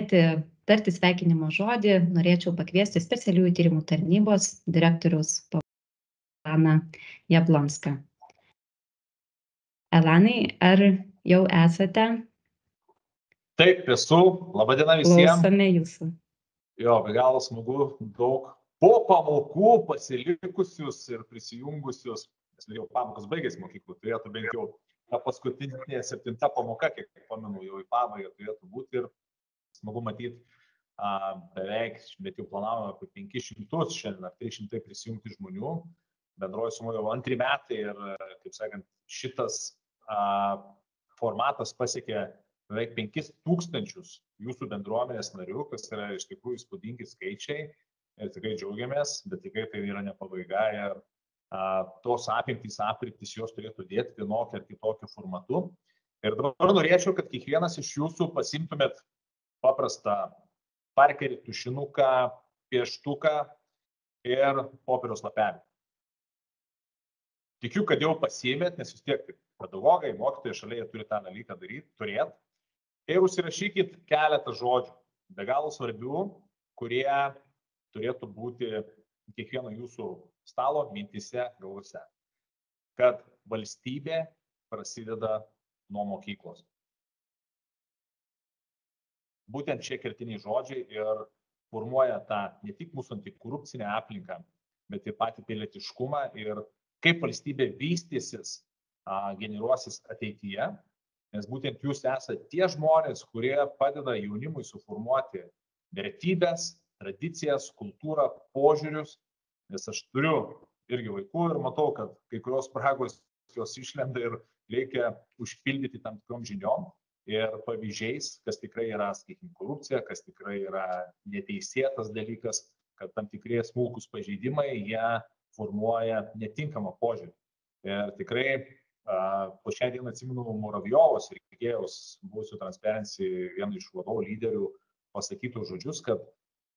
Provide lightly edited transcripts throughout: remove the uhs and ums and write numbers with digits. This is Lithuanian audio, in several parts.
tarti sveikinimo žodį norėčiau pakviesti specialiųjų tyrimų tarnybos direktoriaus Elaną Jablonską. Elanai, ar jau esate? Taip, esu. Labadiena visiems. Klausome jūsų. Jo, be galo smagu, daug po pamokų pasilikusius ir prisijungusius, nes jau pamokas baigėsi mokyklų, turėtų bent jau ta paskutinė 7 pamoka, kiek pamenu, jau į pabaigą turėtų būti ir smagu matyti beveik, bet jau planavome apie 500 šiandien, ar 300 prisijungti žmonių, bendroji suma jau 2 metai ir, kaip sakant, šitas formatas pasiekė beveik 5000 jūsų bendruomenės narių, kas yra iš tikrųjų įspūdingi skaičiai ir tikrai džiaugiamės, bet tikrai tai yra ne pabaiga ir tos apimtys jos turėtų dėti vienokiu ar kitokiu formatu. Ir dabar norėčiau, kad kiekvienas iš jūsų pasimtumėt paprastą parkerį, tušinuką, pieštuką ir popieriaus lapelį. Tikiu, kad jau pasiėmėt, nes vis tiek pedagogai, mokytojai šalia jie turi tą dalyką turėti. Ir užsirašykit keletą žodžių, be galo svarbių, kurie turėtų būti kiekvieno jūsų stalo mintyse, galvose. Kad valstybė prasideda nuo mokyklos. Būtent šie kertiniai žodžiai ir formuoja tą ne tik mūsų antikorupcinę aplinką, bet ir patį pilietiškumą ir kaip valstybė vystysis, generuosis ateityje. Nes būtent jūs esate tie žmonės, kurie padeda jaunimui suformuoti vertybės, tradicijas, kultūrą, požiūrius. Nes aš turiu irgi vaikų ir matau, kad kai kurios spragos jos išlenda ir reikia užpildyti tam tikrom žiniom ir pavyzdžiais, kas tikrai yra, sakykime, korupcija, kas tikrai yra neteisėtas dalykas, kad tam tikrie smulkūs pažeidimai, jie formuoja netinkamą požiūrį. Ir tikrai po šią dieną atsimenu Muravjovos ir Ikėjos buvusių Transparency vieno iš vadovų lyderių pasakytų žodžius, kad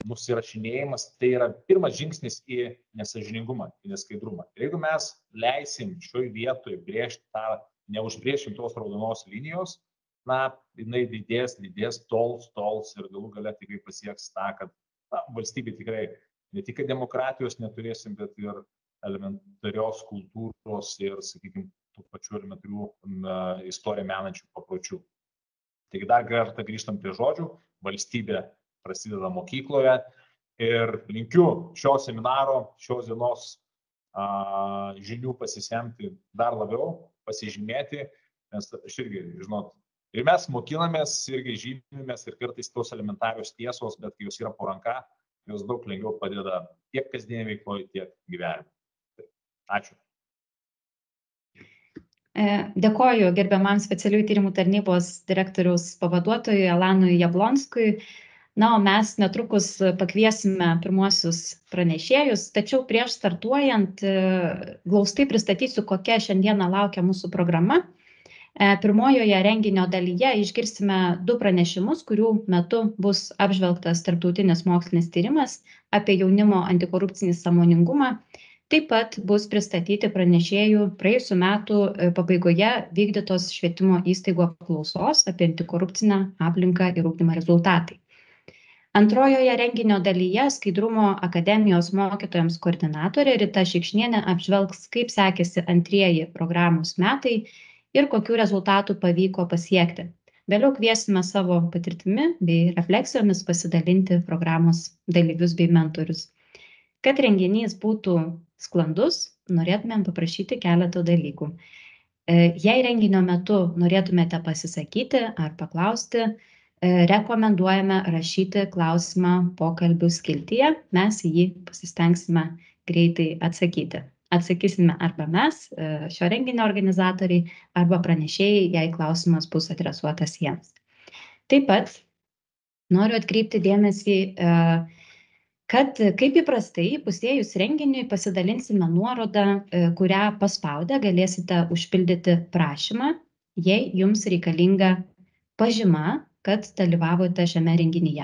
nusirašinėjimas tai yra pirmas žingsnis į nesąžiningumą, į neskaidrumą. Ir jeigu mes leisim šioj vietoje brėžti tą, neužbrėžim tos raudonos linijos, jinai didės, tols ir galų gale tikrai pasieks tą, kad valstybė tikrai ne tik demokratijos neturėsim, bet ir elementarios kultūros ir, sakykime, tų pačių elementarių istoriją menančių papročių. Taigi dar kartą grįžtam prie žodžių, valstybė prasideda mokykloje ir linkiu šio seminaro, šios dienos žinių pasisemti dar labiau, pasižymėti, nes aš irgi, žinot, ir mes mokinamės, irgi žymimės ir kartais tos elementarios tiesos, bet kai jos yra po ranka, jos daug lengviau padeda tiek kasdienėje veikloje, tiek gyvenime. Ačiū. Dėkoju gerbiamam specialiųjų tyrimų tarnybos direktoriaus pavaduotojui Elanui Jablonskui. O mes netrukus pakviesime pirmuosius pranešėjus, tačiau prieš startuojant glaustai pristatysiu, kokia šiandieną laukia mūsų programa. Pirmojoje renginio dalyje išgirsime 2 pranešimus, kurių metu bus apžvelgtas tarptautinis mokslinis tyrimas apie jaunimo antikorupcinį sąmoningumą. Taip pat bus pristatyti pranešėjų praėjusių metų pabaigoje vykdytos švietimo įstaigų apklausos apie antikorupcinę aplinką ir ugdymą rezultatai. Antrojoje renginio dalyje Skaidrumo akademijos mokytojams koordinatorė Rita Šikšnienė apžvelgs, kaip sekėsi antrieji programos metai ir kokių rezultatų pavyko pasiekti. Vėliau kviesime savo patirtimi bei refleksijomis pasidalinti programos dalyvius bei mentorius. Kad renginys būtų sklandus, norėtumėm paprašyti keletą dalykų. Jei renginio metu norėtumėte pasisakyti ar paklausti, rekomenduojame rašyti klausimą pokalbių skiltyje, mes jį pasistengsime greitai atsakyti. Atsakysime arba mes, šio renginio organizatoriai, arba pranešėjai, jei klausimas bus adresuotas jiems. Taip pat noriu atkreipti dėmesį, kad kaip įprastai įpusėjus renginiui pasidalinsime nuorodą, kurią paspaudę galėsite užpildyti prašymą, jei jums reikalinga pažyma, kad dalyvavote šiame renginyje.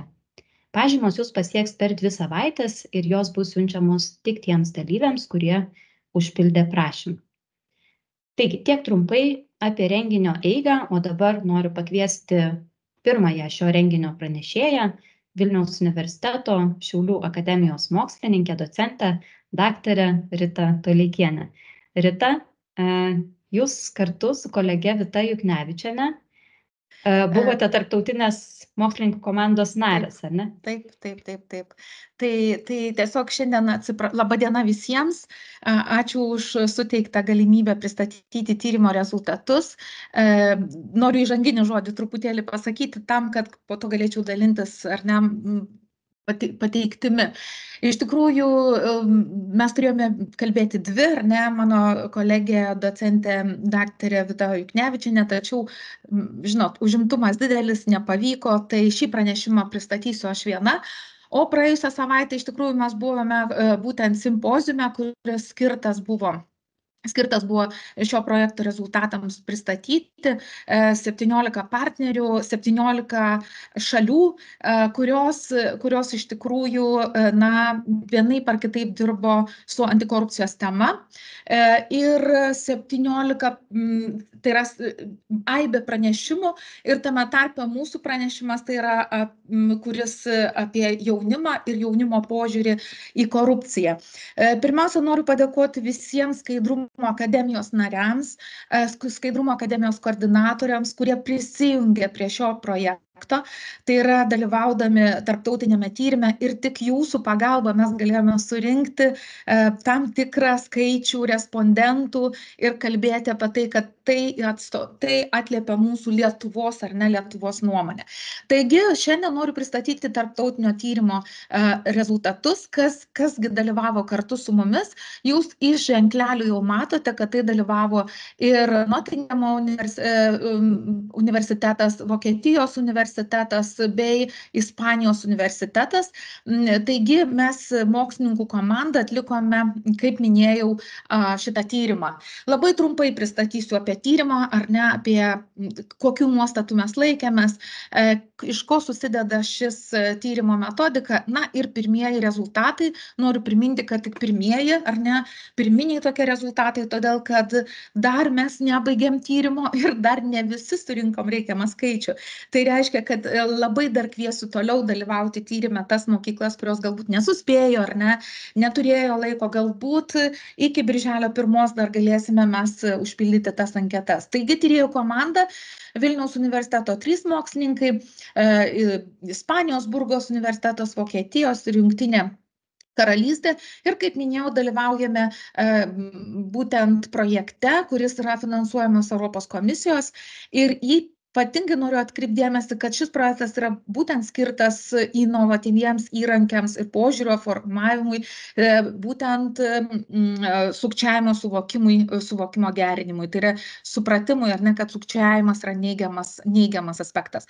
Pažymos jūs pasieks per 2 savaites ir jos bus siunčiamos tik tiems dalyviams, kurie užpildė prašymą. Taigi, tiek trumpai apie renginio eigą, o dabar noriu pakviesti pirmąją šio renginio pranešėją, Vilniaus universiteto Šiaulių akademijos mokslininkę, docentę, daktarę Ritą Toleikienę. Rita, jūs kartu su kolege Vita Juknevičiene buvote tarptautinės mokslininkų komandos narės, ar ne? Taip. Tai tiesiog šiandien laba diena visiems. Ačiū už suteiktą galimybę pristatyti tyrimo rezultatus. Noriu įžanginį žodį truputėlį pasakyti tam, kad po to galėčiau dalintis ar ne pateiktimi. Iš tikrųjų, mes turėjome kalbėti dvi, ar ne, mano kolegė docentė daktarė Vita Juknevičienė, tačiau, žinot, užimtumas didelis, nepavyko, tai šį pranešimą pristatysiu aš viena. O praėjusią savaitę iš tikrųjų mes buvome būtent simpoziume, kuris skirtas buvo šio projekto rezultatams pristatyti. 17 partnerių, 17 šalių, kurios iš tikrųjų vienaip ar kitaip dirbo su antikorupcijos tema. Ir 17, tai yra aibė pranešimų ir tame tarpe mūsų pranešimas, tai yra, kuris apie jaunimą ir jaunimo požiūrį į korupciją. Pirmiausia, noriu padėkoti visiems Skaidrumo akademijos nariams, Skaidrumo akademijos koordinatoriams, kurie prisijungė prie šio projekto. Tai yra dalyvaudami tarptautinėme tyrime ir tik jūsų pagalba mes galėjome surinkti tam tikrą skaičių respondentų ir kalbėti apie tai, kad tai atliepia mūsų Lietuvos ar ne Lietuvos nuomonę. Taigi, šiandien noriu pristatyti tarptautinio tyrimo rezultatus, kasgi dalyvavo kartu su mumis. Jūs iš ženklelių jau matote, kad tai dalyvavo ir Nottingemo universitetas, Vokietijos universitetas bei Ispanijos universitetas. Taigi mes mokslininkų komandą atlikome, kaip minėjau, šitą tyrimą. Labai trumpai pristatysiu apie tyrimą, ar ne, apie kokių nuostatų mes laikėmės, iš ko susideda šis tyrimo metodika. Na ir pirmieji rezultatai, noriu priminti, kad tik pirmieji, ar ne, pirminiai tokie rezultatai, todėl kad dar mes nebaigėm tyrimo ir dar ne visi surinkom reikiamą skaičių. Tai reiškia, kad labai dar kviesiu toliau dalyvauti tyrime tas mokyklas, kurios galbūt nesuspėjo ar ne, neturėjo laiko, galbūt iki birželio 1 dar galėsime mes užpildyti tas anketas. Taigi tyrėjų komanda, Vilniaus universiteto 3 mokslininkai, Ispanijos Burgos universitetas, Vokietijos ir Jungtinė Karalystė. Ir kaip minėjau, dalyvaujame būtent projekte, kuris yra finansuojamas Europos komisijos ir ypatingai noriu atkreipdėmėsi, kad šis projektas yra būtent skirtas inovatyviems įrankiams ir požiūrio formavimui, būtent sukčiavimo suvokimo gerinimui. Tai yra supratimui, ar ne, kad sukčiavimas yra neigiamas aspektas.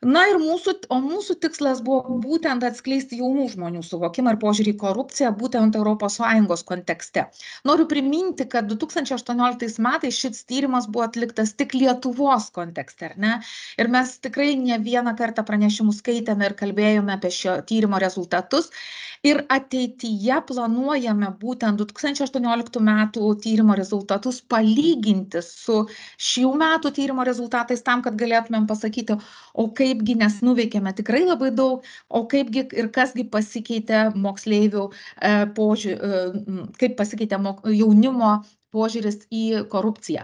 Na ir mūsų tikslas buvo būtent atskleisti jaunų žmonių suvokimą ir požiūrį į korupciją būtent ES kontekste. Noriu priminti, kad 2018 metais šis tyrimas buvo atliktas tik Lietuvos kontekste, ar ne? Ir mes tikrai ne vieną kartą pranešimus skaitėme ir kalbėjome apie šio tyrimo rezultatus. Ir ateityje planuojame būtent 2018 metų tyrimo rezultatus palyginti su šių metų tyrimo rezultatais tam, kad galėtumėm pasakyti, o kaipgi, nes nuveikėme tikrai labai daug, o kaipgi ir kasgi pasikeitė moksleivių požiūrį, kaip pasikeitė jaunimo požiūris į korupciją.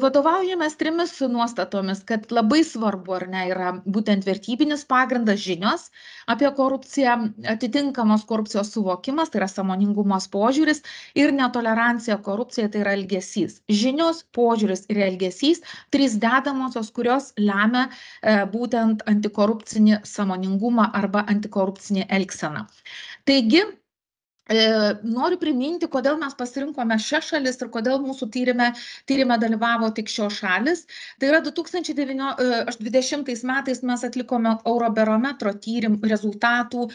Vadovaujamės 3 nuostatomis, kad labai svarbu, ar ne, yra būtent vertybinis pagrindas, žinios apie korupciją, atitinkamos korupcijos suvokimas, tai yra sąmoningumas požiūris ir netolerancija korupcijai, tai yra elgesys. Žinios, požiūris ir elgesys, 3 dedamosios, kurios lemia būtent antikorupcinį sąmoningumą arba antikorupcinį elgseną. Taigi, noriu priminti, kodėl mes pasirinkome šias šalis ir kodėl mūsų tyrime dalyvavo tik šios šalis. Tai yra 2020 metais mes atlikome Eurobarometro rezultatų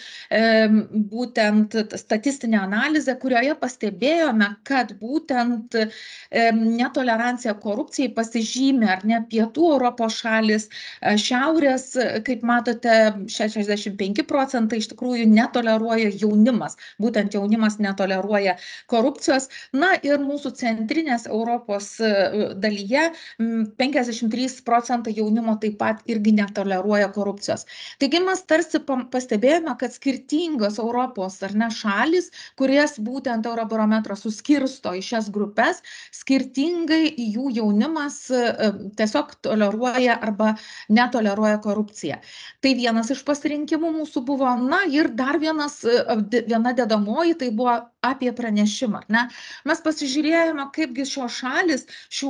būtent statistinę analizę, kurioje pastebėjome, kad būtent netolerancija korupcijai pasižymi, ar ne, pietų Europos šalis, šiaurės, kaip matote, 65% iš tikrųjų netoleruoja jaunimas, būtent jaunimas netoleruoja korupcijos. Na ir mūsų centrinės Europos dalyje 53% jaunimo taip pat irgi netoleruoja korupcijos. Taigi mes tarsi pastebėjome, kad skirtingos Europos ar ne šalis, kurias būtent Eurobarometras suskirsto į šias grupės, skirtingai jų jaunimas tiesiog toleruoja arba netoleruoja korupciją. Tai vienas iš pasirinkimų mūsų buvo, na ir dar viena dedamoji, tai buvo apie pranešimą. Ne? Mes pasižiūrėjome, kaipgi šios šalis, šių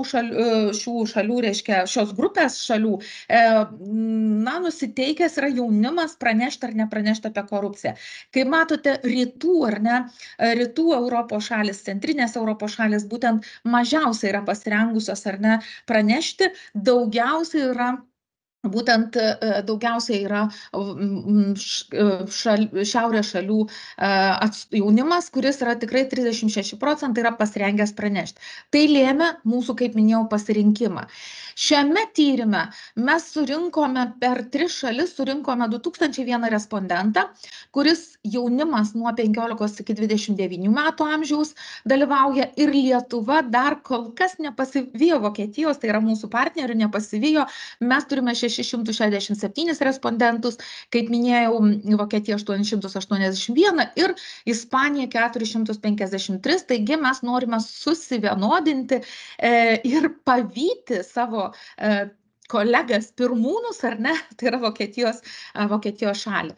šalių, reiškia, šios grupės šalių, na, nusiteikęs yra jaunimas pranešti ar nepranešti apie korupciją. Kaip matote, rytų Europos šalis, centrinės Europos šalis būtent mažiausiai yra pasirengusios ar ne pranešti, daugiausiai yra šiaurės šalių jaunimas, kuris yra tikrai 36% yra pasirengęs pranešti. Tai lėmė mūsų, kaip minėjau, pasirinkimą. Šiame tyrime mes per 3 šalis surinkome 2001 respondentą, kuris jaunimas nuo 15 iki 29 metų amžiaus dalyvauja, ir Lietuva dar kol kas nepasivijo Vokietijos, tai yra mūsų partnerių nepasivijo. Mes turime 667 respondentus, kaip minėjau, Vokietija 881 ir Ispanija 453, taigi mes norime susivienodinti ir pavyti savo kolegas pirmūnus, ar ne, tai yra Vokietijos šalį.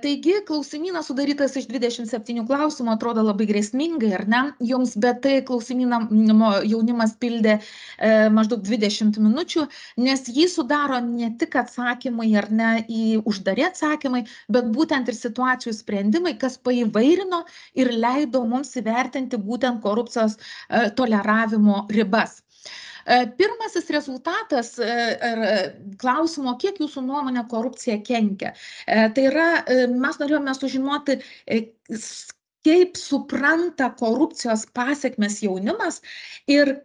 Taigi, klausimynas sudarytas iš 27 klausimų, atrodo labai grėsmingai, ar ne, jums, bet tai klausimyną jaunimas pildė maždaug 20 minučių, nes jį sudaro ne tik atsakymai, ar ne, į uždari atsakymai, bet būtent ir situacijų sprendimai, kas paįvairino ir leido mums įvertinti būtent korupcijos toleravimo ribas. Pirmasis rezultatas klausimo, kiek jūsų nuomonė korupcija kenkia. Tai yra, mes norėjome sužinoti, kaip supranta korupcijos pasekmes jaunimas ir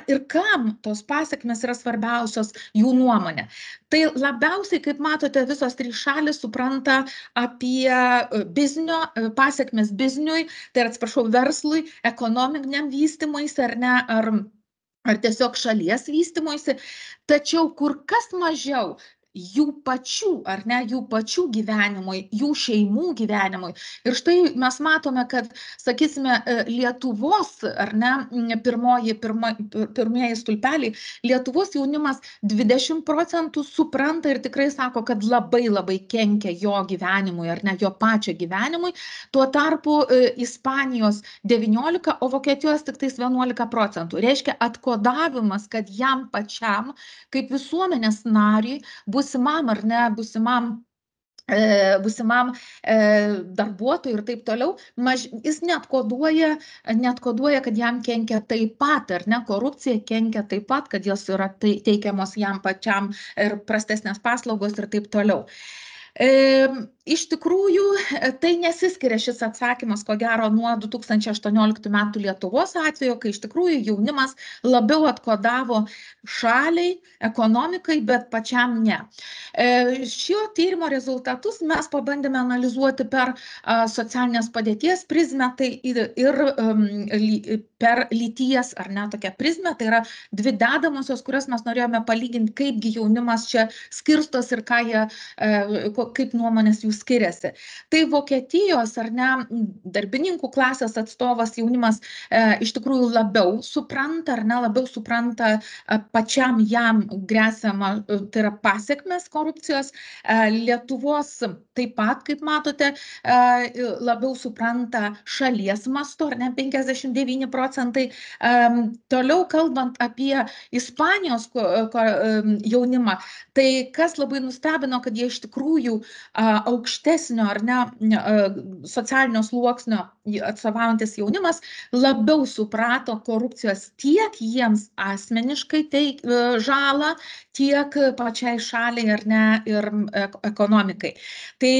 ir kam tos pasekmes yra svarbiausios jų nuomonė. Tai labiausiai, kaip matote, visos 3 šalis supranta apie pasekmes bizniui, tai atsiprašau, verslui, ekonominiam vystymuisi ar ne, ar tiesiog šalies vystymuisi, tačiau kur kas mažiau jų pačių gyvenimui, jų šeimų gyvenimui. Ir štai mes matome, kad, sakysime, Lietuvos, ar ne, pirmieji stulpeliai, Lietuvos jaunimas 20% supranta ir tikrai sako, kad labai kenkia jo gyvenimui, ar ne, jo pačio gyvenimui. Tuo tarpu Ispanijos 19%, o Vokietijos tik tais 11%. Reiškia atkodavimas, kad jam pačiam, kaip visuomenės nariui, būsimam ar ne, būsimam darbuotojui ir taip toliau, jis neatkoduoja, kad jam kenkia taip pat, ar ne, korupcija kenkia taip pat, kad jos yra teikiamos jam pačiam ir prastesnės paslaugos ir taip toliau. Iš tikrųjų, tai nesiskiria šis atsakymas, ko gero, nuo 2018 metų Lietuvos atveju, kai iš tikrųjų jaunimas labiau atkodavo šaliai, ekonomikai, bet pačiam ne. Šio tyrimo rezultatus mes pabandėme analizuoti per socialinės padėties prizmę, tai ir per lyties, ar ne, tokią prizmę, tai yra 2 dedamosios, kurias mes norėjome palyginti, kaipgi jaunimas čia skirstos ir kaip nuomonės jų skiriasi. Tai Vokietijos, ar ne, darbininkų klasės atstovas jaunimas iš tikrųjų labiau supranta, ar ne, labiau supranta pačiam jam gresiamą, tai yra pasekmes korupcijos. Lietuvos taip pat, kaip matote, labiau supranta šalies mastu, ar ne, 59%. Toliau kalbant apie Ispanijos jaunimą, tai kas labai nustebino, kad jie iš tikrųjų aukštesnio ar ne socialinio sluoksnio atstovaujantis jaunimas labiau suprato korupcijos tiek jiems asmeniškai žalą, tiek pačiai šaliai ar ne ir ekonomikai. Tai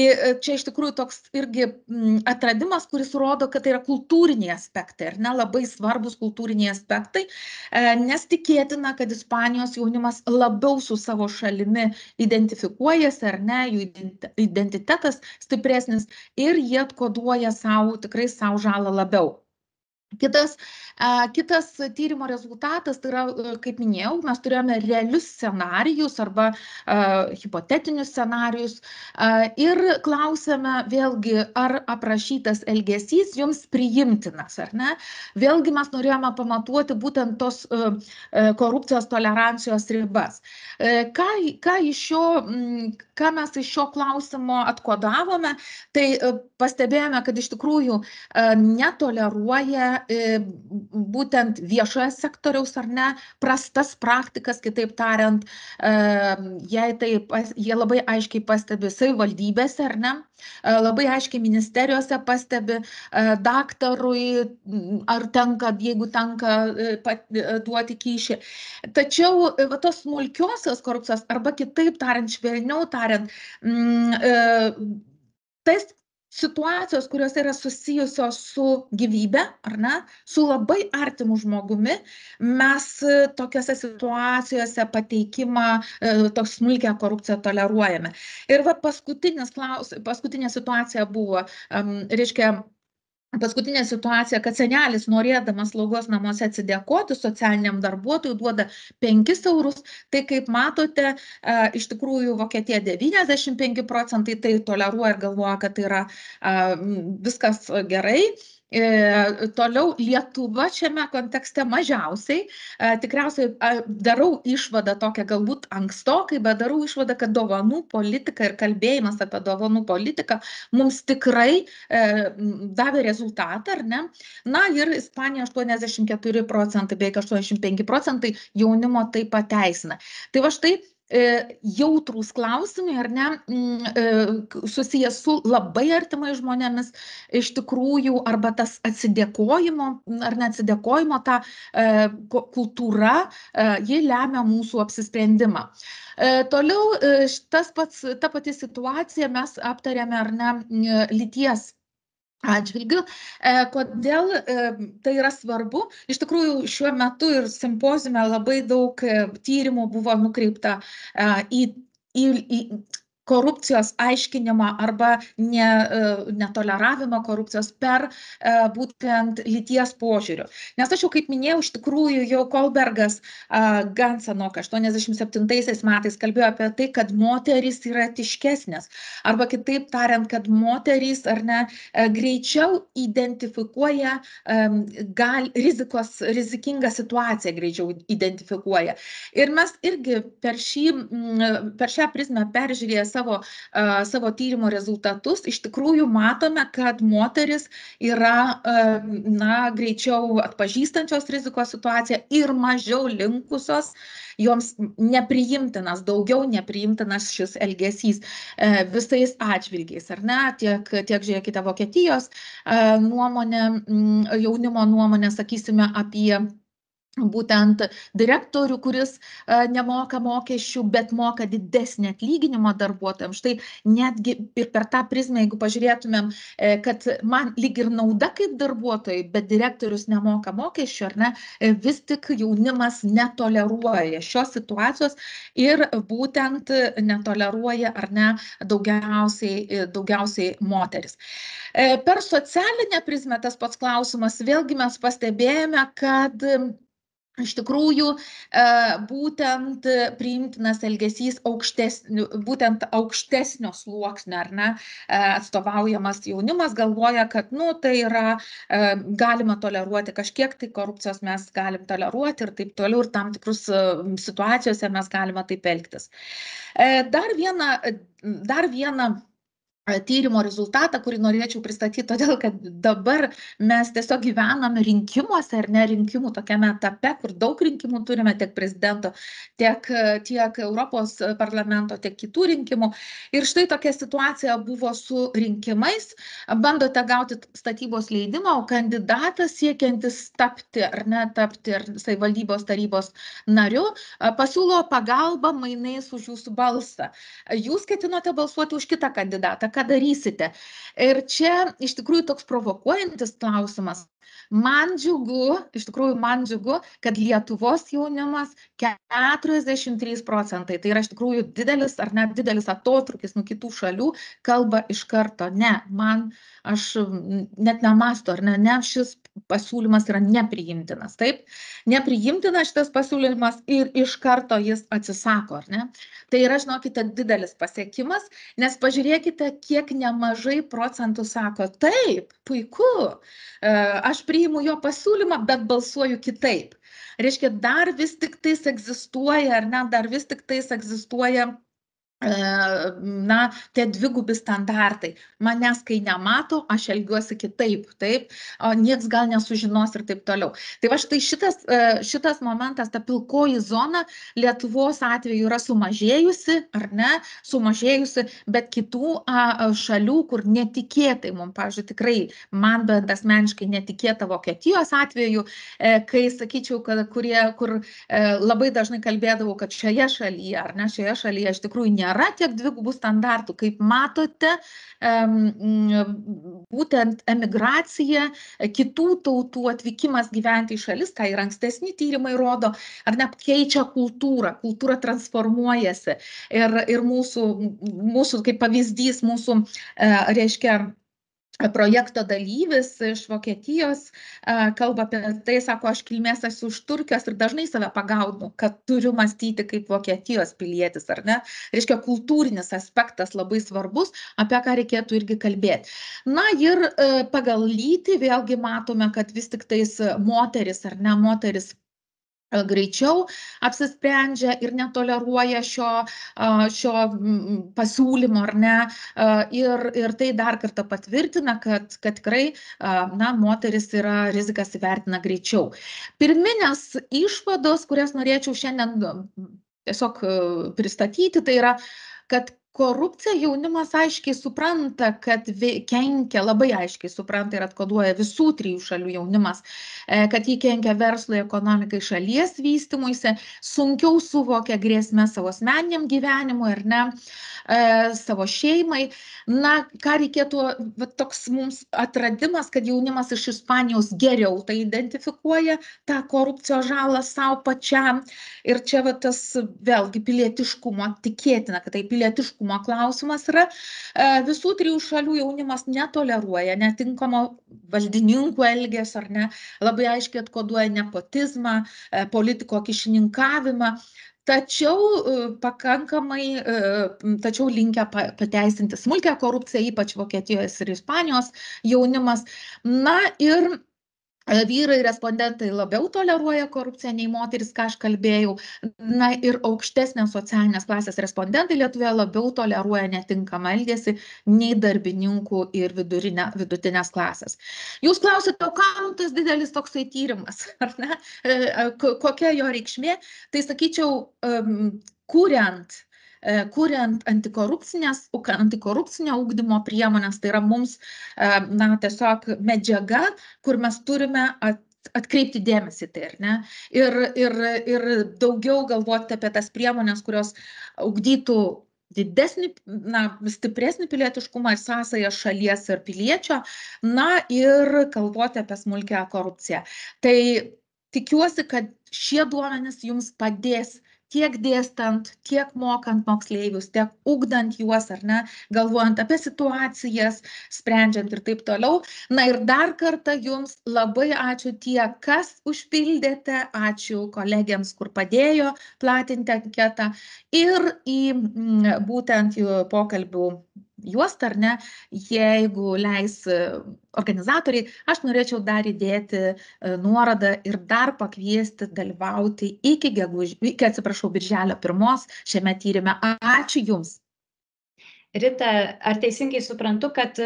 čia iš tikrųjų toks irgi atradimas, kuris rodo, kad tai yra kultūriniai aspektai, ar ne, labai svarbus. svarbus kultūriniai aspektai, nes tikėtina, kad Ispanijos jaunimas labiau su savo šalimi identifikuojasi, ar ne, jų identitetas stipresnis ir jie koduoja tikrai savo žalą labiau. Kitas tyrimo rezultatas, tai yra, kaip minėjau, mes turėjome realius scenarijus arba hipotetinius scenarijus ir klausėme vėlgi, ar aprašytas elgesys jums priimtinas, ar ne. Vėlgi mes norėjome pamatuoti būtent tos korupcijos tolerancijos ribas. Ką mes iš šio klausimo atkodavome, tai pastebėjome, kad iš tikrųjų netoleruoja būtent viešojo sektoriaus, ar ne, prastas praktikas, kitaip tariant, jie labai aiškiai pastebi savivaldybėse, ar ne, labai aiškiai ministerijose pastebi, daktarui, ar tenka, jeigu tenka duoti kyšį. Tačiau tos smulkiosios korupcijos, arba kitaip tariant, švelniau tariant, tais situacijos, kurios yra susijusios su gyvybe, ar ne, su labai artimu žmogumi, mes tokiose situacijose pateikimą, toks smulkę korupciją toleruojame. Ir paskutinė situacija buvo, paskutinė situacija, kad senelis, norėdamas slaugos namuose atsidėkoti socialiniam darbuotojui, duoda 5 eurus. Tai kaip matote, iš tikrųjų Vokietija 95% tai toleruoja ir galvoja, kad tai yra viskas gerai. Toliau Lietuva šiame kontekste mažiausiai. Tikriausiai darau išvadą tokią galbūt ankstokai, bet darau išvadą, kad dovanų politika ir kalbėjimas apie dovanų politiką mums tikrai davė rezultatą, ar ne? Na ir Ispanija 84%, beveik 85% jaunimo tai pateisina. Tai va štai jautrūs klausimai, ar ne, susijęs su labai artimai žmonėmis, iš tikrųjų, arba tas atsidėkojimo, ar neatsidėkojimo ta kultūra, ji lemia mūsų apsisprendimą. Toliau ta pati situacija mes aptarėme, ar ne, lyties atžvilgiu. Kodėl tai yra svarbu? Iš tikrųjų, šiuo metu ir simpoziume labai daug tyrimų buvo nukreipta į korupcijos aiškinimą arba netoleravimą korupcijos per būtent lyties požiūrių. Nes aš jau kaip minėjau, iš tikrųjų jau Kolbergas gan senokai 87 metais kalbėjo apie tai, kad moterys yra etiškesnės. Arba kitaip tariant, kad moterys ar ne greičiau identifikuoja rizikingą situaciją, greičiau identifikuoja. Ir mes irgi per šią prizmę peržiūrėję savo tyrimo rezultatus, iš tikrųjų matome, kad moteris yra greičiau atpažįstančios rizikos situaciją ir mažiau linkusios joms nepriimtinas, daugiau nepriimtinas šis elgesys visais atžvilgiais, ar ne? Tiek žiūrėkite Vokietijos nuomonę, jaunimo nuomonę, sakysime, apie būtent direktorių, kuris nemoka mokesčių, bet moka didesnį atlyginimą darbuotojams. Štai netgi ir per tą prizmę, jeigu pažiūrėtumėm, kad man lyg ir nauda kaip darbuotojai, bet direktorius nemoka mokesčių, ar ne, vis tik jaunimas netoleruoja šios situacijos ir būtent netoleruoja, ar ne, daugiausiai moteris. Per socialinę prizmę tas pats klausimas, vėlgi mes pastebėjome, kad iš tikrųjų, būtent priimtinas elgesys būtent aukštesnio sluoksnio, ar ne, atstovaujamas jaunimas galvoja, kad, tai yra, galima toleruoti kažkiek, tai korupcijos mes galim toleruoti ir taip toliau, ir tam tikrus situacijose mes galime taip elgtis. Dar vieną tyrimo rezultatą, kurį norėčiau pristatyti, todėl, kad dabar mes tiesiog gyvename rinkimuose, ar ne, rinkimų tokiame etape, kur daug rinkimų turime, tiek prezidento, tiek Europos parlamento, tiek kitų rinkimų. Ir štai tokia situacija buvo su rinkimais. Bandote gauti statybos leidimą, o kandidatas siekiantis tapti savivaldybės tarybos nariu, pasiūlo pagalbą mainais už jūsų balsą. Jūs ketinote balsuoti už kitą kandidatą. ką darysite. Ir čia iš tikrųjų toks provokuojantis klausimas. Man džiugu, iš tikrųjų man džiugu, kad Lietuvos jaunimas 43%, tai yra iš tikrųjų didelis ar net didelis atotrūkis nuo kitų šalių, kalba iš karto. Ne, aš net nemastu, ar ne, šis pasiūlymas yra nepriimtinas. Taip, nepriimtinas šitas pasiūlymas ir iš karto jis atsisako, ar ne? Tai yra, žinokite, didelis pasiekimas, nes pažiūrėkite, kiek nemažai procentų sako, taip, puiku, aš priimu jo pasiūlymą, bet balsuoju kitaip. Reiškia, dar vis tik tais egzistuoja, ar ne, dar vis tik tais egzistuoja tie dvigubi standartai. Manęs, kai nemato, aš elgiuosi kitaip, taip, o nieks gal nesužinos ir taip toliau. Tai va štai šitas momentas, ta pilkoji zona Lietuvos atveju yra sumažėjusi, ar ne, sumažėjusi, bet kitų šalių, kur netikėtai, mums, pavyzdžiui, tikrai, man bent asmeniškai netikėta Vokietijos atveju, kai sakyčiau, kur labai dažnai kalbėdavau, kad šioje šalyje, ar ne, šioje šalyje iš tikrųjų nėra tiek dvigubų standartų. Kaip matote, būtent emigracija, kitų tautų atvykimas gyventi į šalis, ką ir ankstesni tyrimai rodo, ar ne, keičia kultūrą, kultūra transformuojasi. Ir mūsų kaip pavyzdys, mūsų, reiškia, projekto dalyvis iš Vokietijos kalba apie tai, sako, aš kilmės esu iš Turkijos ir dažnai save pagaunu, kad turiu mąstyti kaip Vokietijos pilietis, ar ne? Reiškia, kultūrinis aspektas labai svarbus, apie ką reikėtų irgi kalbėti. Na ir pagal lytį vėlgi matome, kad vis tik tais moteris, ar ne, moteris greičiau apsisprendžia ir netoleruoja šio pasiūlymo, ar ne, ir tai dar kartą patvirtina, kad tikrai, moteris yra rizikas įvertina greičiau. Pirminės išvados, kurias norėčiau šiandien tiesiog pristatyti, tai yra, kad korupcija jaunimas aiškiai supranta, kad kenkia, labai aiškiai supranta ir atkoduoja visų trijų šalių jaunimas, kad jį kenkia verslui, ekonomikai, šalies vystymuisi, sunkiau suvokia grėsmę savo asmeniniam gyvenimui, ar ne, savo šeimai. Na, ką reikėtų, toks mums atradimas, kad jaunimas iš Ispanijos geriau tai identifikuoja, tą korupcijos žalą savo pačiam. Ir čia tas vėlgi pilietiškumo, tikėtina, kad tai pilietiškumo klausimas yra. Visų trijų šalių jaunimas netoleruoja netinkamo valdininkų elgesio, ar ne, labai aiškiai atkoduoja nepotizmą, politiko kišininkavimą. Tačiau tačiau linkę pateisinti smulkią korupciją, ypač Vokietijos ir Ispanijos jaunimas. Na ir vyrai respondentai labiau toleruoja korupciją nei moteris, ką aš kalbėjau. Na ir aukštesnės socialinės klasės respondentai Lietuvoje labiau toleruoja netinkamą elgesį nei darbininkų ir vidutinės klasės. Jūs klausite, o kam tas didelis toksai tyrimas, ar ne? Kokia jo reikšmė? Tai sakyčiau, kuriant antikorupcinio ugdymo priemonės, tai yra mums tiesiog medžiaga, kur mes turime atkreipti dėmesį tai, ar ne? Ir daugiau galvoti apie tas priemonės, kurios ugdytų stipresnį pilietiškumą ir sąsąją šalies ir piliečio, ir galvoti apie smulkią korupciją. Tai tikiuosi, kad šie duomenys jums padės tiek dėstant, tiek mokant moksleivius, tiek ugdant juos, ar ne, galvojant apie situacijas, sprendžiant ir taip toliau. Na ir dar kartą jums labai ačiū tie, kas užpildėte, ačiū kolegiams, kur padėjo platinti anketą ir į būtent pokalbių juostą, ar ne, jeigu leis organizatoriai, aš norėčiau dar įdėti nuorodą ir dar pakviesti dalyvauti iki birželio 1 šiame tyrime. Ačiū Jums. Rita, ar teisingai suprantu, kad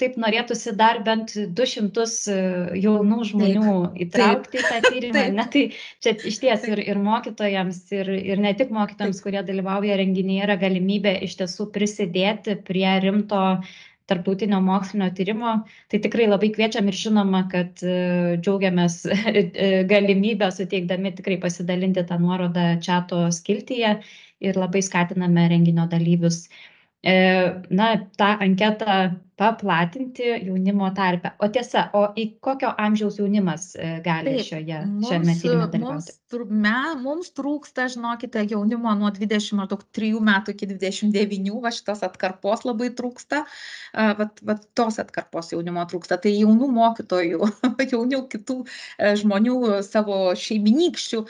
taip norėtųsi dar bent 200 jaunų žmonių įtraukti į tą tyrimą? Ne, tai čia iš ties ir mokytojams, ir ne tik mokytojams, kurie dalyvauja renginyje, yra galimybė iš tiesų prisidėti prie rimto tarptautinio mokslinio tyrimo. Tai tikrai labai kviečiam ir žinoma, kad džiaugiamės galimybę suteikdami tikrai pasidalinti tą nuorodą čato skiltyje ir labai skatiname renginio dalyvius na, tą anketą paplatinti jaunimo tarpe. O tiesa, o į kokio amžiaus jaunimas gali Taip, šiame tyrime dalyvauti? mums trūksta, žinokite, jaunimo nuo 23 metų iki 29, va šitos atkarpos labai trūksta, vat tos atkarpos jaunimo trūksta, tai jaunų mokytojų, jaunių kitų žmonių, savo šeiminykščių,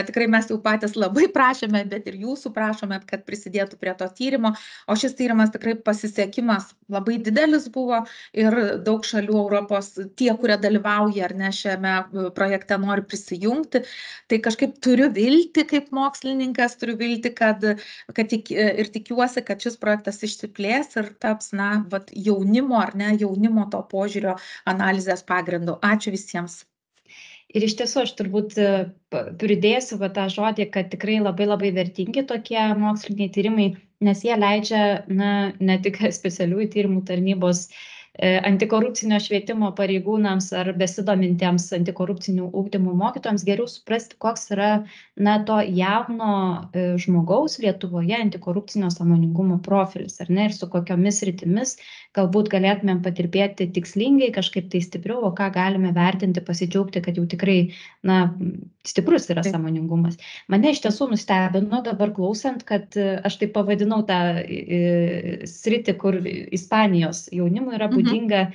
tikrai mes jau patys labai prašėme, bet ir jūsų prašome, kad prisidėtų prie to tyrimo, o šis tyrimas tikrai pasisekimas labai didelis buvo ir daug šalių Europos, tie, kurie dalyvauja ar ne šiame projekte nori prisijungti, tai kažkaip turiu viltį kaip mokslininkas, turiu viltį, kad ir tikiuosi, kad šis projektas išsiplės ir taps, na, vat, jaunimo ar ne, jaunimo to požiūrio analizės pagrindu. Ačiū visiems. Ir iš tiesų aš turbūt pridėsiu tą žodį, kad tikrai labai labai vertingi tokie moksliniai tyrimai, nes jie leidžia, na, ne tik specialiųjų tyrimų tarnybos antikorupcinio švietimo pareigūnams ar besidomintiems antikorupcinių ugdymų mokytojams geriau suprasti, koks yra, na, to jauno žmogaus Lietuvoje antikorupcinio sąmoningumo profilis, ar ne, ir su kokiomis rytimis galbūt galėtumėm patirbėti tikslingai, kažkaip tai stipriau, o ką galime vertinti, pasidžiaugti, kad jau tikrai, na, stiprus yra sąmoningumas. Mane iš tiesų nustebino dabar klausant, kad aš tai pavadinau tą sritį, kur Ispanijos jaunimui yra būdinga,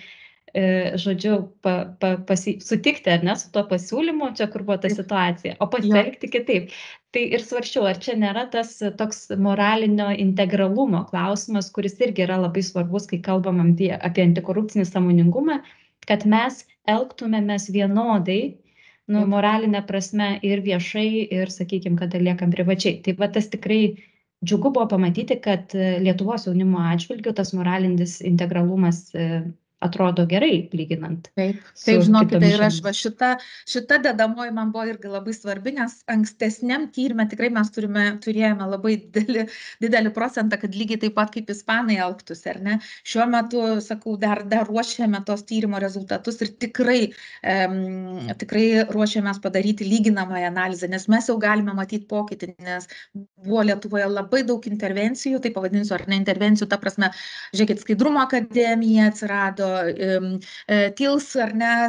žodžiu, sutikti ar ne su tuo pasiūlymu, čia kur buvo ta situacija, o pasielgti kitaip. Tai ir svarsčiau, ar čia nėra tas toks moralinio integralumo klausimas, kuris irgi yra labai svarbus, kai kalbam apie antikorupcinį sąmoningumą, kad mes elgtumėmės vienodai, nu, moralinė prasme ir viešai, ir, sakykime, kad liekam privačiai. Tai va tas tikrai džiugu buvo pamatyti, kad Lietuvos jaunimo atžvilgiu tas moralinis integralumas atrodo gerai, lyginant. Taip, žinokite, ir aš šita dedamoji man buvo irgi labai svarbi, nes ankstesniam tyrime tikrai mes turėjome labai didelį procentą, kad lygiai taip pat kaip ispanai elgtųsi, ar ne? Šiuo metu, sakau, dar ruošiame tos tyrimo rezultatus ir tikrai ruošiamės padaryti lyginamąją analizę, nes mes jau galime matyti pokytį, nes buvo Lietuvoje labai daug intervencijų, tai pavadinsiu, ar ne intervencijų, ta prasme, žiūrėkit, Skaidrumo akademija atsirado, TILS ar ne,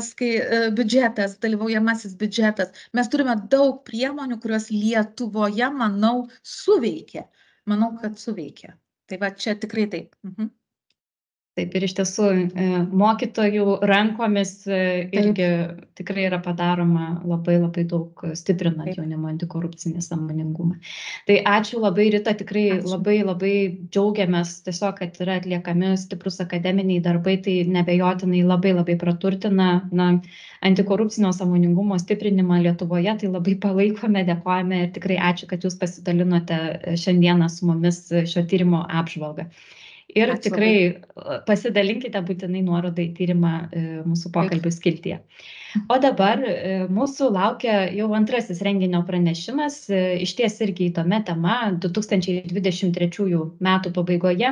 biudžetas, dalyvaujamasis biudžetas. Mes turime daug priemonių, kurios Lietuvoje, manau, suveikia. Manau, kad suveikia. Tai va, čia tikrai taip. Taip, ir iš tiesų mokytojų rankomis irgi tikrai yra padaroma labai labai daug stiprinant jaunimo antikorupcinį sąmoningumą. Tai ačiū labai, Rita, tikrai labai labai džiaugiamės tiesiog, kad yra atliekami stiprus akademiniai darbai, tai nebejotinai labai labai praturtina antikorupcinio sąmoningumo stiprinimą Lietuvoje, tai labai palaikome, dėkojame ir tikrai ačiū, kad jūs pasidalinote šiandieną su mumis šio tyrimo apžvalgą. Ir tikrai pasidalinkite būtinai nuorodą į tyrimą mūsų pokalbių skiltyje. O dabar mūsų laukia jau antrasis renginio pranešimas, išties irgi įdomia tema, 2023 metų pabaigoje.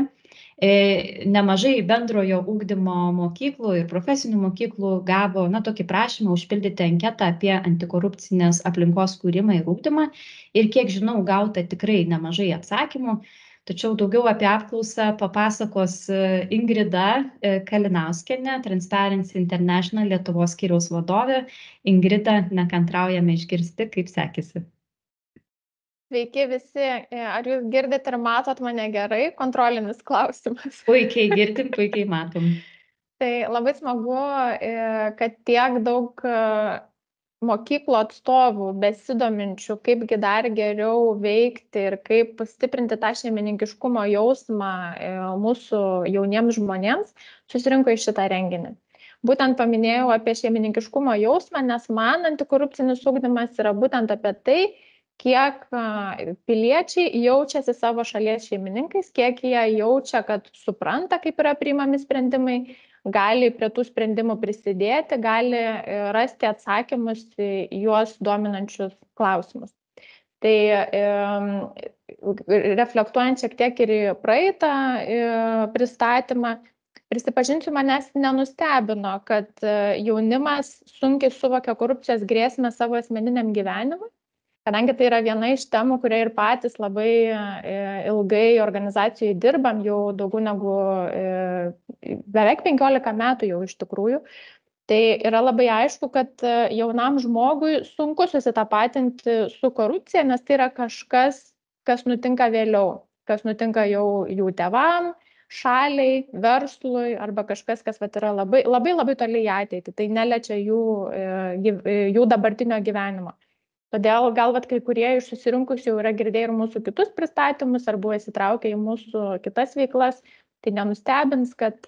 Nemažai bendrojo ugdymo mokyklų ir profesinių mokyklų gavo tokį prašymą užpildyti anketą apie antikorupcinės aplinkos kūrimą ir ugdymą. Ir kiek žinau, gauta tikrai nemažai atsakymų. Tačiau daugiau apie apklausą papasakos Ingrida Kalinauskienė, Transparency International Lietuvos skyriaus vadovė. Ingrida, nekantraujame išgirsti, kaip sekėsi. Sveiki visi, ar jūs girdite ir matot mane gerai? Kontrolinis klausimas. Puikiai girdim, puikiai matom. Tai labai smagu, kad tiek daug mokyklų atstovų besidominčių, kaipgi dar geriau veikti ir kaip stiprinti tą šeimininkiškumo jausmą mūsų jauniems žmonėms, susirinko į šitą renginį. Būtent paminėjau apie šeimininkiškumo jausmą, nes man antikorupcinis ugdymas yra būtent apie tai, kiek piliečiai jaučiasi savo šalies šeimininkais, kiek jie jaučia, kad supranta, kaip yra priimami sprendimai, gali prie tų sprendimų prisidėti, gali rasti atsakymus į juos dominančius klausimus. Tai reflektuojant šiek tiek ir į praeitą pristatymą, prisipažinsiu, manęs nenustebino, kad jaunimas sunkiai suvokia korupcijos grėsmę savo asmeniniam gyvenimui. kadangi tai yra viena iš temų, kurie ir patys labai ilgai organizacijai dirbam, jau daugiau negu beveik 15 metų jau iš tikrųjų, tai yra labai aišku, kad jaunam žmogui sunku susitapatinti su korupcija, nes tai yra kažkas, kas nutinka vėliau, kas nutinka jau jų tėvam, šaliai, verslui arba kažkas, kas yra labai toli į ateitį, tai neliečia jų dabartinio gyvenimo. Todėl gal kai kurie iš susirinkusių jau yra girdėję ir mūsų kitus pristatymus ar buvo įsitraukę į mūsų kitas veiklas, tai nenustebins, kad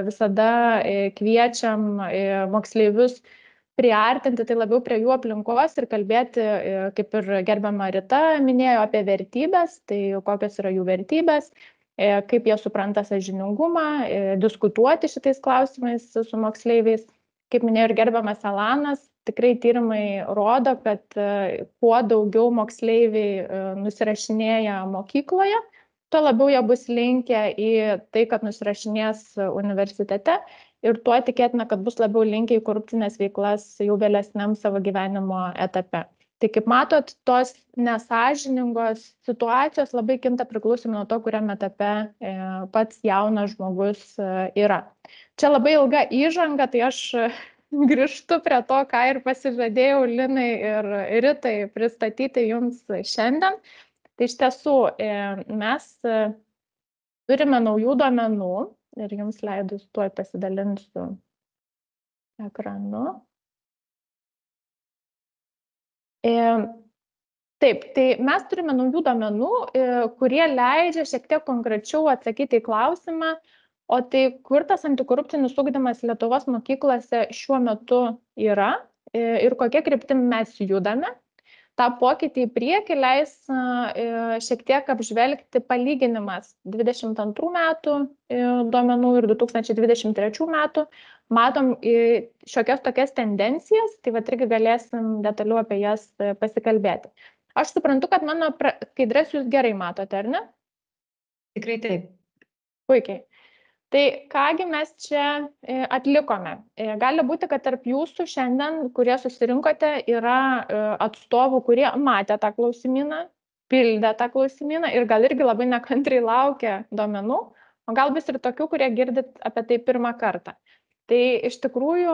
visada kviečiam moksleivius priartinti tai labiau prie jų aplinkos ir kalbėti, kaip ir gerbiama Rita minėjo, apie vertybės, tai kokios yra jų vertybės, kaip jie supranta sąžiningumą, diskutuoti šitais klausimais su moksleiviais. Kaip minėjo ir gerbiamas Elanas, tikrai tyrimai rodo, kad kuo daugiau moksleiviai nusirašinėja mokykloje, tuo labiau jie bus linkę į tai, kad nusirašinės universitete ir tuo tikėtina, kad bus labiau linkę į korupcinės veiklas jau vėlesniam savo gyvenimo etape. Tai kaip matot, tos nesąžiningos situacijos labai kinta priklausomai nuo to, kuriam etape pats jaunas žmogus yra. Čia labai ilga įžanga, tai aš grįžtu prie to, ką ir pasižadėjau Linai ir Ritai pristatyti jums šiandien. Tai iš tiesų mes turime naujų duomenų ir jums leidus tuoj pasidalinsiu ekranu. Taip, tai mes turime naujų duomenų, kurie leidžia šiek tiek konkrečiau atsakyti į klausimą, o tai kur tas antikorupcinis ugdymas Lietuvos mokyklose šiuo metu yra ir kokia kryptim mes judame. Ta pokytį į priekį leis šiek tiek apžvelgti palyginimas 22 metų duomenų ir 2023 metų. Matom šiokias tokias tendencijas, tai irgi galėsim detaliau apie jas pasikalbėti. Aš suprantu, kad mano skaidres jūs gerai matote, ar ne? Tikrai taip. Puikiai. Tai kągi mes čia atlikome. Gali būti, kad tarp jūsų šiandien, kurie susirinkote, yra atstovų, kurie matė tą klausimyną, pildė tą klausimyną ir gal irgi labai nekantriai laukia duomenų, o gal bus ir tokių, kurie girdit apie tai pirmą kartą. Tai iš tikrųjų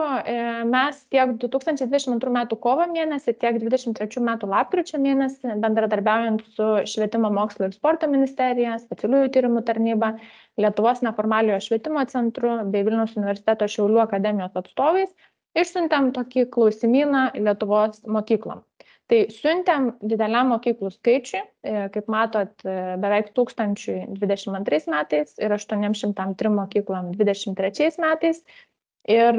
mes tiek 2022 metų kovo mėnesį, tiek 2023 metų lapkričio mėnesį, bendradarbiaujant su Švietimo mokslo ir sporto ministerija, specialiųjų tyrimų tarnyba, Lietuvos neformaliojo švietimo centru bei Vilniaus universiteto Šiaulių akademijos atstovais, išsiuntėm tokį klausimyną Lietuvos mokyklom. Tai siuntėm dideliam mokyklų skaičiui, kaip matot, beveik 1022 metais ir 803 mokyklom 2023 metais. Ir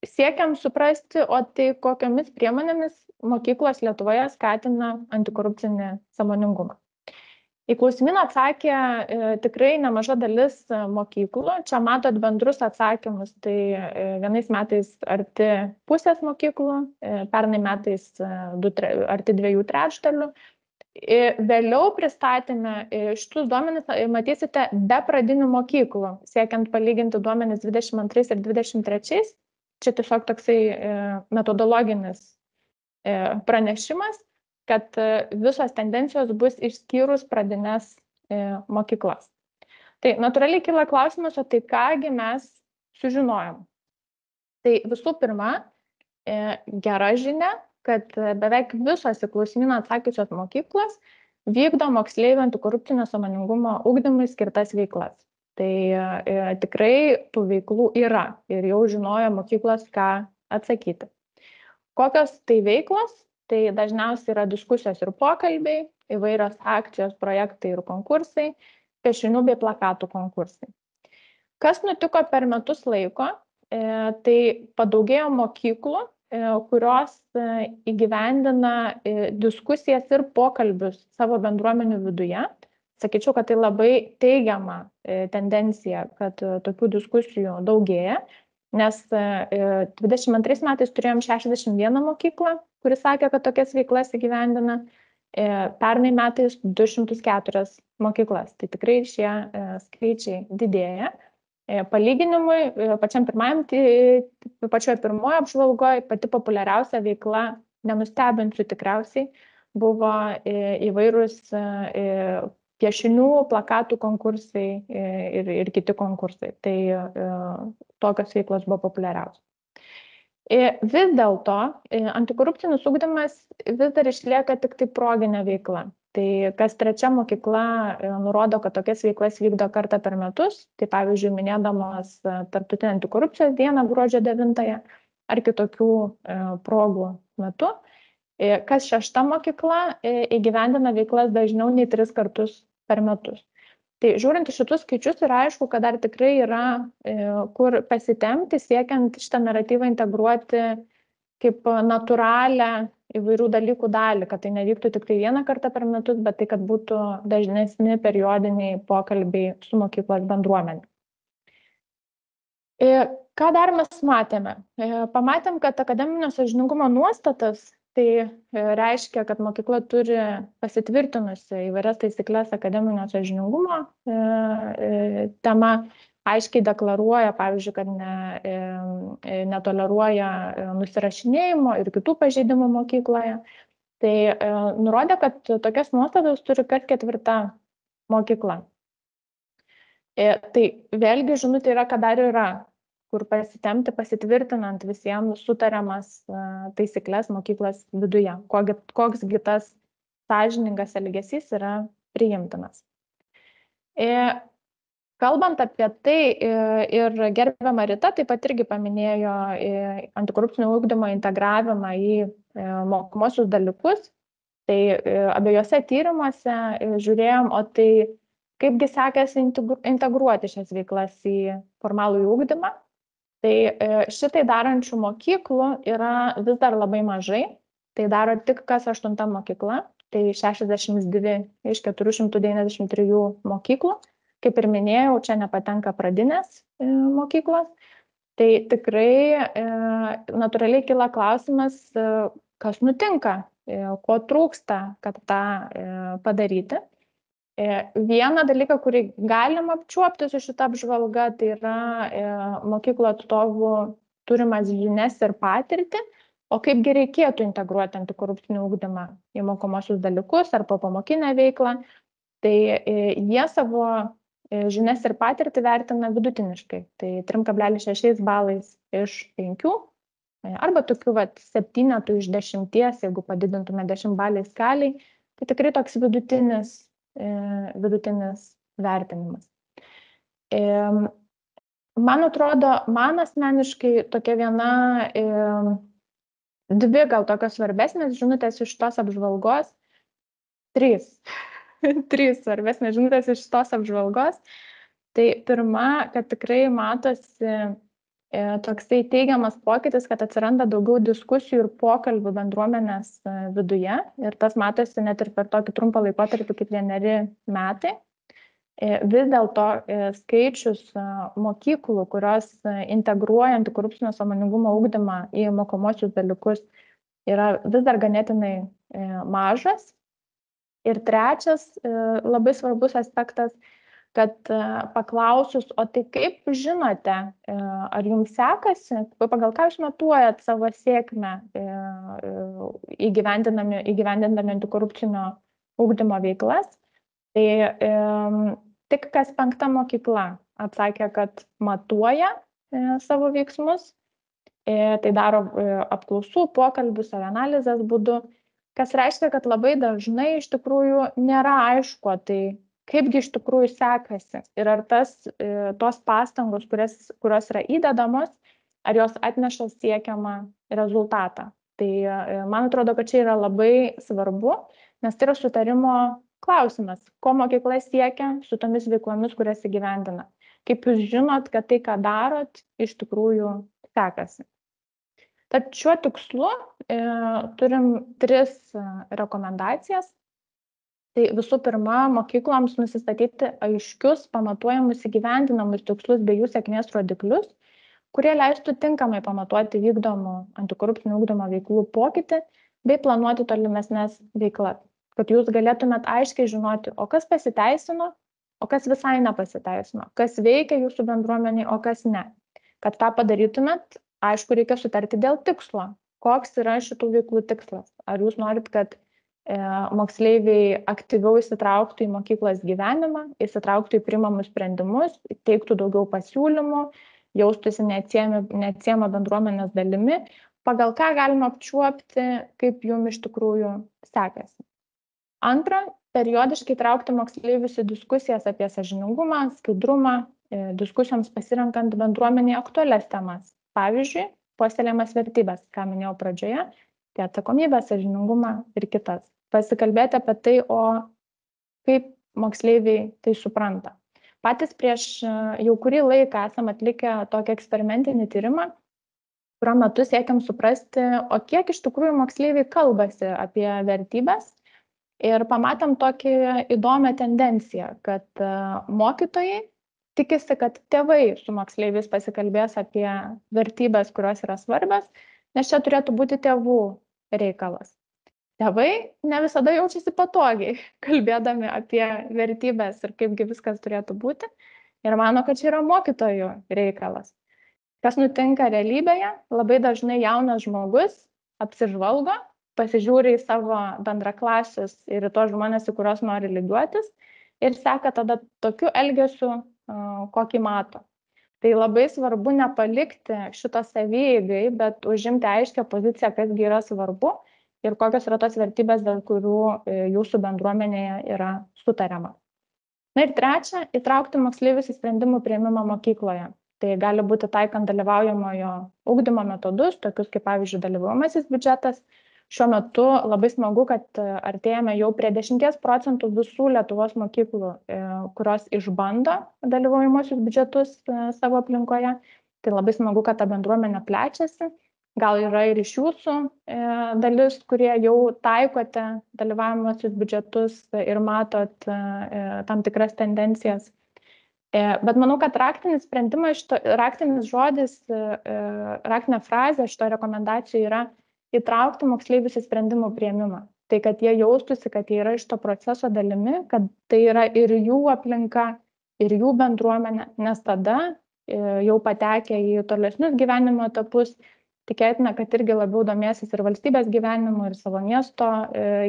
siekiam suprasti, o tai kokiomis priemonėmis mokyklos Lietuvoje skatina antikorupcinį sąmoningumą. Į klausimyną atsakė tikrai nemaža dalis mokyklų. Čia matot bendrus atsakymus, tai vienais metais arti pusės mokyklų, pernai metais arti 2/3. Vėliau pristatėme šitus duomenis, matysite, be pradinių mokyklų, siekiant palyginti duomenis 22 ir 23. Čia tiesiog toksai metodologinis pranešimas, kad visos tendencijos bus išskyrus pradines mokyklas. Tai natūraliai kyla klausimas, o tai kągi mes sužinojom. Tai visų pirma, gera žinia, kad beveik visos į klausimyną atsakiusios mokyklos vykdo moksleivių antikorupcinio sąmoningumo ugdymui skirtas veiklas. Tai tikrai tų veiklų yra ir jau žinojo mokyklos, ką atsakyti. Kokios tai veiklos? Tai dažniausiai yra diskusijos ir pokalbiai, įvairios akcijos, projektai ir konkursai, piešinių bei plakatų konkursai. Kas nutiko per metus laiko? Tai padaugėjo mokyklų, kurios įgyvendina diskusijas ir pokalbius savo bendruomenių viduje. Sakyčiau, kad tai labai teigiama tendencija, kad tokių diskusijų daugėja, nes 22 metais turėjom 61 mokyklą, kuris sakė, kad tokias veiklas įgyvendina, pernai metais 204 mokyklas. Tai tikrai šie skaičiai didėja. Palyginimui, pačioje pirmoje apžvalgoje pati populiariausia veikla nenustebinsiu tikriausiai, buvo įvairūs piešinių, plakatų konkursai ir kiti konkursai. Tai tokios veiklos buvo populiariausios. Vis dėlto antikorupcinis ugdymas vis dar išlieka tik tai proginė veikla. Tai kas trečia mokykla nurodo, kad tokias veiklas vykdo kartą per metus. Tai pavyzdžiui, minėdamos Tarptautinę antikorupcijos dieną gruodžio 9 ar kitokių progų metu. Kas šešta mokykla įgyvendina veiklas dažniau nei 3 kartus per metus. Tai žiūrint į šitus skaičius yra aišku, kad dar tikrai yra kur pasitempti, siekiant šitą naratyvą integruoti kaip natūralią įvairių dalykų dalį, kad tai nevyktų tik tai 1 kartą per metus, bet tai, kad būtų dažnesni periodiniai pokalbiai su mokyklos bendruomenė. Ką dar mes matėme? Pamatėm, kad akademinio sąžiningumo nuostatas tai reiškia, kad mokykla turi pasitvirtinusi įvairias taisyklės akademinio sąžiningumo tema, aiškiai deklaruoja, pavyzdžiui, kad netoleruoja nusirašinėjimo ir kitų pažeidimų mokykloje. Tai nurodė, kad tokias nuostatas turi kas 4 mokykla. Tai vėlgi žinutė yra, kad dar yra kur pasitempti, pasitvirtinant visiems sutariamas taisyklės mokyklos viduje, koksgi tas sąžiningas elgesys yra priimtinas. Kalbant apie tai ir gerbiama Rita taip pat irgi paminėjo antikorupcinio ugdymo integravimą į mokomuosius dalykus, tai abiejose tyrimuose žiūrėjom, o tai kaipgi sekasi integruoti šias veiklas į formalųjį ugdymą. Tai šitai darančių mokyklų yra vis dar labai mažai, tai daro tik kas 8 mokykla, tai 62 iš 493 mokyklų. Kaip ir minėjau, čia nepatenka pradinės mokyklos, tai tikrai natūraliai kyla klausimas, kas nutinka, ko trūksta, kad tą padaryti. Vieną dalyką, kurį galima apčiuopti su šita apžvalga, tai yra mokyklų atstovų turimas žinias ir patirtį, o kaipgi reikėtų integruoti antikorupcinį ugdymą į mokomosius dalykus ar popamokinę veiklą, tai jie savo žinias ir patirtį vertina vidutiniškai, tai 3,6 balais iš 5, arba tokių 7 iš 10, jeigu padidintume 10 baliai skaliai, tai tikrai toks vidutinis vertinimas. Man atrodo, man asmeniškai tokia viena, 2 gal tokios svarbesnės žinutės iš tos apžvalgos, 3 svarbesnės žinutės iš tos apžvalgos. Tai pirma, kad tikrai matosi toksai teigiamas pokytis, kad atsiranda daugiau diskusijų ir pokalbių bendruomenės viduje. Ir tas matosi net ir per tokį trumpą laikotarpį kaip 1 metai. Vis dėlto skaičius mokyklų, kurios integruoja antikorupcinio sąmoningumo ugdymą į mokomosius dalykus, yra vis dar ganėtinai mažas. Ir trečias labai svarbus aspektas, kad paklausus, o tai kaip žinote, ar jums sekasi, pagal ką jūs matuojat savo sėkmę įgyvendindami antikorupcinio ugdymo veiklas, tai tik kas 5 mokykla atsakė, kad matuoja savo veiksmus, tai daro apklausų, pokalbių, savianalizės būdu, kas reiškia, kad labai dažnai iš tikrųjų nėra aišku, tai kaipgi iš tikrųjų sekasi ir ar tos pastangos, kurios yra įdedamos, ar jos atneša siekiamą rezultatą. Tai man atrodo, kad čia yra labai svarbu, nes tai yra sutarimo klausimas, ko mokykla siekia su tomis veiklomis, kurias įgyvendina. Kaip jūs žinot, kad tai, ką darot, iš tikrųjų sekasi. Tad šiuo tikslu turim 3 rekomendacijas. Tai visų pirma, mokykloms nusistatyti aiškius, pamatuojamus įgyvendinamus tikslus bei jų sėkmės rodiklius, kurie leistų tinkamai pamatuoti vykdomų antikorupcinio ugdymo veiklų pokytį bei planuoti tolimesnes veiklas. Kad jūs galėtumėt aiškiai žinoti, o kas pasiteisino, o kas visai nepasiteisino, kas veikia jūsų bendruomeniai, o kas ne. Kad tą padarytumėt, aišku, reikia sutarti dėl tikslo. koks yra šitų veiklų tikslas. Ar jūs norit, kad moksleiviai aktyviau įsitrauktų į mokyklos gyvenimą, įsitrauktų į priimamus sprendimus, teiktų daugiau pasiūlymų, jaustųsi neatsiejama bendruomenės dalimi, pagal ką galima apčiuopti, kaip jum iš tikrųjų sekasi. Antra, periodiškai traukti moksleivius į diskusijas apie sąžiningumą, skaidrumą, diskusijoms pasirenkant bendruomenėje aktualias temas. Pavyzdžiui, puoselėjamas vertybės, ką minėjau pradžioje, tai atsakomybę, sąžiningumą ir kitas. Pasikalbėti apie tai, o kaip moksleiviai tai supranta. Patys prieš jau kurį laiką esam atlikę tokį eksperimentinį tyrimą, kurio metu siekiam suprasti, o kiek iš tikrųjų moksleiviai kalbasi apie vertybės. Ir pamatėm tokį įdomią tendenciją, kad mokytojai tikisi, kad tėvai su moksleiviais pasikalbės apie vertybės, kurios yra svarbios, nes čia turėtų būti tėvų reikalas. Tėvai ne visada jaučiasi patogiai, kalbėdami apie vertybės ir kaipgi viskas turėtų būti, ir mano, kad čia yra mokytojų reikalas. Kas nutinka realybėje? Labai dažnai jaunas žmogus apsižvalgo, pasižiūri į savo bendraklasius ir į tos žmonės, į kuriuos nori lygiuotis, ir seka tada tokiu elgesiu, kokį mato. Tai labai svarbu nepalikti šito savieigai, bet užimti aiškią poziciją, kasgi yra svarbu ir kokios yra tos vertybės, dėl kurių jūsų bendruomenėje yra sutariama. Na ir trečia, įtraukti moksleivius į sprendimų priėmimą mokykloje. Tai gali būti taikant dalyvaujamojo ugdymo metodus, tokius kaip pavyzdžiui dalyvaujamasis biudžetas. Šiuo metu labai smagu, kad artėjame jau prie 10% visų Lietuvos mokyklų, kurios išbando dalyvaujamosius biudžetus savo aplinkoje. Tai labai smagu, kad ta bendruomenė plečiasi. Gal yra ir iš jūsų dalis, kurie jau taikote dalyvaujamosius biudžetus ir matot tam tikras tendencijas. Bet manau, kad raktinis žodis, raktinė frazė šito rekomendacijų yra įtraukti moksleivius į sprendimų priėmimą. Tai, kad jie jaustųsi, kad jie yra iš to proceso dalimi, kad tai yra ir jų aplinka, ir jų bendruomenė, nes tada jau patekę į tolesnius gyvenimo etapus, tikėtina, kad irgi labiau domėsis ir valstybės gyvenimu, ir savo miesto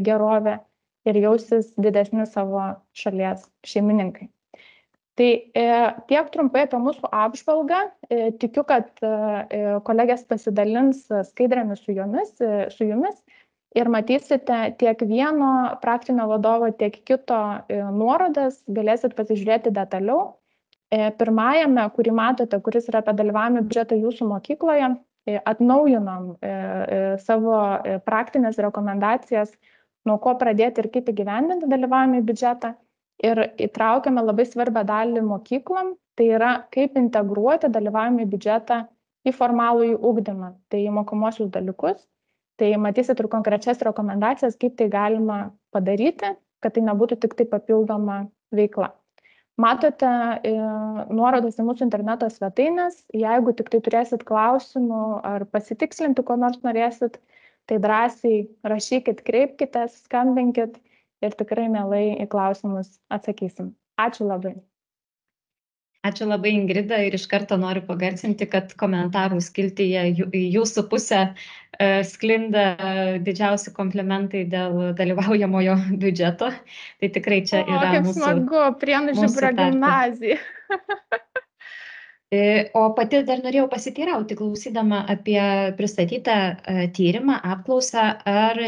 gerovė, ir jausis didesni savo šalies šeimininkai. Tai tiek trumpai apie mūsų apžvalgą. Tikiu, kad kolegės pasidalins skaidrėmis su jumis ir matysite tiek vieno praktinio vadovo, tiek kito nuorodas, galėsit pasižiūrėti detaliau. Pirmajame, kurį matote, kuris yra apie dalyvavimą biudžetą jūsų mokykloje, atnaujinom savo praktinės rekomendacijas, nuo ko pradėti ir kaip įgyvendinti dalyvavimą į biudžetą. Ir įtraukiame labai svarbią dalį mokyklom, tai yra kaip integruoti dalyvavimą į biudžetą į formalųjį ugdymą, tai į mokomuosius dalykus. Tai matysit ir konkrečias rekomendacijas, kaip tai galima padaryti, kad tai nebūtų tik tai papildoma veikla. Matote nuorodas į mūsų interneto svetainės. Jeigu tik tai turėsit klausimų ar pasitikslinti, ko nors norėsit, tai drąsiai rašykit, kreipkitės, skambinkit ir tikrai mielai į klausimus atsakysim. Ačiū labai. Ačiū labai, Ingrida, ir iš karto noriu pagarsinti, kad komentarų skiltyje į jūsų pusę sklinda didžiausi komplimentai dėl dalyvaujamojo biudžeto. Tai tikrai čia yra kaip mūsų... smagu, Prienų progimnazija. O pati dar norėjau pasiteirauti, klausydama apie pristatytą tyrimą, apklausą, ar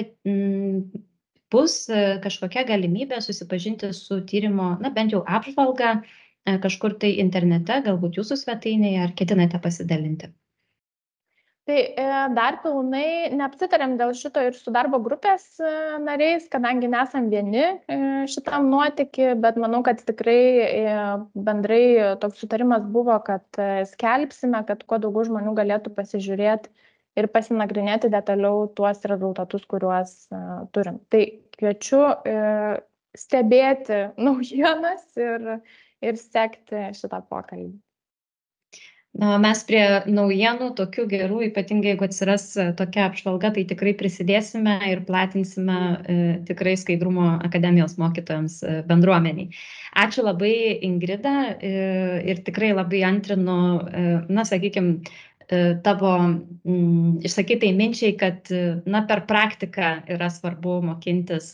bus kažkokia galimybė susipažinti su tyrimo, bent jau apžvalga, kažkur tai internete, galbūt jūsų svetainėje, ar ketinate pasidalinti? Tai dar pilnai neapsitarėm dėl šito ir su darbo grupės nariais, kadangi nesam vieni šitam nuotykį, bet manau, kad tikrai bendrai toks sutarimas buvo, kad skelbsime, kad kuo daugiau žmonių galėtų pasižiūrėti ir pasinagrinėti detaliau tuos rezultatus, kuriuos turim. Tai kviečiu stebėti naujienas ir sekti šitą pokalbį. Mes prie naujienų, tokių gerų, ypatingai jeigu atsiras tokia apžvalga, tai tikrai prisidėsime ir platinsime tikrai Skaidrumo akademijos mokytojams bendruomeniai. Ačiū labai, Ingrida, ir tikrai labai antrinu, sakykime, tavo išsakytai minčiai, kad per praktiką yra svarbu mokintis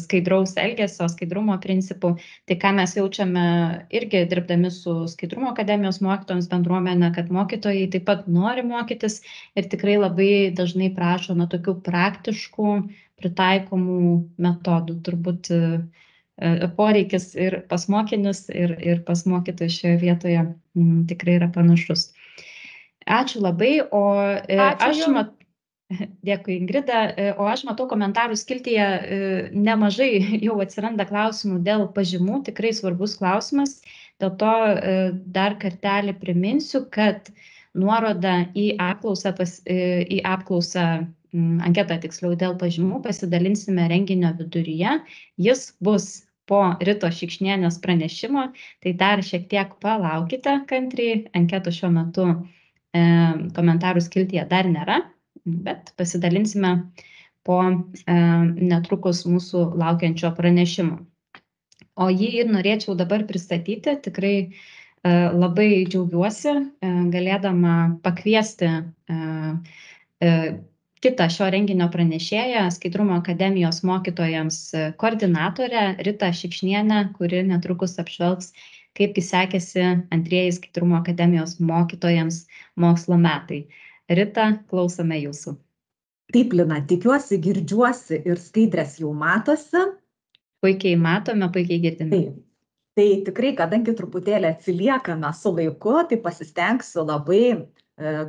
skaidraus elgesio, skaidrumo principų. Tai ką mes jaučiame irgi dirbdami su Skaidrumo akademijos mokytojams bendruomenė, kad mokytojai taip pat nori mokytis ir tikrai labai dažnai prašo tokių praktiškų, pritaikomų metodų. Turbūt poreikis ir pas mokinius, ir pas mokytojus šioje vietoje tikrai yra panašus. Ačiū labai, Dėkui, Ingrida, o aš matau komentarų skiltyje nemažai jau atsiranda klausimų dėl pažymų, tikrai svarbus klausimas, dėl to dar kartelį priminsiu, kad nuorodą į apklausą, anketą tiksliau dėl pažymų pasidalinsime renginio viduryje, jis bus po Ritos Šikšnienės pranešimo, tai dar šiek tiek palaukite kantriai, anketų šiuo metu komentarų skiltyje dar nėra, bet pasidalinsime po netrukus mūsų laukiančio pranešimo. O jį ir norėčiau dabar pristatyti, tikrai labai džiaugiuosi galėdama pakviesti kitą šio renginio pranešėją, Skaidrumo akademijos mokytojams koordinatorę Ritą Šikšnienę, kuri netrukus apžvelgs, kaipgi sekėsi antrieji Skaidrumo akademijos mokytojams mokslo metai. Rita, klausome jūsų. Taip, Lina, tikiuosi, girdžiuosi ir skaidrės jau matosi. Puikiai matome, puikiai girdime. Taip. Tai tikrai, kadangi truputėlį atsiliekame su laiku, tai pasistengsiu labai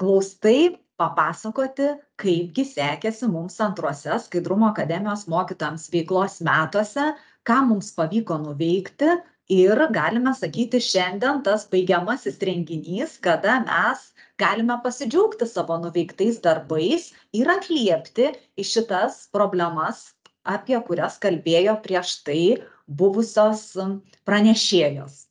glaustai papasakoti, kaipgi sekėsi mums antruose Skaidrumo akademijos mokytojams veiklos metuose, ką mums pavyko nuveikti. Ir galime sakyti, šiandien tas baigiamasis renginys, kada mes galime pasidžiaugti savo nuveiktais darbais ir atliepti į šitas problemas, apie kurias kalbėjo prieš tai buvusios pranešėjos.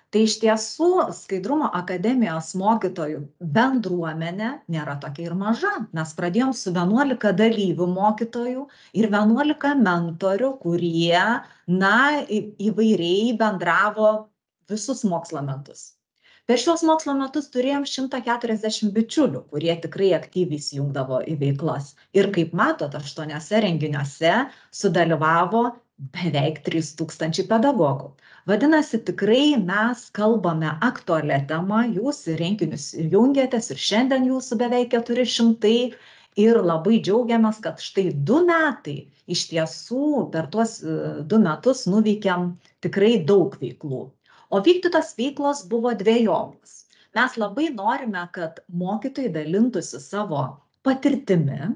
Tai iš tiesų Skaidrumo akademijos mokytojų bendruomenė nėra tokia ir maža. Mes pradėjom su 11 dalyvių mokytojų ir 11 mentorių, kurie, įvairiai bendravo visus mokslo metus. Per šios mokslo metus turėjom 140 bičiulių, kurie tikrai aktyviai įsijungdavo į veiklas. Ir kaip matot, 8 renginiuose sudalyvavo beveik 3000 pedagogų. Vadinasi, tikrai mes kalbame aktualią temą, jūs į renginius jungiatės ir šiandien jūsų beveik 400 ir labai džiaugiamės, kad štai 2 metai iš tiesų per tuos 2 metus nuveikėm tikrai daug veiklų. O vykdytos veiklos buvo dvejopos. Mes labai norime, kad mokytojai dalintųsi savo patirtimi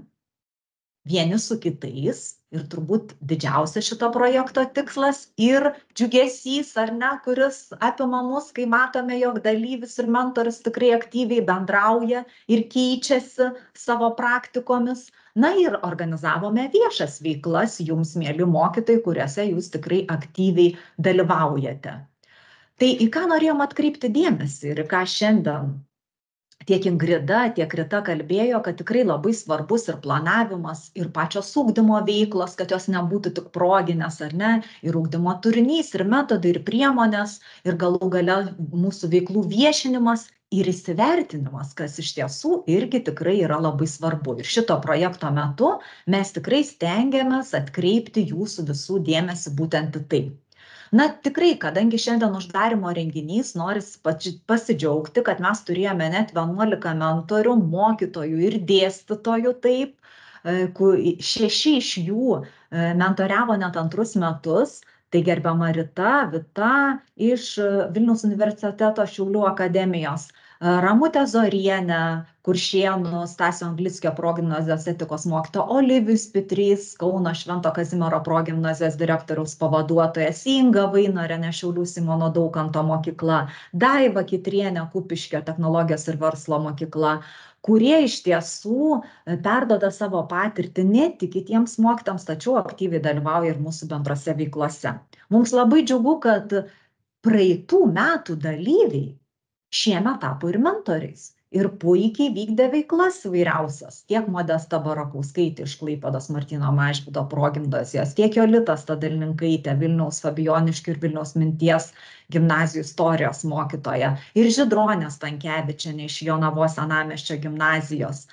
vieni su kitais ir turbūt didžiausias šito projekto tikslas ir džiugesys, ar ne, kuris apima mus, kai matome, jog dalyvis ir mentorius tikrai aktyviai bendrauja ir keičiasi savo praktikomis. Ir organizavome viešas veiklas jums, mieli mokytojai, kuriuose jūs tikrai aktyviai dalyvaujate. Tai į ką norėjom atkreipti dėmesį ir į ką šiandien tiek Ingrida, tiek Rita kalbėjo, kad tikrai labai svarbus ir planavimas, ir pačios ugdymo veiklos, kad jos nebūtų tik proginės, ar ne, ir ugdymo turinys, ir metodai, ir priemonės, ir galų gale mūsų veiklų viešinimas ir įsivertinimas, kas iš tiesų irgi tikrai yra labai svarbu. Ir šito projekto metu mes tikrai stengiamės atkreipti jūsų visų dėmesį būtent į tai. Tikrai, kadangi šiandien uždarimo renginys, noris pasidžiaugti, kad mes turėjome net 11 mentorių, mokytojų ir dėstytojų taip, 6 iš jų mentoriavo net 2 metus, tai gerbiama Rita, Vita iš Vilniaus universiteto Šiaulių akademijos, Ramutė Zorienė, Kuršėnų Stasio Anglickio progimnazijos etikos mokytoja, Olivijus Pitrys, Kauno Švento Kazimiero progimnazijos direktoriaus pavaduotojas, Inga Vainorienė, Šiaulių Simono Daukanto mokykla, Daiva Kitrienė, Kupiškio technologijos ir verslo mokykla, kurie iš tiesų perduoda savo patirtį ne tik kitiems mokytojams, tačiau aktyviai dalyvauja ir mūsų bendrose veiklose. Mums labai džiugu, kad praeitų metų dalyviai šiemet tapo ir mentoriais. ir puikiai vykdė veiklas įvairiausias. Tiek Modesta Barakauskaitė iš Klaipėdos Martyno Mažvydo progimnazijos, tiek Jolita Stadalninkaitė, Vilniaus Fabijoniškių ir Vilniaus minties gimnazijų istorijos mokytoja, ir Žydronė Stankevičienė iš Jonavos Senamiesčio gimnazijos.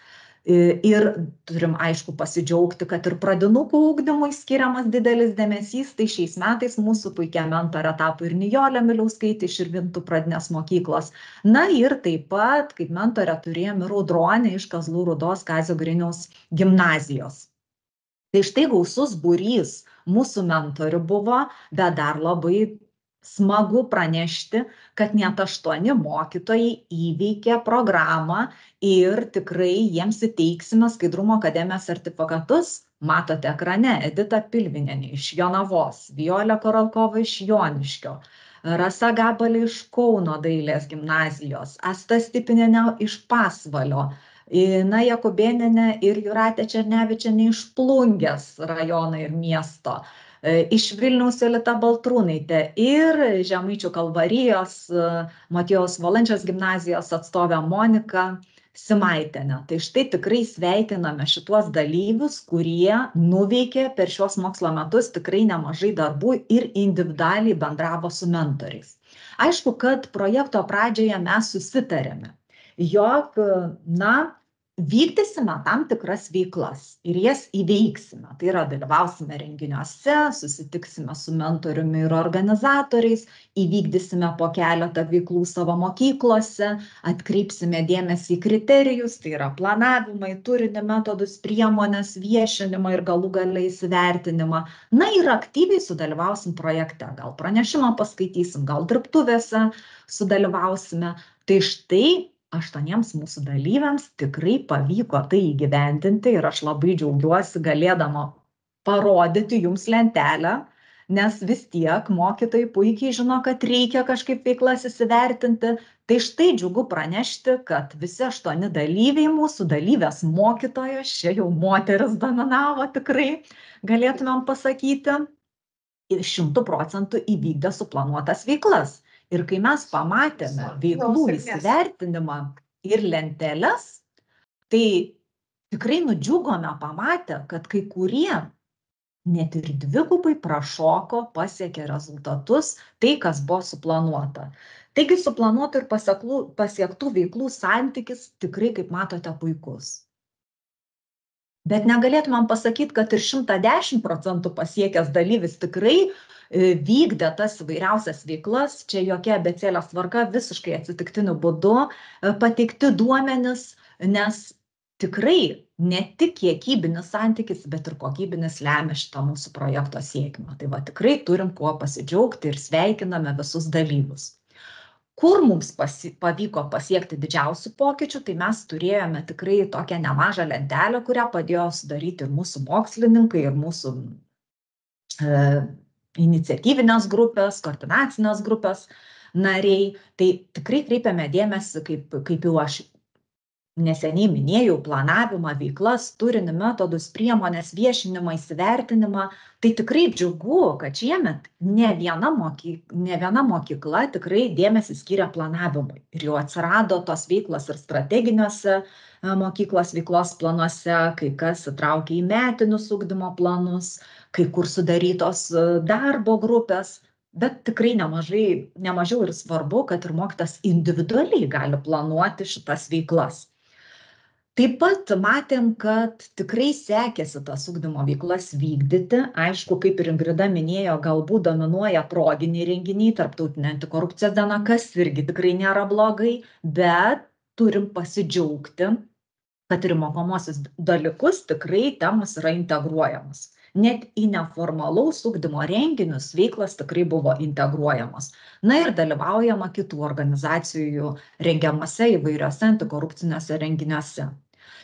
Ir turim, aišku, pasidžiaugti, kad ir pradinukų ugdymui skiriamas didelis dėmesys, tai šiais metais mūsų puikia mentorė tapo ir Nijolė Miliauskaitė iš Širvintų pradinės mokyklos. Na ir taip pat, kaip mentorė, turėjom ir Audronę iš Kazlų Rūdos Kazio Griniaus gimnazijos. Tai štai gausus būrys mūsų mentorių buvo, bet dar labai smagu pranešti, kad net 8 mokytojai įveikė programą ir tikrai jiems įteiksime Skaidrumo akademijos sertifikatus. Matote ekrane Edita Pilvinienė iš Jonavos, Violė Korolkova iš Joniškio, Rasa Gabalė iš Kauno dailės gimnazijos, Asta Stipinienė iš Pasvalio, Ina Jakubėnienė ir Jūratė Černevičienė iš Plungės rajono ir miesto, iš Vilniaus Jolita Baltrūnaitė ir Žemaičių Kalvarijos Motiejaus Valančiaus gimnazijos atstovė Monika Simaitienė. Tai štai tikrai sveikiname šituos dalyvius, kurie nuveikė per šios mokslo metus tikrai nemažai darbų ir individualiai bendravo su mentoriais. Aišku, kad projekto pradžioje mes susitarėme, jog, vykdysime tam tikras veiklas ir jas įveiksime. Tai yra, dalyvausime renginiuose, susitiksime su mentoriumi ir organizatoriais, įvykdysime po keletą veiklų savo mokyklose, atkreipsime dėmesį į kriterijus, tai yra planavimą, turinį, metodus, priemonės, viešinimą ir galų gale įsivertinimą. Na ir aktyviai sudalyvausim projekte, gal pranešimą paskaitysim, gal dirbtuvėse sudalyvausime. Tai štai 8 mūsų dalyviams tikrai pavyko tai įgyvendinti ir aš labai džiaugiuosi galėdama parodyti jums lentelę, nes vis tiek mokytojai puikiai žino, kad reikia kažkaip veiklas įsivertinti. Tai štai džiugu pranešti, kad visi 8 dalyviai mūsų dalyvės mokytojos, čia jau moteris dominavo tikrai, galėtumėm pasakyti, 100% įvykdė suplanuotas veiklas. Ir kai mes pamatėme veiklų įsivertinimą ir lenteles, tai tikrai nudžiugome pamatę, kad kai kurie net ir 2 prašoko, pasiekė rezultatus, tai kas buvo suplanuota. Taigi suplanuotų ir pasiektų veiklų santykis tikrai, kaip matote, puikus. Bet negalėtumėm pasakyti, kad ir 110% pasiekęs dalyvis tikrai vykdė tas įvairiausias veiklas, čia jokia abėcėlės tvarka, visiškai atsitiktiniu būdu pateikti duomenis, nes tikrai ne tik kiekybinis santykis, bet ir kokybinis lemia šitą mūsų projekto sėkmę. Tai va, tikrai turim kuo pasidžiaugti ir sveikiname visus dalyvius. Kur mums pavyko pasiekti didžiausių pokyčių, tai mes turėjome tikrai tokią nemažą lentelę, kurią padėjo sudaryti ir mūsų mokslininkai, ir mūsų iniciatyvinės grupės, koordinacinės grupės nariai. Tai tikrai kreipiame dėmesį, kaip jau aš neseniai minėjau, planavimą, veiklas, turinį, metodus, priemonės, viešinimą, įsivertinimą. Tai tikrai džiugu, kad šiemet ne viena mokykla tikrai dėmesį skiria planavimui. Ir jau atsirado tos veiklos ir strateginiuose mokyklos veiklos planuose, kai kas įtraukia į metinius ugdymo planus, kai kur sudarytos darbo grupės, bet tikrai nemažiau ir svarbu, kad ir mokytojas individualiai gali planuoti šitas veiklas. Taip pat matėm, kad tikrai sekėsi tas ugdymo veiklas vykdyti. Aišku, kaip ir Ingrida minėjo, galbūt dominuoja proginiai renginiai, tarptautinė antikorupcijos diena, kas irgi tikrai nėra blogai, bet turim pasidžiaugti, kad ir mokomosius dalykus tikrai temos yra integruojamos. Net į neformalaus ugdymo renginius veiklas tikrai buvo integruojamos. Na ir dalyvaujama kitų organizacijų rengiamose įvairiose antikorupciniuose renginiuose.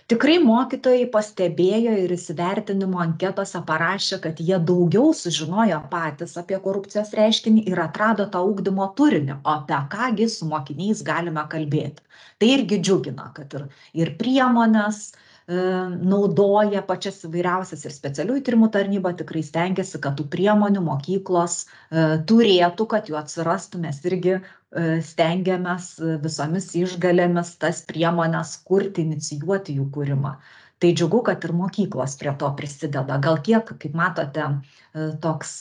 Tikrai mokytojai pastebėjo ir įsivertinimo anketose parašė, kad jie daugiau sužinojo patys apie korupcijos reiškinį ir atrado tą ugdymo turinį, o apie kągi su mokiniais galime kalbėti. Tai irgi džiugina, kad ir priemonės, naudoja pačias įvairiausias ir specialiųjų tyrimų tarnyba tikrai stengiasi, kad tų priemonių mokyklos turėtų, kad jų atsirastų, mes irgi stengiamės visomis išgalėmis tas priemonės kurti, inicijuoti jų kūrimą. Tai džiugu, kad ir mokyklos prie to prisideda. Gal kiek, kaip matote, toks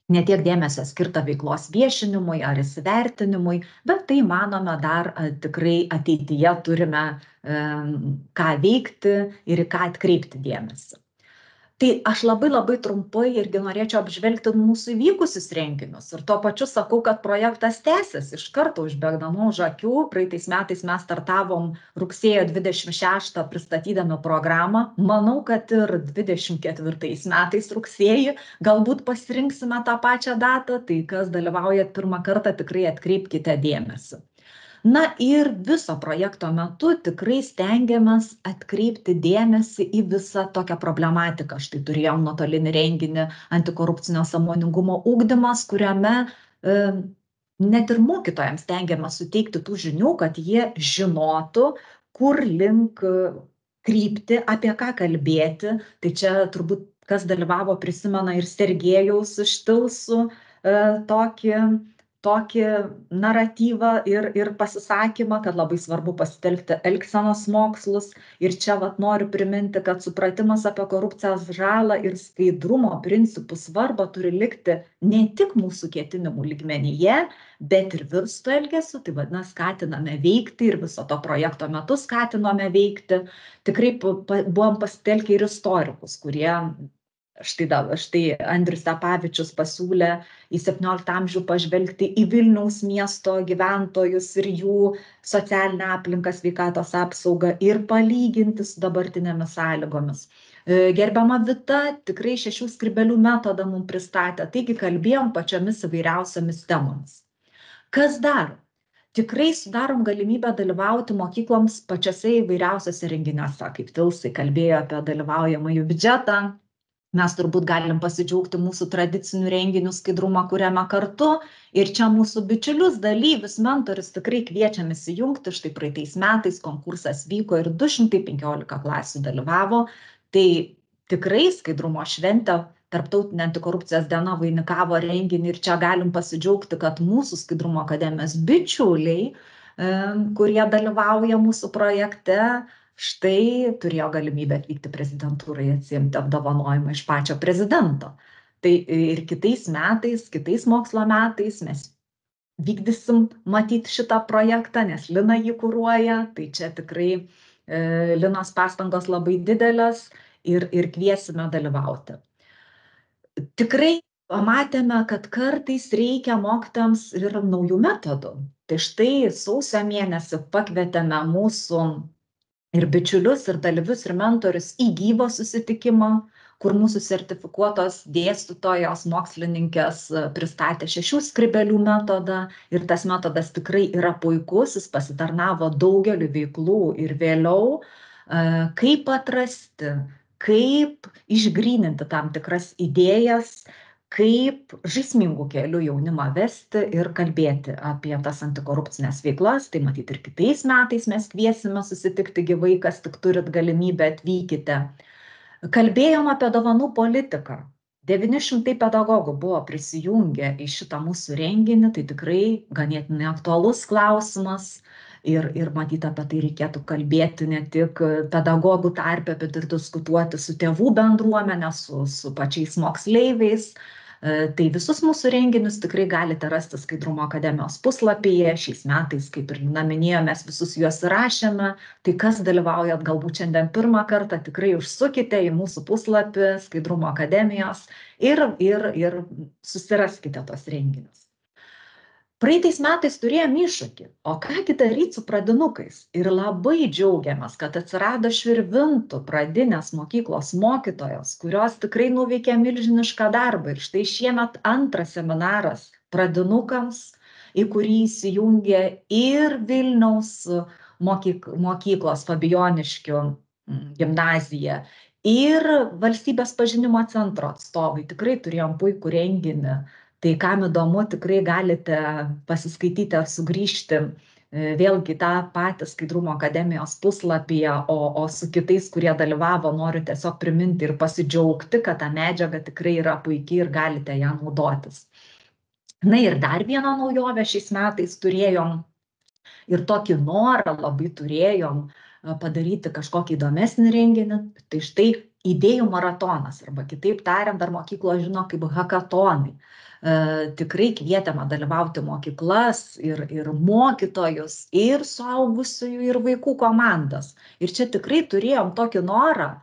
ne tiek dėmesio skirta veiklos viešinimui ar įsivertinimui, bet tai, manome, dar tikrai ateityje turime ką veikti ir į ką atkreipti dėmesį. Tai aš labai trumpai irgi norėčiau apžvelgti mūsų įvykusius renginius. Ir tuo pačiu sakau, kad projektas tęsiasi. Iš karto užbėgdama už akių, praeitais metais mes startavom rugsėjo 26 pristatydami programą. Manau, kad ir 24 metais rugsėjį galbūt pasirinksime tą pačią datą. Tai kas dalyvaujat pirmą kartą, tikrai atkreipkite dėmesį. Na ir viso projekto metu tikrai stengiamės atkreipti dėmesį į visą tokią problematiką. Štai turėjom nuotolinį renginį antikorupcinio sąmoningumo ugdymas, kuriame net ir mokytojams stengiamės suteikti tų žinių, kad jie žinotų, kur link krypti, apie ką kalbėti. Tai čia turbūt kas dalyvavo prisimena ir Sergejaus iš Tilsų tokį naratyvą ir pasisakymą, kad labai svarbu pasitelkti elgsenos mokslus. Ir čia noriu priminti, kad supratimas apie korupcijos žalą ir skaidrumo principų svarbą turi likti ne tik mūsų ketinimų lygmenyje, bet ir virstų elgesiu. Tai vadinasi, skatiname veikti ir viso to projekto metu skatinome veikti. Tikrai buvom pasitelkę ir istorikus, kurie Štai Andrius Stepavičius pasiūlė į 17 amžių pažvelgti į Vilniaus miesto gyventojus ir jų socialinę aplinką, sveikatos apsaugą ir palyginti su dabartinėmis sąlygomis. Gerbiama Vita tikrai 6 skrybelių metodą mums pristatė, taigi kalbėjom pačiomis įvairiausiamis temomis. Kas dar? Tikrai sudarom galimybę dalyvauti mokykloms pačiose įvairiausiose renginiuose, kaip Tilsai kalbėjo apie dalyvaujamąjį biudžetą. Mes turbūt galim pasidžiaugti mūsų tradicinių renginių skaidrumą, kuriame kartu. Ir čia mūsų bičiulius, dalyvius, mentorius tikrai kviečiam įsijungti. Štai praeitais metais konkursas vyko ir 215 klasių dalyvavo. Tai tikrai skaidrumo šventė, Tarptautinė antikorupcijos diena vainikavo renginį ir čia galim pasidžiaugti, kad mūsų Skaidrumo akademijos bičiuliai, kurie dalyvauja mūsų projekte, štai turėjo galimybę atvykti prezidentūrai atsiimti apdovanojimą iš pačio prezidento. Tai ir kitais mokslo metais mes vykdysim matyti šitą projektą, nes Lina jį kuruoja. Tai čia tikrai Linos pastangos labai didelės ir kviesime dalyvauti. Tikrai pamatėme, kad kartais reikia mokytojams ir naujų metodų. Tai štai sausio mėnesį pakvietėme mūsų ir bičiulius, ir dalyvius, ir mentorius į gyvą susitikimą, kur mūsų sertifikuotos dėstytojos, mokslininkės pristatė 6 skrybelių metodą. Ir tas metodas tikrai yra puikus, jis pasitarnavo daugeliu veiklų ir vėliau, kaip atrasti, kaip išgryninti tam tikras idėjas, kaip žaismingų kelių jaunimą vesti ir kalbėti apie tas antikorupcinės veiklas. Tai matyti ir kitais metais mes kviesime susitikti gyvai, kas tik turit galimybę, atvykite. Kalbėjom apie dovanų politiką. 900 pedagogų buvo prisijungę į šitą mūsų renginį, tai tikrai ganėtinai aktualus klausimas. Ir matyti apie tai reikėtų kalbėti ne tik pedagogų tarpe, bet ir diskutuoti su tėvų bendruomenė, su pačiais moksleiviais. Tai visus mūsų renginius tikrai galite rasti Skaidrumo akademijos puslapyje. Šiais metais, kaip ir minėjau, mes visus juos įrašėme. Tai kas dalyvaujat galbūt šiandien pirmą kartą, tikrai užsukite į mūsų puslapį Skaidrumo akademijos ir susiraskite tos renginius. Praeitais metais turėjom iššūkį, o kągi daryti su pradinukais. Ir labai džiaugiamės, kad atsirado Širvintų pradinės mokyklos mokytojos, kurios tikrai nuveikė milžinišką darbą. Ir štai šiemet antras seminaras pradinukams, į kurį įsijungė ir Vilniaus mokyklos Fabijoniškių gimnazija, ir Valstybės pažinimo centro atstovai. Tikrai turėjom puikų renginį. Tai kam įdomu, tikrai galite pasiskaityti ar sugrįžti vėlgi tą patį Skaidrumo akademijos puslapyje, o su kitais, kurie dalyvavo, noriu tiesiog priminti ir pasidžiaugti, kad ta medžiaga tikrai yra puikiai ir galite ją naudotis. Na ir dar vieną naujovę šiais metais turėjom ir tokį norą labai turėjom padaryti kažkokį įdomesnį renginį. Tai štai idėjų maratonas, arba kitaip tariant, dar mokyklos žino kaip hakatonai. Tikrai kvietėme dalyvauti mokyklas ir mokytojus, ir suaugusiųjų, ir vaikų komandas. Ir čia tikrai turėjom tokį norą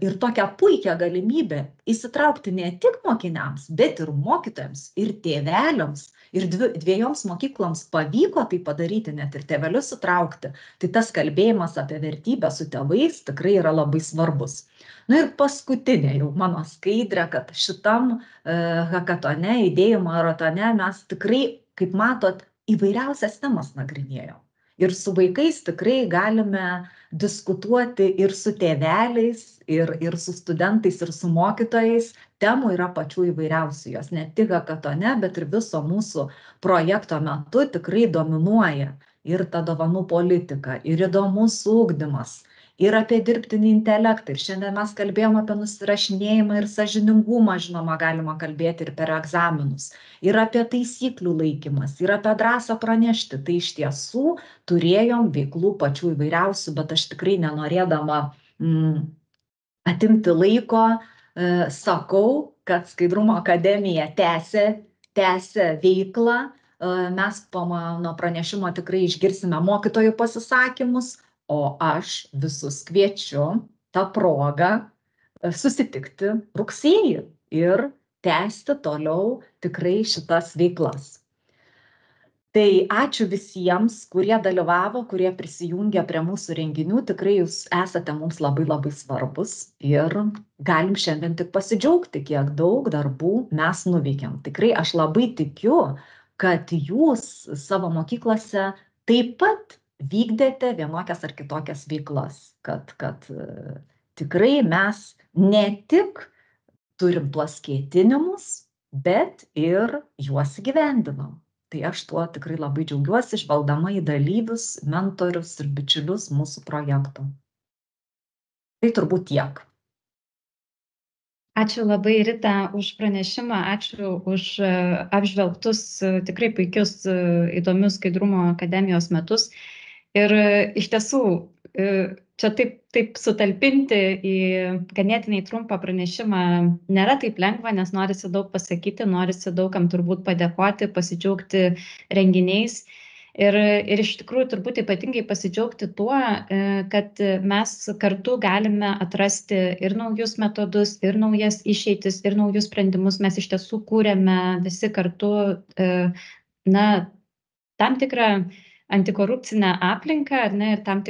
ir tokią puikią galimybę įsitraukti ne tik mokiniams, bet ir mokytojams, ir tėveliams. Ir dviejoms mokykloms pavyko tai padaryti, net ir tėvelius įtraukti. Tai tas kalbėjimas apie vertybę su tėvais tikrai yra labai svarbus. Na ir paskutinė jau mano skaidrė, kad šitam hakatone, idėjų maratone mes tikrai, kaip matot, įvairiausias temas nagrinėjom. Ir su vaikais tikrai galime diskutuoti ir su tėveliais, ir su studentais, ir su mokytojais. Temų yra pačių įvairiausių, jos ne tik hakatone, bet ir viso mūsų projekto metu tikrai dominuoja ir ta dovanų politika, ir įdomus ugdymas, ir apie dirbtinį intelektą. Ir šiandien mes kalbėjom apie nusirašinėjimą ir sąžiningumą, žinoma, galima kalbėti ir per egzaminus, ir apie taisyklių laikymas, ir apie drąsą pranešti. Tai iš tiesų turėjom veiklų pačių įvairiausių, bet aš tikrai nenorėdama atimti laiko, sakau, kad Skaidrumo akademija tęsia veiklą. Mes po mano pranešimo tikrai išgirsime mokytojų pasisakymus, o aš visus kviečiu tą progą susitikti rugsėjį ir tęsti toliau tikrai šitas veiklas. Tai ačiū visiems, kurie dalyvavo, kurie prisijungė prie mūsų renginių. Tikrai jūs esate mums labai labai svarbus ir galim šiandien tik pasidžiaugti, kiek daug darbų mes nuveikėm. Tikrai aš labai tikiu, kad jūs savo mokyklose taip pat vykdėte vienokias ar kitokias veiklas, kad tikrai mes ne tik turim tuos ketinimus, bet ir juos įgyvendinom. Tai aš tuo tikrai labai džiaugiuosi, žvelgdama į dalyvius, mentorius ir bičiulius mūsų projekto. Tai turbūt tiek. Ačiū labai, Rita, už pranešimą, ačiū už apžvelgtus tikrai puikius, įdomius Skaidrumo akademijos metus. Ir iš tiesų, čia taip sutalpinti į ganėtinai trumpą pranešimą nėra taip lengva, nes norisi daug pasakyti, norisi daugam turbūt padėkoti, pasidžiaugti renginiais. Ir iš tikrųjų turbūt ypatingai pasidžiaugti tuo, kad mes kartu galime atrasti ir naujus metodus, ir naujas išeitis, ir naujus sprendimus. Mes iš tiesų kūrėme visi kartu tam tikrą antikorupcinę aplinką, ar ne, ir tam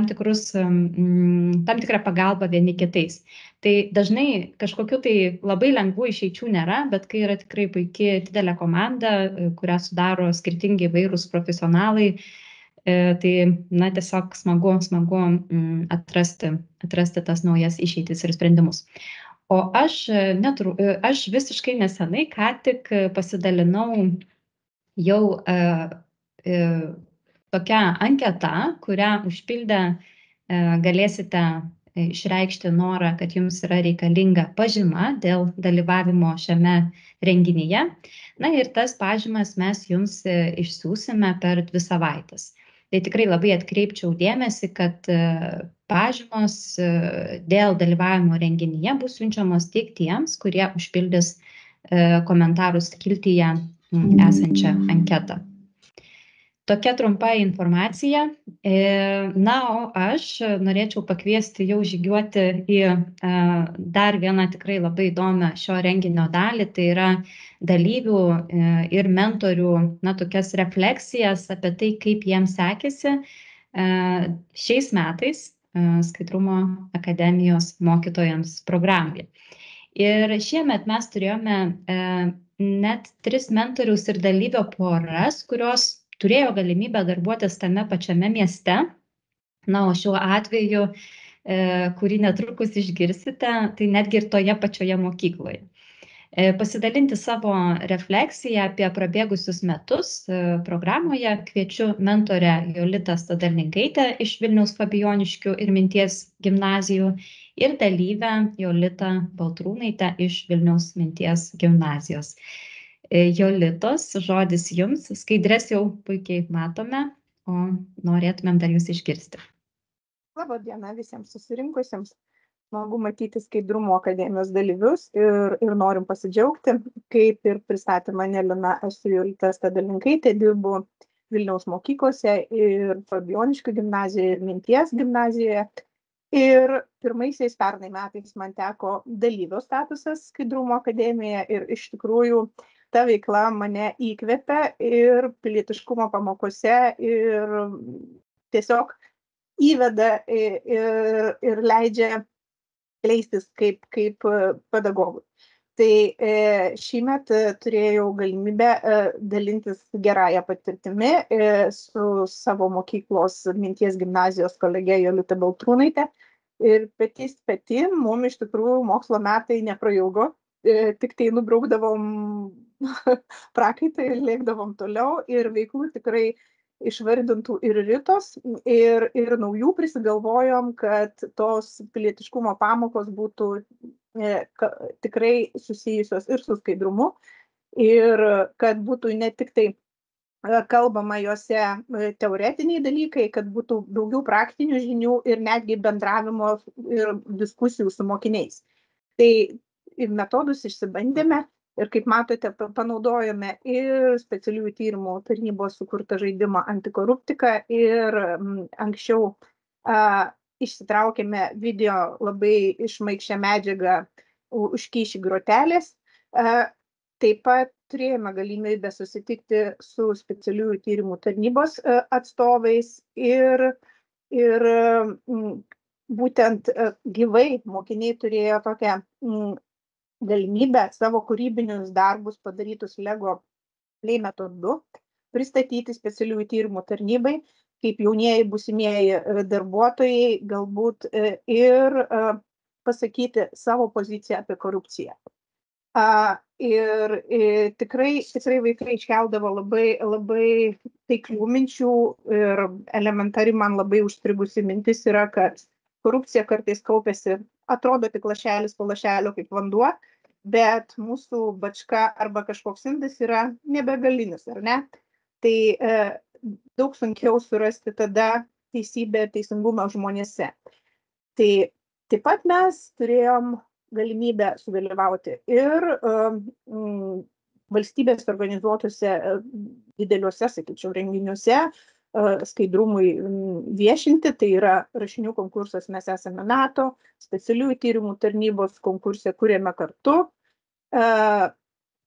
tikrą pagalbą vieni kitais. Tai dažnai kažkokiu tai labai lengvų išeičių nėra, bet kai yra tikrai puikiai didelė komanda, kurią sudaro skirtingi įvairūs profesionalai, tai tiesiog smagu atrasti tas naujas išeitis ir sprendimus. O aš visiškai nesenai ką tik pasidalinau jau tokia anketa, kurią užpildę galėsite išreikšti norą, kad jums yra reikalinga pažyma dėl dalyvavimo šiame renginyje. Na ir tas pažymas mes jums išsiųsime per 2 savaites. Tai tikrai labai atkreipčiau dėmesį, kad pažymos dėl dalyvavimo renginyje bus siunčiamos tik tiems, kurie užpildys komentarų skiltyje esančią anketą. Tokia trumpa informacija. Na, o aš norėčiau pakviesti jau žygiuoti į dar vieną tikrai labai įdomią šio renginio dalį. Tai yra dalyvių ir mentorių tokias refleksijas apie tai, kaip jiems sekėsi šiais metais Skaidrumo akademijos mokytojams programoje. Ir šiemet mes turėjome net 3 mentoriaus ir dalyvio poras, kurios turėjo galimybę darbuotis tame pačiame mieste. Na, o šiuo atveju, kurį netrukus išgirsite, tai netgi ir toje pačioje mokykloje. Pasidalinti savo refleksiją apie prabėgusius metus programoje kviečiu mentorę Jolitą Stadarninkaitę iš Vilniaus Fabijoniškių ir Minties gimnazijų ir dalyvę Jolitą Baltrūnaitę iš Vilniaus Minties gimnazijos. Jolitos, žodis jums, skaidres jau puikiai matome, o norėtumėm dar jūs išgirsti. Labą dieną visiems susirinkusiems. Smagu matyti Skaidrumo akademijos dalyvius ir norim pasidžiaugti. Kaip ir pristatė mane Lina, esu Jolita Stadarninkaitė, dirbu Vilniaus mokyklose ir Fabijoniškių gimnazijoje ir Minties gimnazijoje. Ir pirmaisiais pernai metais man teko dalyvio statusas Skaidrumo akademijoje ir iš tikrųjų ta veikla mane įkvepia ir pilietiškumo pamokose ir tiesiog įveda ir leidžia leistis kaip pedagogui. Tai šįmet turėjau galimybę dalintis gerąją patirtimi su savo mokyklos Minties gimnazijos kolege Jolita Baltrūnaitė. Ir petys petin, mums iš tikrųjų mokslo metai neprailgo, tik tai nubraukdavom prakaitą ir lėkdavom toliau ir veiklų tikrai išvardintų ir Ritos, ir naujų prisigalvojom, kad tos pilietiškumo pamokos būtų tikrai susijusios ir su skaidrumu, ir kad būtų ne tik tai kalbama juose teoretiniai dalykai, kad būtų daugiau praktinių žinių ir netgi bendravimo ir diskusijų su mokiniais. Tai ir metodus išsibandėme. Ir kaip matote, panaudojame ir specialiųjų tyrimų tarnybos sukurtą žaidimą Antikoruptika ir anksčiau išsitraukėme video labai išmaikščią medžiagą už kyšį grotelės. Taip pat turėjome galimybę susitikti su specialiųjų tyrimų tarnybos atstovais ir būtent gyvai mokiniai turėjo tokią galimybę savo kūrybinius darbus padarytus LEGO Play metodu pristatyti specialiųjų tyrimų tarnybai, kaip jaunieji būsimieji darbuotojai, galbūt ir pasakyti savo poziciją apie korupciją. Ir tikrai vaikai iškeldavo labai taiklių minčių ir elementari man labai užstrigusi mintis yra, kad korupcija kartais kaupiasi, atrodo tik lašelis po lašelio kaip vanduo, bet mūsų bačka arba kažkoks indas yra nebegalinis, ar ne? Tai daug sunkiau surasti tada teisybę ir teisingumą žmonėse. Tai taip pat mes turėjom galimybę sudalyvauti ir valstybės organizuotose dideliuose, sakyčiau, renginiuose, skaidrumui viešinti, tai yra rašinių konkursas Mes esame NATO, specialiųjų tyrimų tarnybos konkurse Kuriame kartu,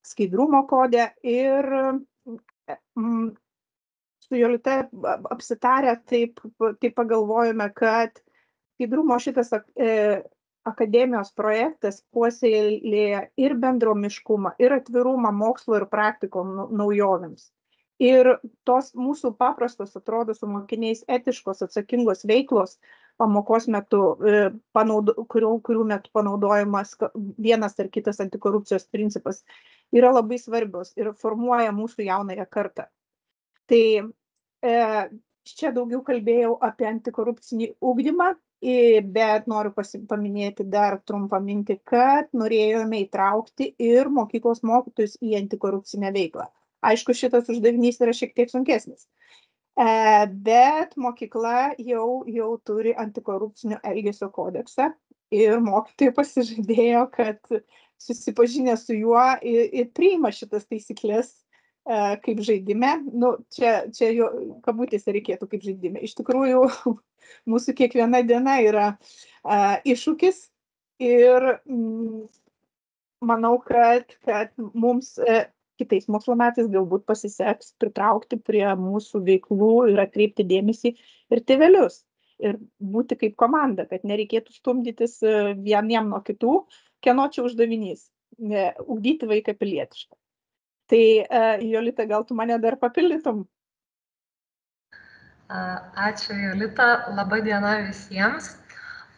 skaidrumo kodė ir su Jolita apsitarę taip pagalvojome, kad skaidrumo šitas akademijos projektas puoselėja ir bendruomeniškumą, ir atvirumą mokslo ir praktiko naujovėms. Ir tos mūsų paprastos, atrodo, su mokiniais etiškos, atsakingos veiklos pamokos metu, kurių metu panaudojamas vienas ar kitas antikorupcijos principas, yra labai svarbios ir formuoja mūsų jaunąją kartą. Tai čia daugiau kalbėjau apie antikorupcinį ugdymą, bet noriu paminėti dar trumpą mintį, kad norėjome įtraukti ir mokyklos mokytojus į antikorupcinę veiklą. Aišku, šitas uždavinys yra šiek tiek sunkesnis, bet mokykla jau turi antikorupcinio elgesio kodeksą ir mokytojai pasižadėjo, kad susipažinę su juo ir priima šitas taisyklės kaip žaidime. Nu, čia jo kabutėse reikėtų kaip žaidime. Iš tikrųjų, mūsų kiekviena diena yra iššūkis ir manau, kad mums kitais mokslo metais galbūt pasiseks pritraukti prie mūsų veiklų ir atkreipti dėmesį ir tėvelius. Ir būti kaip komanda, kad nereikėtų stumdytis vieniem nuo kitų, kieno čia uždavinys, ugdyti vaiką pilietišką. Tai Jolita, gal tu mane dar papildytum? Ačiū, Jolita. Labą dieną visiems.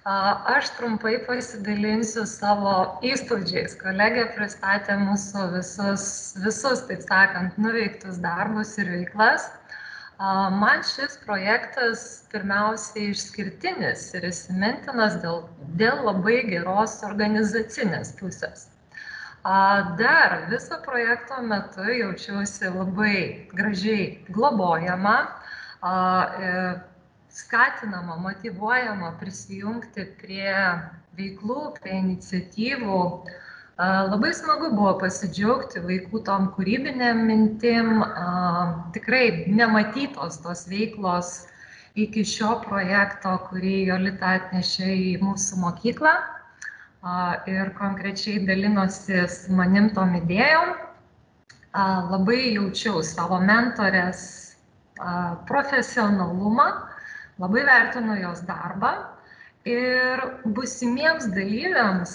Aš trumpai pasidalinsiu savo įspūdžiais. Kolegė pristatė mūsų visus, taip sakant, nuveiktus darbus ir veiklas. Man šis projektas pirmiausiai išskirtinis ir įsimintinas dėl labai geros organizacinės pusės. Dar viso projekto metu jaučiausi labai gražiai globojama, skatinama, motyvuojama prisijungti prie veiklų, prie iniciatyvų. Labai smagu buvo pasidžiaugti vaikų tom kūrybinėm mintim, tikrai nematytos tos veiklos iki šio projekto, kurį Jolita atnešė į mūsų mokyklą ir konkrečiai dalinosi su manim tom idėjom. Labai jaučiau savo mentorės profesionalumą, labai vertinu jos darbą. Ir būsimiems dalyviams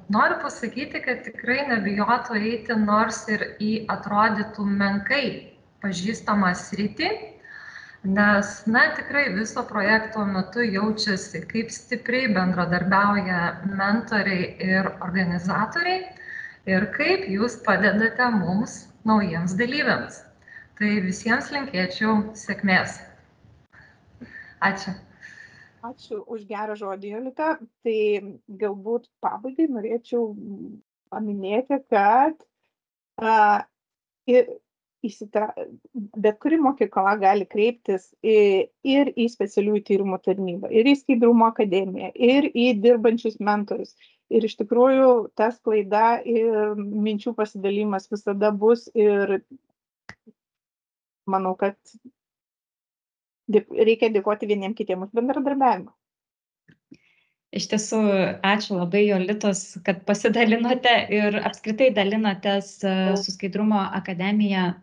noriu pasakyti, kad tikrai nebijotų eiti nors ir į atrodytų menkai pažįstamą sritį, nes, tikrai viso projekto metu jaučiasi, kaip stipriai bendradarbiauja mentoriai ir organizatoriai ir kaip jūs padedate mums, naujiems dalyviams. Tai visiems linkėčiau sėkmės. Ačiū. Ačiū už gerą žodį, Jolita. Tai galbūt pabaigai norėčiau paminėti, kad bet kuri mokykla gali kreiptis ir į specialiųjų tyrimų tarnybą, ir į Skaidrumo akademiją, ir į dirbančius mentorius. Ir iš tikrųjų ta sklaida ir minčių pasidalimas visada bus ir manau, kad reikia dėkoti vieniem kitiem už bendradarbiavimą. Iš tiesų, ačiū labai Jolitos, kad pasidalinote ir apskritai dalinotės su Skaidrumo akademija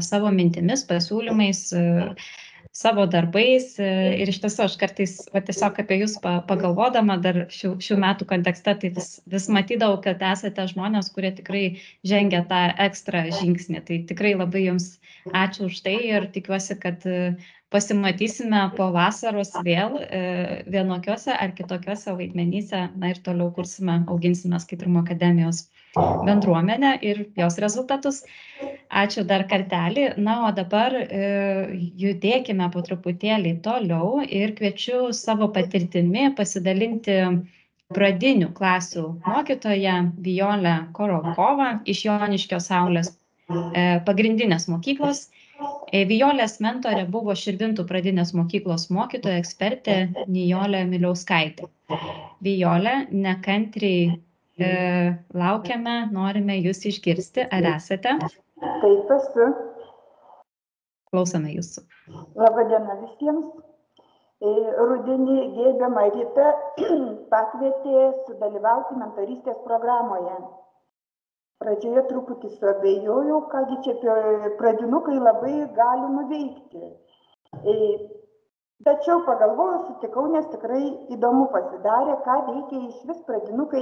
savo mintimis, pasiūlymais, savo darbais. Ir iš tiesų, aš kartais tiesiog apie jūs pagalvodama dar šių metų kontekste, tai vis matydavau, kad esate žmonės, kurie tikrai žengia tą ekstra žingsnį. Tai tikrai labai jums ačiū už tai ir tikiuosi, kad pasimatysime po vasaros vėl vienokiuose ar kitokiuose vaidmenyse, ir toliau kursime, auginsime Skaidrumo akademijos bendruomenę ir jos rezultatus. Ačiū dar kartelį. O dabar judėkime po truputėlį toliau ir kviečiu savo patirtimi pasidalinti pradinių klasių mokytoją Vijolę Korovkovą iš Joniškio Saulės pagrindinės mokyklos. Vijolės mentorė buvo Širvintų pradinės mokyklos mokytoja ekspertė Nijolė Miliauskaitė. Vijolė, nekantriai laukiame, norime jūs išgirsti. Ar esate? Taip esu. Klausome jūsų. Labą dieną visiems. Rudenį gerbiama Rita pakvietė sudalyvauti mentorystės programoje. Pradžioje truputį suabejojau, kągi čia pradinukai labai gali nuveikti. Tačiau pagalvojau, sutikau, nes tikrai įdomu pasidarė, ką veikia iš vis pradinukai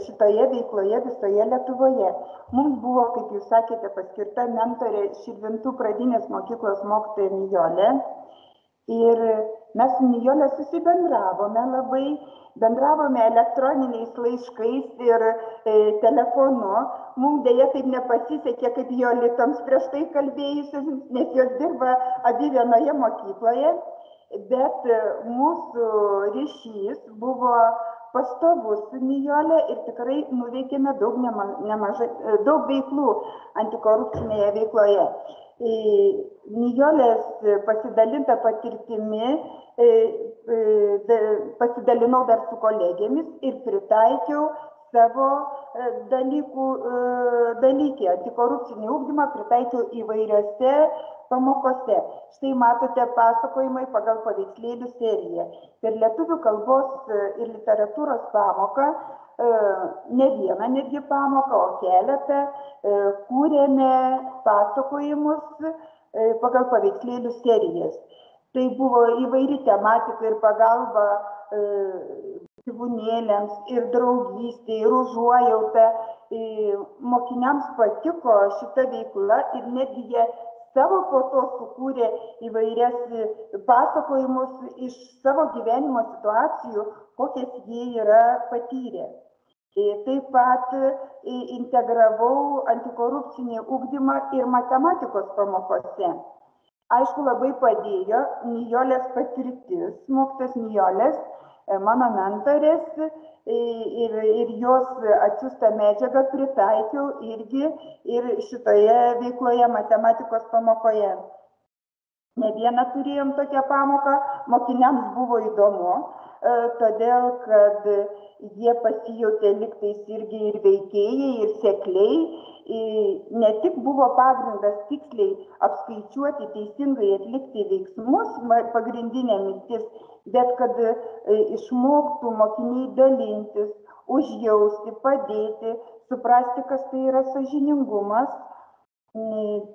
šitoje veikloje visoje Lietuvoje. Mums buvo, kaip jūs sakėte, paskirta mentorė Širvintų pradinės mokyklos mokytoja Nijolė. Ir mes su Nijolė susibendravome labai, bendravome elektroniniais laiškais ir telefonu. Mums dėja taip nepasisekė, kaip Jolitoms prieš tai kalbėjusios, nes jos dirba abi vienoje mokykloje, bet mūsų ryšys buvo pastovus su Nijolė ir tikrai nuveikėme daug veiklų antikorupcinėje veikloje. Nijolės pasidalinta patirtimi pasidalinau dar su kolegėmis ir pritaikiau savo dalykį, antikorupcinį ugdymą pritaikiau įvairiose pamokose. Štai matote pasakojimai pagal paveikslėlių seriją. Per lietuvių kalbos ir literatūros pamoką, ne vieną netgi pamoką, o keletą, kūrėme pasakojimus pagal paveikslėlių serijas. Tai buvo įvairi tematika ir pagalba gyvūnėliams, ir draugystė, ir užuojauta. Mokiniams patiko šita veikla ir netgi jie savo po to sukūrė įvairias pasakojimus iš savo gyvenimo situacijų, kokias jie yra patyrę. Taip pat integravau antikorupcinį ugdymą ir matematikos pamokose. Aišku, labai padėjo Nijolės patirtis, mokytojos Nijolės, mano mentorės, ir jos atsiųstą medžiagą pritaikiau irgi ir šitoje veikloje matematikos pamokoje. Ne vieną turėjom tokią pamoką, mokiniams buvo įdomu, todėl kad jie pasijautė lygtais irgi ir veikėjai, ir sekliai. Ne tik buvo pagrindas tiksliai apskaičiuoti, teisingai atlikti veiksmus, pagrindinė mintis, bet kad išmoktų mokiniai dalintis, užjausti, padėti, suprasti, kas tai yra sąžiningumas.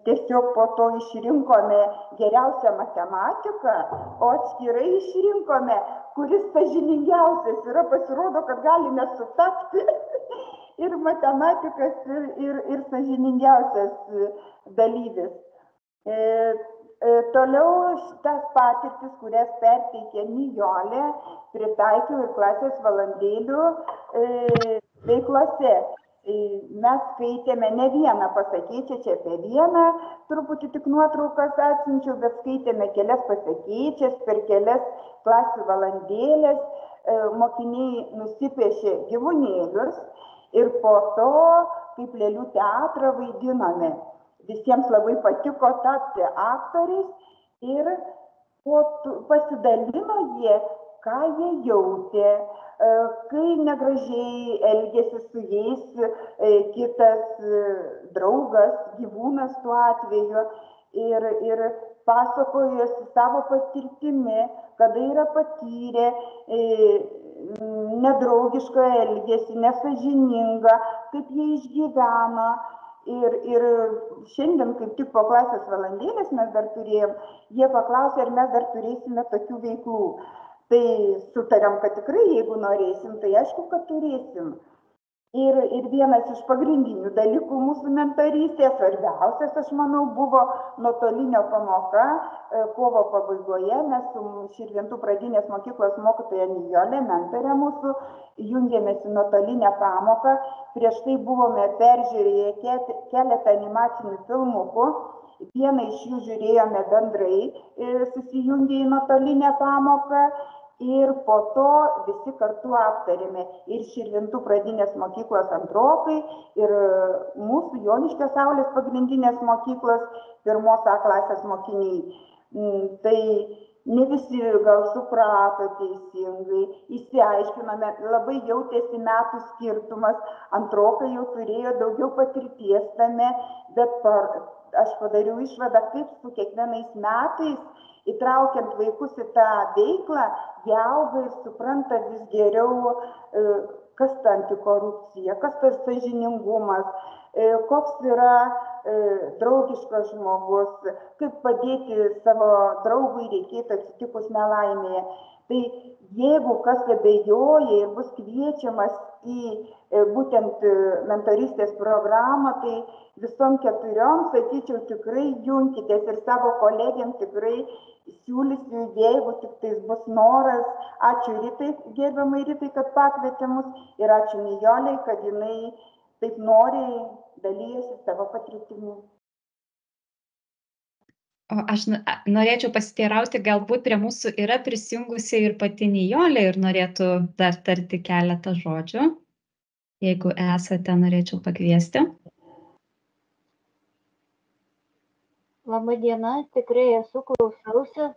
Tiesiog po to išrinkome geriausią matematiką, o atskirai išrinkome, kuris sąžiningiausias yra, pasirodo, kad galime sutapti ir matematikas, ir sąžiningiausias dalyvis. Toliau šitas patirtis, kurias perteikė Nijolė, pritaikiau ir klasės valandėlių veiklose. Mes skaitėme ne vieną pasakėčią, čia apie vieną, truputį tik nuotraukas atsiunčiau, bet skaitėme kelias pasakėčias per kelias klasių valandėlės, mokiniai nusipiešė gyvūnėlius ir po to, kaip lėlių teatrą vaidinome. Visiems labai patiko tapti aktoriais ir pasidalino jie, ką jie jautė, kai negražiai elgėsi su jais kitas draugas, gyvūnas tuo atveju, ir pasakojosi savo patirtimi, kada yra patyrę nedraugišką elgesį, nesąžiningą, kaip jie išgyveno. Ir šiandien, kaip tik po klasės valandėlės mes dar turėjom, jie paklausė, ar mes dar turėsime tokių veiklų. Tai sutarėm, kad tikrai, jeigu norėsim, tai aišku, kad turėsim. Ir vienas iš pagrindinių dalykų mūsų mentorystės, svarbiausias, aš manau, buvo nuotolinio pamoka. Kovo pabaigoje mes su Širvintų pradinės mokyklos mokytoja Nijolė, mentorė mūsų, jungėmės į nuotolinę pamoką. Prieš tai buvome peržiūrėję keletą animacinių filmukų. Vieną iš jų žiūrėjome bendrai, susijungę į nuotolinę pamoką. Ir po to visi kartu aptarėme ir Širvintų pradinės mokyklos antrokai, ir mūsų Joniškio Saulės pagrindinės mokyklos 1 A klasės mokiniai. Tai ne visi gal suprato teisingai, išsiaiškinome, labai jautėsi metų skirtumas, antrokai jau turėjo daugiau patirties tame, bet aš padariau išvadą, kaip su kiekvienais metais, įtraukiant vaikus į tą veiklą, jie auga ir supranta vis geriau, kas ta antikorupcija, kas tas sąžiningumas, koks yra draugiškas žmogus, kaip padėti savo draugui reikėtų atsitikus nelaimėje. Tai jeigu kas abejoja ir bus kviečiamas į būtent mentorystės programą, tai visom 4, sakyčiau, tikrai junkitės ir savo kolegiam tikrai siūlysiu, jeigu tik tais bus noras. Ačiū Ritai, gerbiamai Ritai, kad pakvietė mus, ir ačiū Nijolei, kad jinai taip noriai dalyjasi savo patirtimi. Aš norėčiau pasiteirauti, galbūt prie mūsų yra prisijungusi ir pati Nijolė ir norėtų dar tarti keletą žodžių. Jeigu esate, norėčiau pakviesti. Labą dieną, tikrai esu klausausi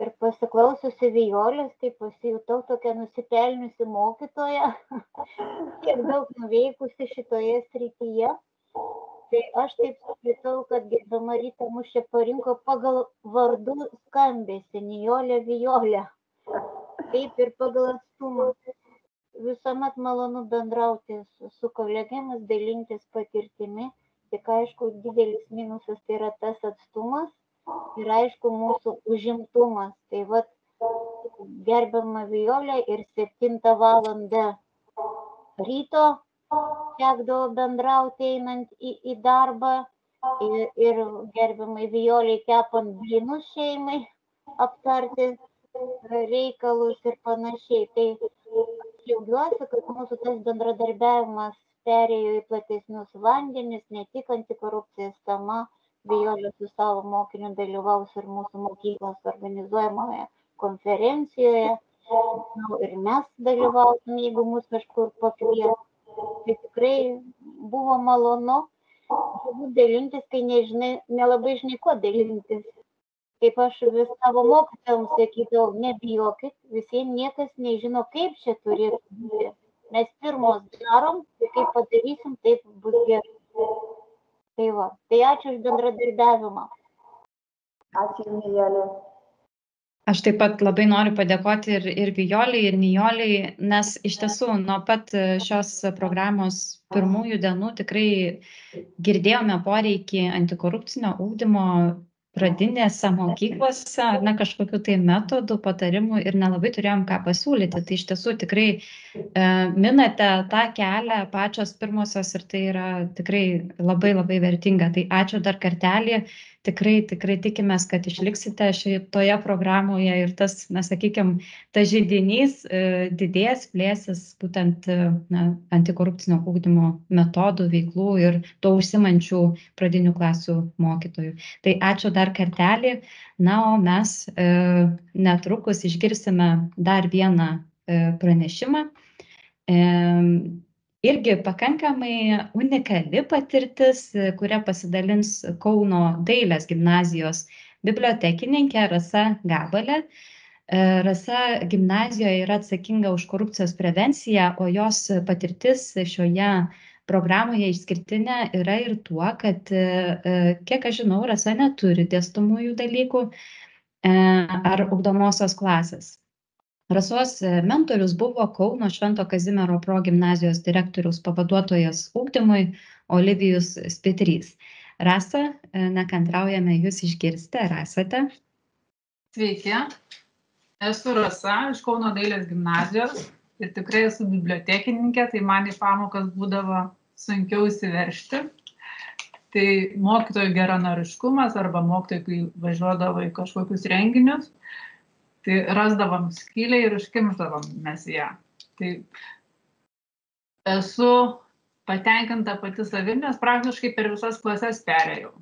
ir pasiklausiusi Vijolės, tai pasijutau tokia nusipelniusi mokytoja, tiek daug nuveikusi šitoje srityje. Tai aš taip supratau, kad gerbiama Rita mus čia parinko pagal vardų skambesį, Nijolė, Vijolė. Taip ir pagal atstumą. Visuomet malonu bendrauti su kolegėmis, dalintis patirtimi. Tik aišku, didelis minusas tai yra tas atstumas ir aišku mūsų užimtumas. Tai vat gerbiama Vijolė ir 7 valandą ryto tekdavo bendrauti einant į darbą ir gerbiamai Vijoliai kepant blynus šeimai, aptarti reikalus ir panašiai. Tai džiaugiuosi, kad mūsų tas bendradarbiavimas perėjo į platesnius vandenis, ne tik antikorupcijos tema. Vijolė su savo mokiniu dalyvaus ir mūsų mokyklos organizuojamoje konferencijoje. Ir mes dalyvausim, jeigu mus kažkur pakvies. Tai tikrai buvo malonu dalintis, kai nelabai žinai, ko dalintis. Kaip aš vis savo mokytojams sakydavau, nebijokit, visiems niekas nežino, kaip čia turėtų būti. Mes pirmos darom, kaip padarysim, taip bus gerai. Tai va, tai ačiū už bendradarbiavimą. Ačiū, Nijolė. Aš taip pat labai noriu padėkoti ir Vijoliai, ir Nijoliai, nes iš tiesų nuo pat šios programos pirmųjų dienų tikrai girdėjome poreikį antikorupcinio ugdymo pradinėse mokyklose, ar ne kažkokiu tai metodų, patarimų ir nelabai turėjom ką pasiūlyti. Tai iš tiesų tikrai minate tą kelią pačios pirmosios ir tai yra tikrai labai labai vertinga. Tai ačiū dar kartelį. Tikrai tikimės, kad išliksite šitoje programoje ir tas, na, sakykime, tas židinys didės, plėsis būtent antikorupcinio ugdymo metodų, veiklų ir to užsimančių pradinių klasių mokytojų. Tai ačiū dar kartelį. Na, o mes netrukus išgirsime dar vieną pranešimą. Irgi pakankamai unikali patirtis, kuria pasidalins Kauno dailės gimnazijos bibliotekininkė Rasa Gabalė. Rasa gimnazijoje yra atsakinga už korupcijos prevenciją, o jos patirtis šioje programoje išskirtinė yra ir tuo, kad, kiek aš žinau, Rasa neturi dėstomųjų dalykų ar ugdomosios klasės. Rasos mentorius buvo Kauno Švento Kazimiero progimnazijos direktoriaus pavaduotojas ugdymui Olivijus Spitrys. Rasa, nekantraujame jūs išgirsti, ar esate? Sveiki, esu Rasa iš Kauno dailės gimnazijos ir tikrai esu bibliotekininkė, tai man į pamokas būdavo sunkiau įsiveršti. Tai mokytojų geranoriškumas arba mokytojai, kai važiuodavo į kažkokius renginius, tai rasdavom skylę ir užkimšdavom mes ją. Tai esu patenkinta pati savimi, nes praktiškai per visas klases perėjau.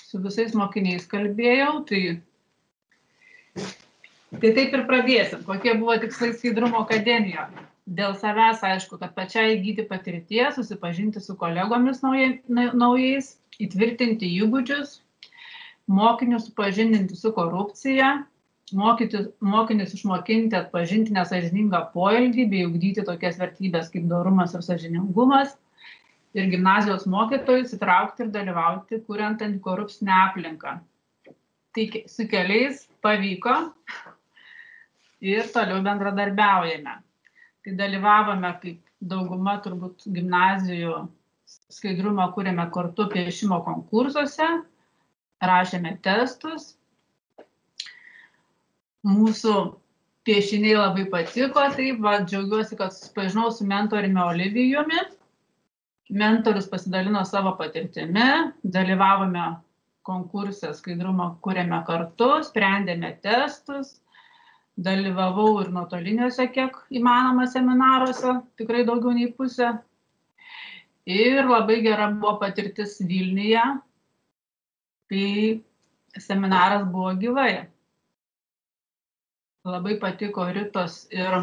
Su visais mokiniais kalbėjau, tai taip ir pradėsim. Kokie buvo tikslai Skaidrumo akademijoje? Dėl savęs, aišku, kad pačiai įgyti patirties, susipažinti su kolegomis naujais, įtvirtinti įgūdžius, mokinius supažindinti su korupcija, mokinius išmokinti atpažinti nesąžiningą poelgį bei ugdyti tokias vertybės kaip dorumas ir sąžiningumas ir gimnazijos mokytojus įtraukti ir dalyvauti, kuriant antikorupcinę aplinką. Tai su keliais pavyko ir toliau bendradarbiaujame. Tai dalyvavome, kaip dauguma turbūt gimnazijų, skaidrumą kūrėme kartu piešimo konkursuose, rašėme testus. Mūsų piešiniai labai patiko, taip, džiaugiuosi, kad susipažinau su mentoriumi Olivijumi. Mentorius pasidalino savo patirtimi, dalyvavome konkurse skaidrumą kūrėme kartu, sprendėme testus, dalyvavau ir nuotoliniuose, kiek įmanoma seminaruose, tikrai daugiau nei pusė. Ir labai gera buvo patirtis Vilniuje, kai seminaras buvo gyvai. Labai patiko Ritos ir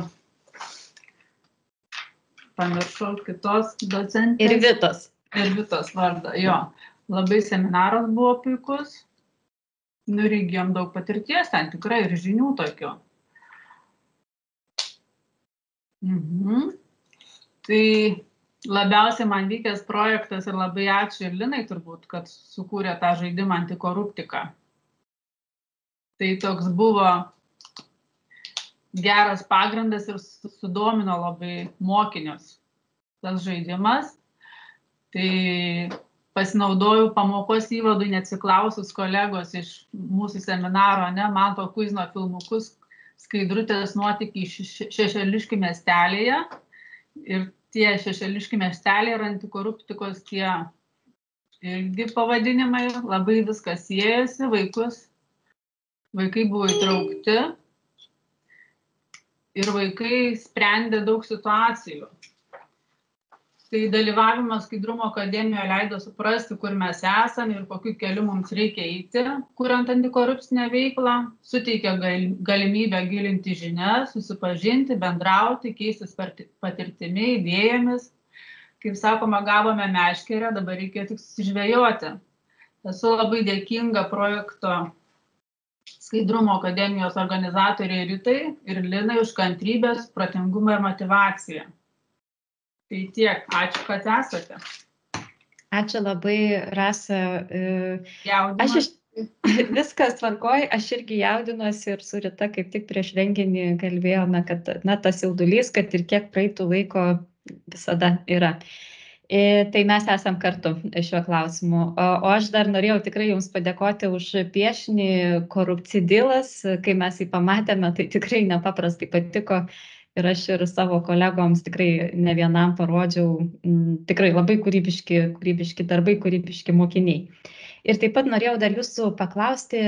pamiršau kitos docentės. Ir Vitos. Ir Vitos vardą, jo. Labai seminaras buvo puikus. Nu ir įgijom daug patirties ten tikrai ir žinių tokių. Tai labiausiai man vykęs projektas ir labai ačiū ir Linai turbūt, kad sukūrė tą žaidimą Antikoruptika. Tai toks buvo geras pagrindas ir sudomino labai mokinius tas žaidimas. Tai pasinaudojau pamokos įvadui, neatsiklausus kolegos iš mūsų seminaro, Manto Kuizino filmukus Skaidrutės nuotykiai Šešeliškių miestelėje. Ir tie Šešeliškių miesteliai yra antikoruptikos tie irgi pavadinimai, labai viskas siejasi, vaikai buvo įtraukti ir vaikai sprendė daug situacijų. Tai dalyvavimas Skaidrumo akademijoje leido suprasti, kur mes esame ir kokiu keliu mums reikia eiti, kuriant antikorupcinę veiklą, suteikia galimybę gilinti žinias, susipažinti, bendrauti, keistis patirtimi, idėjomis. Kaip sakoma, gavome meškerę, dabar reikia tik susižvejoti. Esu labai dėkinga projekto Skaidrumo akademijos organizatoriai Ritai ir Linai už kantrybės, protingumą ir motyvaciją. Tai tiek, ačiū, kad esate. Ačiū labai, Rasa. Jaudinuosi. Viskas tvarkoj, aš irgi jaudinuosi ir su Rita kaip tik prieš renginį kalbėjome, kad tas jaudulys, kad ir kiek praeitų laiko visada yra. Tai mes esam kartu šiuo klausimu. O aš dar norėjau tikrai Jums padėkoti už piešinį Korupcidilas, kai mes jį pamatėme, tai tikrai nepaprastai patiko. Ir aš ir savo kolegoms tikrai ne vienam parodžiau, tikrai labai kūrybiški darbai, kūrybiški mokiniai. Ir taip pat norėjau dar Jūsų paklausti,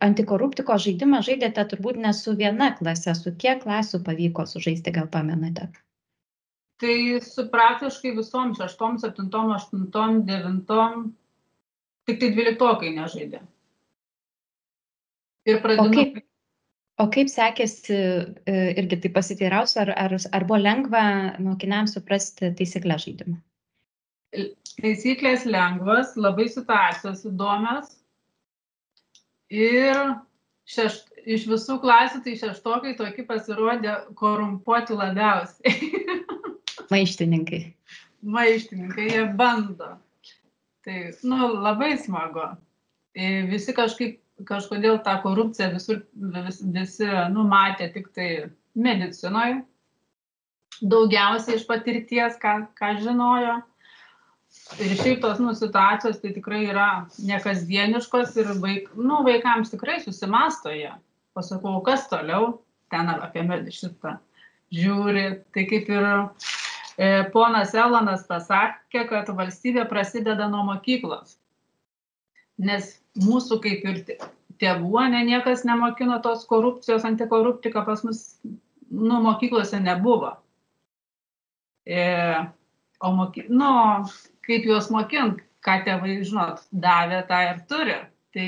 antikoruptiko žaidimą žaidėte turbūt ne su viena klase, su kiek klasių pavyko sužaisti, gal pamenate? Tai su praktiškai visom 6, 7, 8, 9, tik tai 12 nežaidė. Ir pradinukai. O kaip sekėsi, irgi tai pasiteirausiu, ar buvo lengva mokiniams suprasti taisyklės žaidimą? Taisyklės lengvas, labai situacijos įdomios. Ir iš visų klasių, tai 6 tokie pasirodė korumpuoti labiausiai. Maištininkai. Maištininkai, jie bando. Tai, labai smagu. Visi kažkodėl tą korupciją visi matė tik tai medicinoje, daugiausiai iš patirties, ką žinojo. Ir šiaip tos situacijos tai tikrai yra nekasdieniškos ir vaikams tikrai susimasto jie. Pasakau, kas toliau, ten apie šitą žiūri. Tai kaip ir ponas Elonas pasakė, kad valstybė prasideda nuo mokyklos. Nes mūsų kaip ir tėvų, niekas nemokino tos korupcijos, antikoruptika pas mus mokyklose nebuvo. O kaip juos mokint, ką tėvai, žinot, davė, tą ir turi. Tai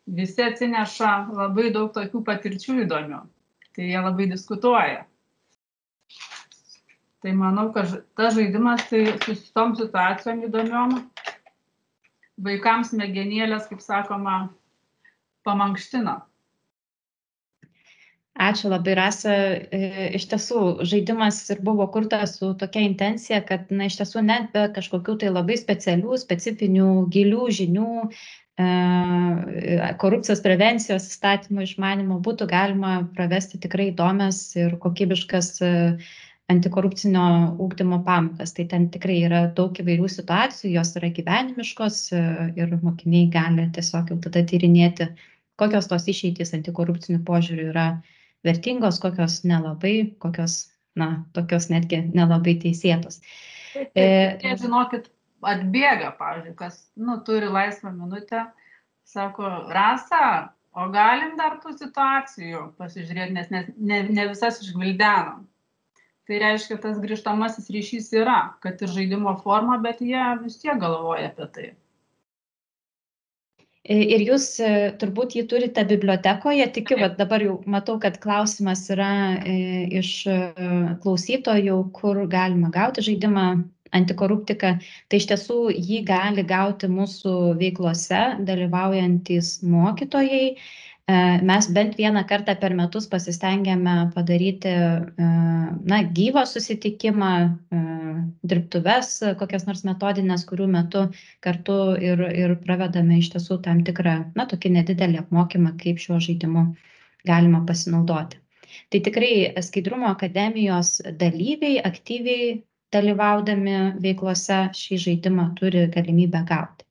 visi atsineša labai daug tokių patirčių įdomių. Tai jie labai diskutuoja. Tai manau, kad tas žaidimas tai su tom situacijom įdomiom vaikams smegenėlės, kaip sakoma, pamankštino. Ačiū labai, Rasa. Iš tiesų, žaidimas ir buvo kurtas su tokia intencija, kad iš tiesų net be kažkokių tai labai specialių, specifinių, gilių žinių, korupcijos prevencijos įstatymų išmanymų būtų galima pravesti tikrai įdomias ir kokybiškas antikorupcinio ugdymo pamokas. Tai ten tikrai yra daug įvairių situacijų, jos yra gyvenimiškos ir mokiniai gali tiesiog jau tada tyrinėti, kokios tos išeitys antikorupcinių požiūrių yra vertingos, kokios nelabai, kokios, tokios netgi nelabai teisėtos. Jie, žinokit, atbėga, pavyzdžiui, kas, turi laisvą minutę, sako, Rasa, o galim dar tų situacijų pasižiūrėti, nes ne visas išgvildenom. Tai reiškia, tas grįžtamasis ryšys yra, kad ir žaidimo forma, bet jie vis tiek galvoja apie tai. Ir jūs turbūt jį turite bibliotekoje, tikiu, dabar jau matau, kad klausimas yra iš klausytojų, kur galima gauti žaidimą antikoruptiką. Tai iš tiesų jį gali gauti mūsų veiklose dalyvaujantys mokytojai. Mes bent vieną kartą per metus pasistengiame padaryti gyvą susitikimą, dirbtuves, kokias nors metodinės, kurių metu kartu ir pravedame iš tiesų tam tikrą, tokį nedidelį apmokymą, kaip šiuo žaidimu galima pasinaudoti. Tai tikrai Skaidrumo akademijos dalyviai aktyviai dalyvaudami veiklose šį žaidimą turi galimybę gauti.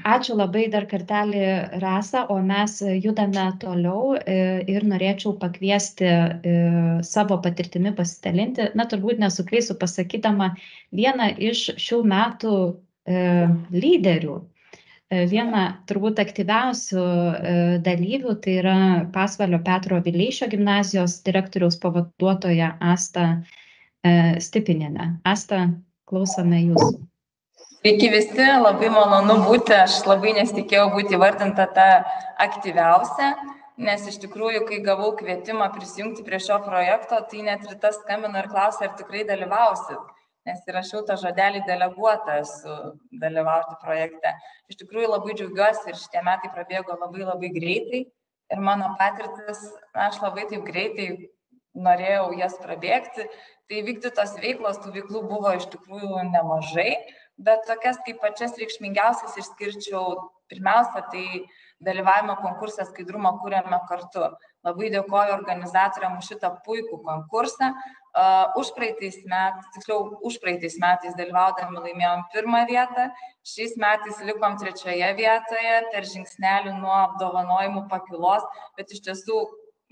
Ačiū labai dar kartelį, Rasa, o mes judame toliau ir norėčiau pakviesti savo patirtimi pasidalinti. Na, turbūt nesuklysiu pasakydama vieną iš šių metų lyderių. Viena turbūt aktyviausių dalyvių, tai yra Pasvalio Petro Vileišio gimnazijos direktoriaus pavaduotoja Asta Stipinienė. Asta, klausome jūsų. Sveiki visi, labai malonu būti, aš labai nesitikėjau būti įvardinta ta aktyviausia, nes iš tikrųjų, kai gavau kvietimą prisijungti prie šio projekto, tai net Rita skambino ir klausė, ar tikrai dalyvausit, nes įrašiau tą žodelį deleguotą esu dalyvauti projekte. Iš tikrųjų labai džiaugiuosi ir šitie metai prabėgo labai greitai ir mano patirtis, aš labai taip greitai norėjau jas prabėgti, tai vykdytos veiklos, tų veiklų buvo iš tikrųjų nemažai. Bet tokias kaip pačias reikšmingiausias išskirčiau, pirmiausia, tai dalyvavimo konkursą Skaidrumą kuriame kartu. Labai dėkoju organizatoriam už šitą puikų konkursą. Užpraeitais metais dalyvaudami laimėjom 1. vietą, šiais metais likom 3. vietoje per žingsnelį nuo apdovanojimų pakylos, bet iš tiesų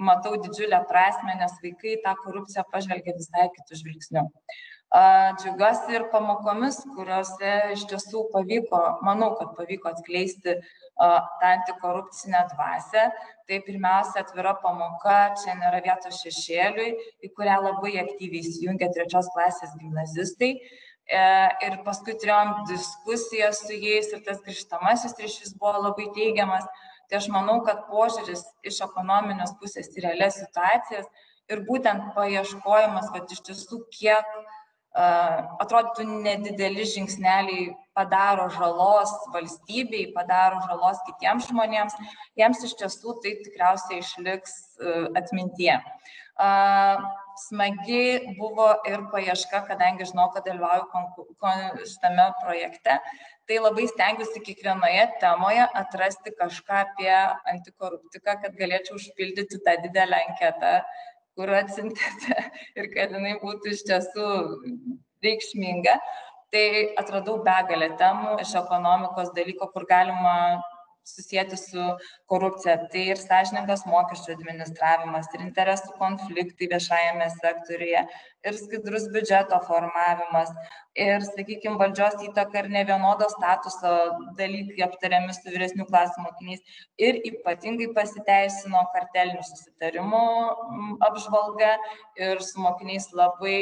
matau didžiulę prasmę, nes vaikai tą korupciją pažvelgia visai kitų žvilgsnių. Džiaugiuosi ir pamokomis, kuriuose iš tiesų manau, kad pavyko atskleisti tą antikorupcinę dvasią. Tai pirmiausia, atvira pamoka, čia nėra vietos šešėliui, į kurią labai aktyviai įsijungia 3. klasės gimnazistai. Ir paskui turėjom diskusiją su jais ir tas grįžtamasis ryšys buvo labai teigiamas. Tai aš manau, kad požiūris iš ekonominės pusės į realias situacijas ir būtent paieškojimas, kad iš tiesų kiek atrodytų nedideli žingsneliai padaro žalos valstybei, padaro žalos kitiems žmonėms, jiems iš tiesų tai tikriausiai išliks atmintyje. Smagi buvo ir paieška, kadangi žinau, kad dalyvauju šitame projekte, tai labai stengiuosi kiekvienoje temoje atrasti kažką apie antikoruptiką, kad galėčiau užpildyti tą didelę anketą, kur atsintėte ir kad jinai būtų iš tiesų reikšminga. Tai atradau begalę temų iš ekonomikos dalyko, kur galima susijęti su korupcija. Tai ir sąžiningas mokesčių administravimas, ir interesų konfliktai viešajame sektoriuje, ir skaidrus biudžeto formavimas, ir, sakykime, valdžios įtaka ir nevienodo statuso dalykai aptariami su vyresnių klasių mokiniais. Ir ypatingai pasiteisino kartelinių susitarimų apžvalga ir su mokiniais labai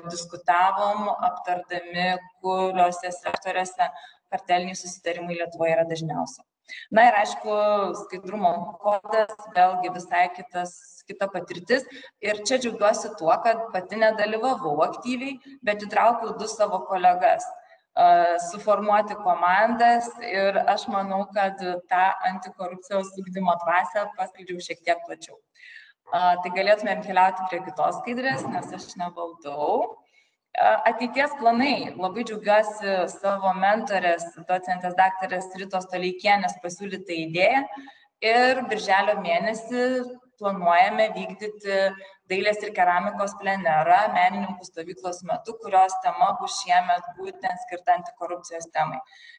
diskutavom, aptardami, kuriuose sektoriuose karteliniai susitarimai Lietuvoje yra dažniausia. Na ir aišku, skaidrumo kodas, vėlgi visai kita patirtis. Ir čia džiaugiuosi tuo, kad pati nedalyvavau aktyviai, bet įtraukiau 2 savo kolegas suformuoti komandas ir aš manau, kad tą antikorupcijos ugdymo dvasią paskleidžiau šiek tiek plačiau. Tai galėtumėm keliauti prie kitos skaidrės, nes aš nevaldau. Ateities planai. Labai džiaugiuosi savo mentorės, docentės daktarės Ritos Toleikienės pasiūlytą idėją ir birželio mėnesį planuojame vykdyti dailės ir keramikos plenerą menininkų stovyklos metu, kurios tema bus šiemet būtent skirta antikorupcijos temai.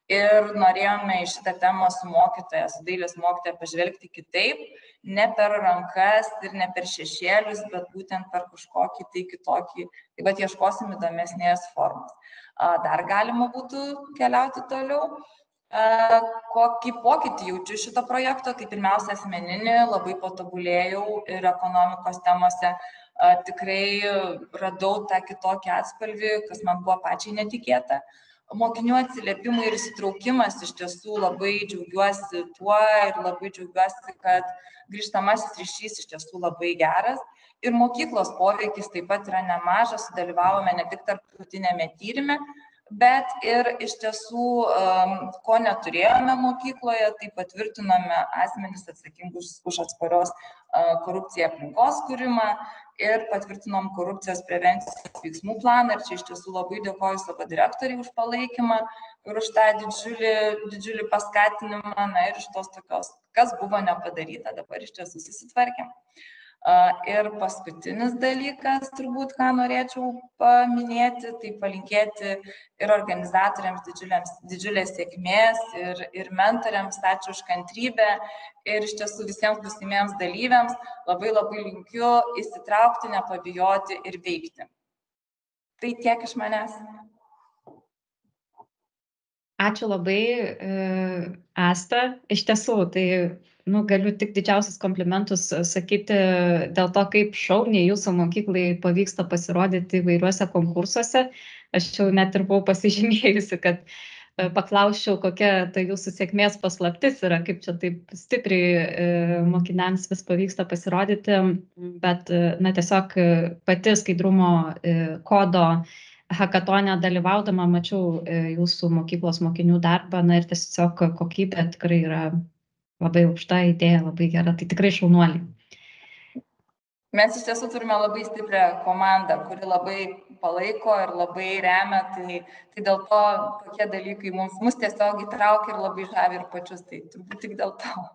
Ir norėjome į šitą temą su mokytoja, su dailės mokytoja pažvelgti kitaip, ne per rankas ir ne per šešėlius, bet būtent per kažkokį tai kitokį, taip pat ieškosim įdomesnės formos. Dar galima būtų keliauti toliau. Kokį pokytį jaučiu šito projekto, tai pirmiausia asmeninį, labai patobulėjau ir ekonomikos temose tikrai radau tą kitokį atspalvį, kas man buvo pačiai netikėta. Mokinių atsiliepimai ir įsitraukimas iš tiesų labai džiaugiuosi tuo ir labai džiaugiuosi, kad grįžtamasis ryšys iš tiesų labai geras. Ir mokyklos poveikis taip pat yra nemažas, dalyvavome ne tik tarptautinėme tyrime, bet ir iš tiesų, ko neturėjome mokykloje, tai patvirtinome asmenis atsakingus už atsparios korupcijai aplinkos kūrimą ir patvirtinom korupcijos prevencijos veiksmų planą. Ir čia iš tiesų labai dėkoju savo direktoriai už palaikymą ir už tą didžiulį paskatinimą, na ir iš tos tokios, kas buvo nepadaryta, dabar iš tiesų susitvarkėm. Ir paskutinis dalykas, turbūt, ką norėčiau paminėti, tai palinkėti ir organizatoriams didžiulės sėkmės, ir mentoriams, ačiū už kantrybę, ir iš tiesų visiems būsimiems dalyviams labai linkiu įsitraukti, nepabijoti ir veikti. Tai tiek iš manęs. Ačiū labai, Asta. Iš tiesų, tai galiu tik didžiausius komplimentus sakyti dėl to, kaip šauniai jūsų mokyklai pavyksta pasirodyti įvairiuose konkursuose. Aš jau net ir buvau pasižymėjusi, kad paklausčiau, kokia ta jūsų sėkmės paslaptis yra, kaip čia taip stipriai mokiniams vis pavyksta pasirodyti, bet tiesiog pati skaidrumo kodo hakatone dalyvaudama mačiau jūsų mokyklos mokinių darbą, ir tiesiog kokybė tikrai yra labai aukšta, idėja labai gera, tai tikrai šaunuoliai. Mes iš tiesų turime labai stiprią komandą, kuri labai palaiko ir labai remia, tai dėl to tokie dalykai mus tiesiog įtraukia ir labai žavi ir pačius, tai turbūt tik dėl to.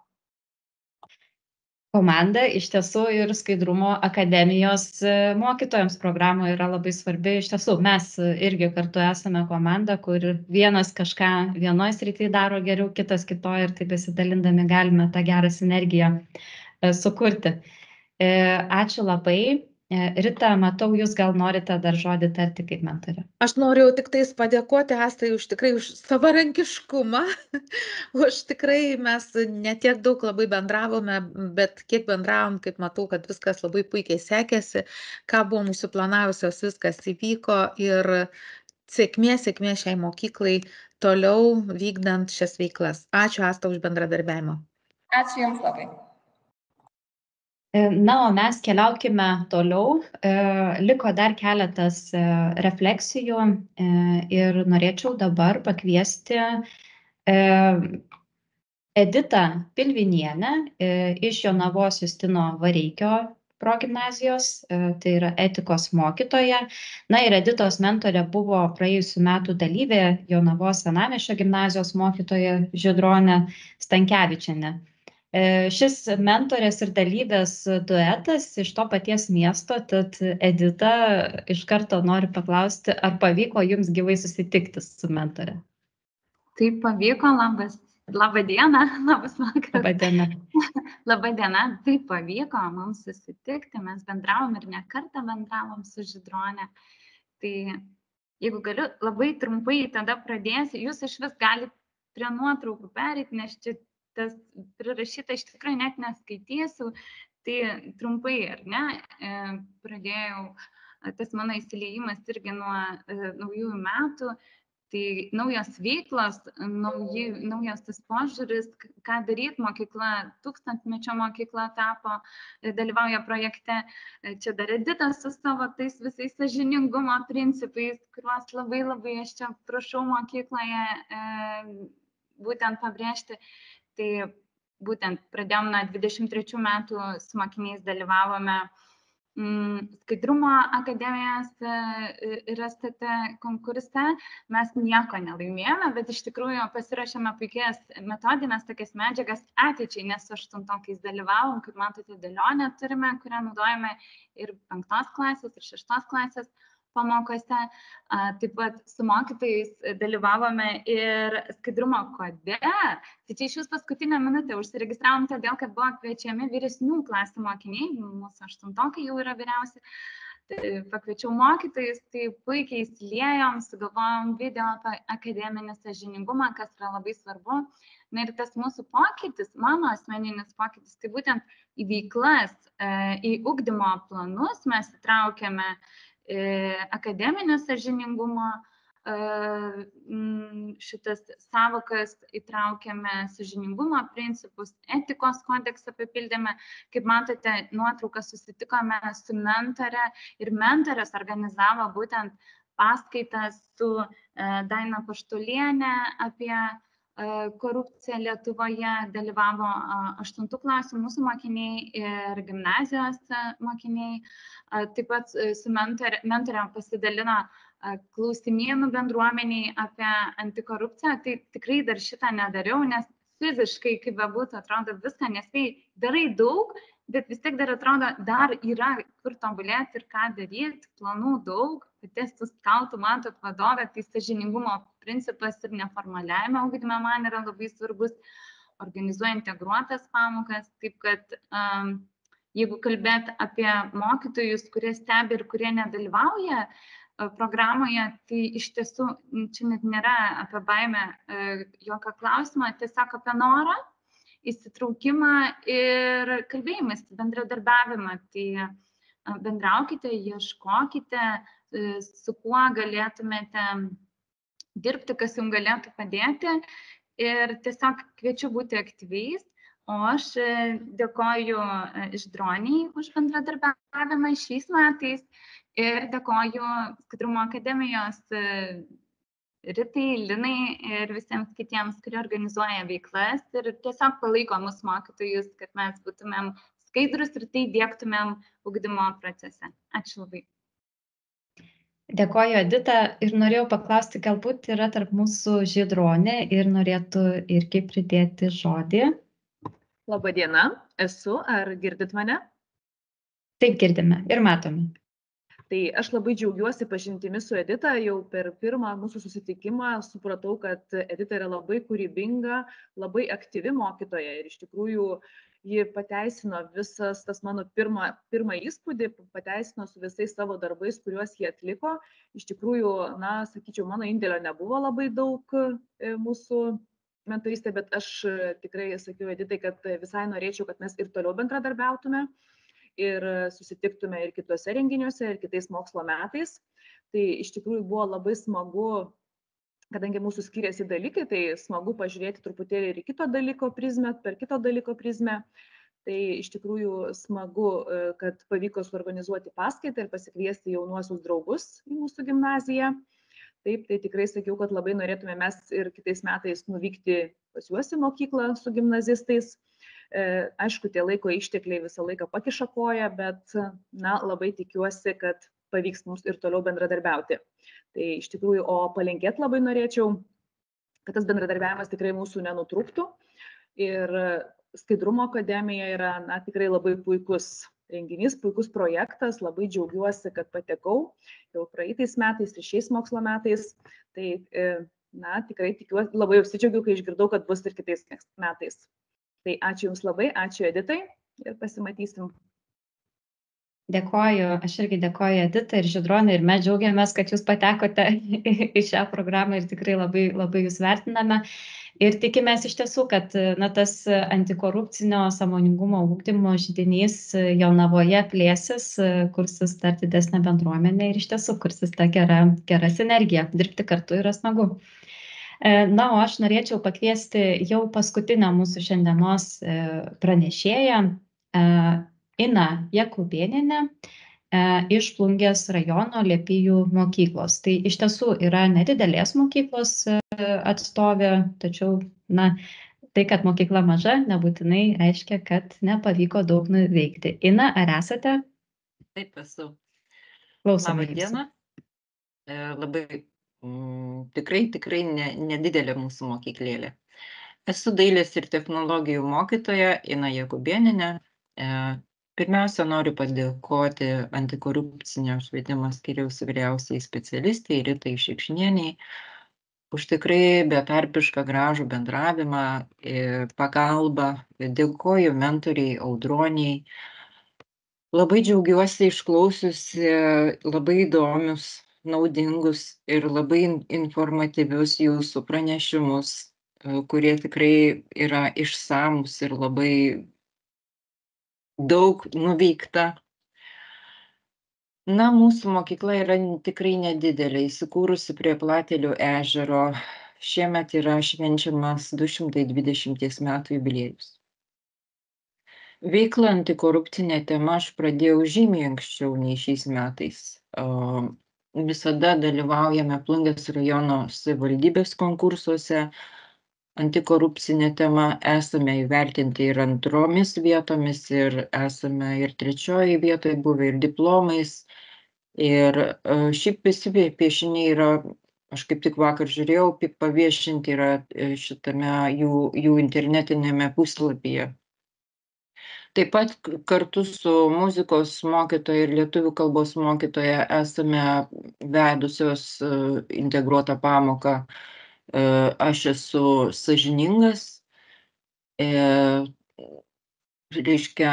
Komanda iš tiesų ir skaidrumo akademijos mokytojams programoje yra labai svarbi. Iš tiesų, mes irgi kartu esame komanda, kur vienas kažką vienoje srityje daro geriau, kitas kitoje ir taip besidalindami galime tą gerą sinergiją sukurti. Ačiū labai. Rita, matau, jūs gal norite dar žodį tarti kaip mentorė. Aš noriu tik tais padėkoti Astai už savarankiškumą, už tikrai mes netiek daug labai bendravome, bet kiek bendravom, kaip matau, kad viskas labai puikiai sekėsi, ką buvom užsiplanavusios, viskas įvyko ir sėkmė šiai mokyklai toliau vykdant šias veiklas. Ačiū Asta už bendradarbiavimą. Ačiū Jums labai. O mes keliaukime toliau. Liko dar keletas refleksijų ir norėčiau dabar pakviesti Editą Pilvinienę iš Jonavos Justino Vareikio progimnazijos, tai yra etikos mokytoja. Ir Editos mentorė buvo praėjusių metų dalyvė Jonavos Senamiesčio gimnazijos mokytoja Žydronė Stankevičienė. Šis mentorės ir dalyvės duetas iš to paties miesto, tad Edita iš karto noriu paklausti, ar pavyko jums gyvai susitikti su mentore? Taip pavyko, labą dieną, labas vakaras. Labą dieną. Labą dieną, taip pavyko mums susitikti, mes bendravom ir ne kartą bendravom su Žydrone. Tai jeigu galiu, labai trumpai tada pradėsiu, jūs iš vis galite prie nuotraukų pereiti, nes čia tas prirašyta iš tikrųjų net neskaitysiu, tai trumpai, ar ne, pradėjau, tas mano įsiliejimas irgi nuo naujųjų metų, tai naujos veiklos, naujas tas požiūris, ką daryti, mokykla, 1000-mečio mokykla tapo, dalyvauja projekte, čia dar Editas su savo tais visais sąžiningumo principais, kuriuos labai aš čia prašau mokykloje būtent pabrėžti. Tai būtent pradėjom nuo 23 metų su mokiniais dalyvavome Skaidrumo akademijos ir STT konkurse. Mes nieko nelaimėjome, bet iš tikrųjų pasirašėme puikias metodinės tokias medžiagas ateičiai, nes su 8-okais dalyvavom, kaip matote, dėlionę turime, kurią naudojame ir 5 klasės, ir 6 klasės pamokose. Taip pat su mokytojais dalyvavome ir skaidrumo kode. Tai čia iš jūs paskutinę minutę užsiregistravom todėl, kad buvo kviečiami vyresnių klasių mokiniai, mūsų 8-okai jau yra vyriausi. Tai pakviečiau mokytojus, tai puikiai įsiliejom, sugalvojom video apie akademinį sąžiningumą, kas yra labai svarbu. Ir tas mūsų pokytis, mano asmeninis pokytis, tai būtent į veiklas, į ugdymo planus mes įtraukėme akademinio sąžiningumo, šitas savokas įtraukėme sąžiningumo principus, etikos kodeksą papildėme. Kaip matote, nuotrauką susitikome su mentore ir mentorės organizavo būtent paskaitas su Daina Paštulienė apie korupciją Lietuvoje, dalyvavo 8 klasių mūsų mokiniai ir gimnazijos mokiniai. Taip pat su mentorėm pasidalino klausimynų bendruomeniai apie antikorupciją. Tai tikrai dar šitą nedariau, nes fiziškai, kaip bebūtų, atrodo viską nespėjai, darai daug, bet vis tiek dar atrodo, dar yra kur tobulėti ir ką daryti, planų daug. Pati esu skautų matot vadovė, tai sąžiningumo principas ir neformaliajame ugdyme man yra labai svarbus, organizuoja integruotas pamokas, taip kad jeigu kalbėt apie mokytojus, kurie stebi ir kurie nedalyvauja programoje, tai iš tiesų čia net nėra apie baimę jokio klausimo, tiesiog apie norą, įsitraukimą ir kalbėjimas, bendradarbiavimą. Tai bendraukite, ieškokite, su kuo galėtumėte dirbti, kas jums galėtų padėti ir tiesiog kviečiu būti aktyviais. O aš dėkoju Žydronei už bendradarbiavimą šiais metais ir dėkoju Skaidrumo akademijos Ritai, Linai ir visiems kitiems, kurie organizuoja veiklas ir tiesiog palaiko mus mokytojus, kad mes būtumėm skaidrus ir tai diegtumėm ugdymo procese. Ačiū labai. Dėkoju, Edita, ir norėjau paklausti, galbūt yra tarp mūsų Žydronė ir norėtų irgi pridėti žodį. Labadiena, esu, ar girdit mane? Taip, girdime ir matome. Tai aš labai džiaugiuosi pažintimi su Edita, jau per pirmą mūsų susitikimą supratau, kad Edita yra labai kūrybinga, labai aktyvi mokytoja ir iš tikrųjų ji pateisino visas tas mano pirmą įspūdį, pateisino su visais savo darbais, kuriuos jie atliko. Iš tikrųjų, sakyčiau, mano indėlio nebuvo labai daug mūsų mentorystė, bet aš tikrai sakiau Editai, kad visai norėčiau, kad mes ir toliau bendradarbiautume ir susitiktume ir kitose renginiuose, ir kitais mokslo metais. Tai iš tikrųjų buvo labai smagu, kadangi mūsų skiriasi dalykai, tai smagu pažiūrėti truputėlį ir kito dalyko prizmę, per kito dalyko prizmę. Tai iš tikrųjų smagu, kad pavyko suorganizuoti paskaitą ir pasikviesti jaunuosius draugus į mūsų gimnaziją. Taip, tai tikrai sakiau, kad labai norėtume mes ir kitais metais nuvykti pas juos į mokyklą su gimnazistais. Aišku, tie laiko ištekliai visą laiką pakiša koją, bet labai tikiuosi, kad pavyks mums ir toliau bendradarbiauti. Tai iš tikrųjų, o palinkėti labai norėčiau, kad tas bendradarbiavimas tikrai mūsų nenutrūktų. Ir Skaidrumo akademija yra tikrai labai puikus renginys, puikus projektas, labai džiaugiuosi, kad patekau jau praeitais metais ir šiais mokslo metais. Tai tikrai tikiuosi, labai apsidžiaugiu, kai išgirdau, kad bus ir kitais metais. Tai ačiū Jums labai, ačiū Editai ir pasimatysim. Dėkoju, aš irgi dėkoju Editai ir Žydronai ir mes džiaugiamės, kad Jūs patekote į šią programą ir tikrai labai, labai Jūs vertiname. Ir tikimės iš tiesų, kad tas antikorupcinio sąmoningumo ugdymo židinys Jonavoje plėsis, kursis dar didesnė bendruomenė ir iš tiesų kursis ta gera sinergija. Dirbti kartu yra smagu. O aš norėčiau pakviesti jau paskutinę mūsų šiandienos pranešėją, Iną Jakubėnienę iš Plungės rajono Liepijų mokyklos. Tai iš tiesų yra nedidelės mokyklos atstovė, tačiau tai, kad mokykla maža, nebūtinai reiškia, kad nepavyko daug nuveikti. Ina, ar esate? Taip, esu. Klausome. Labą dieną. Labai tikrai nedidelė mūsų mokyklėlė. Esu dailės ir technologijų mokytoja Ina Jakubėnienė. Pirmiausia, noriu padėkoti antikorupcinio švietimo skyriaus vyriausiai specialistai Ritai Šikšnieniai už tikrai betarpišką gražų bendravimą ir pagalbą. Dėkoju mentoriai Audroniai. Labai džiaugiuosi išklausiusi labai įdomius, naudingus ir labai informatyvius jūsų pranešimus, kurie tikrai yra išsamus ir labai daug nuveikta. Mūsų mokykla yra tikrai nedidelė, įsikūrusi prie Platelių ežero. Šiemet yra švenčiamas 220 metų jubiliejus. Veiklą antikorupcinė tema aš pradėjau žymiai anksčiau nei šiais metais. Visada dalyvaujame Plungės rajono savivaldybės konkursuose. Antikorupcinė tema esame įvertinti ir antromis vietomis, ir esame ir trečioji vietoje buvę ir diplomais. Ir šiaip visi piešiniai yra aš kaip tik vakar žiūrėjau, paviešinti yra šitame jų internetinėme puslapyje. Taip pat kartu su muzikos mokytoja ir lietuvių kalbos mokytoja esame vedusios integruotą pamoką Aš esu sąžiningas, reiškia,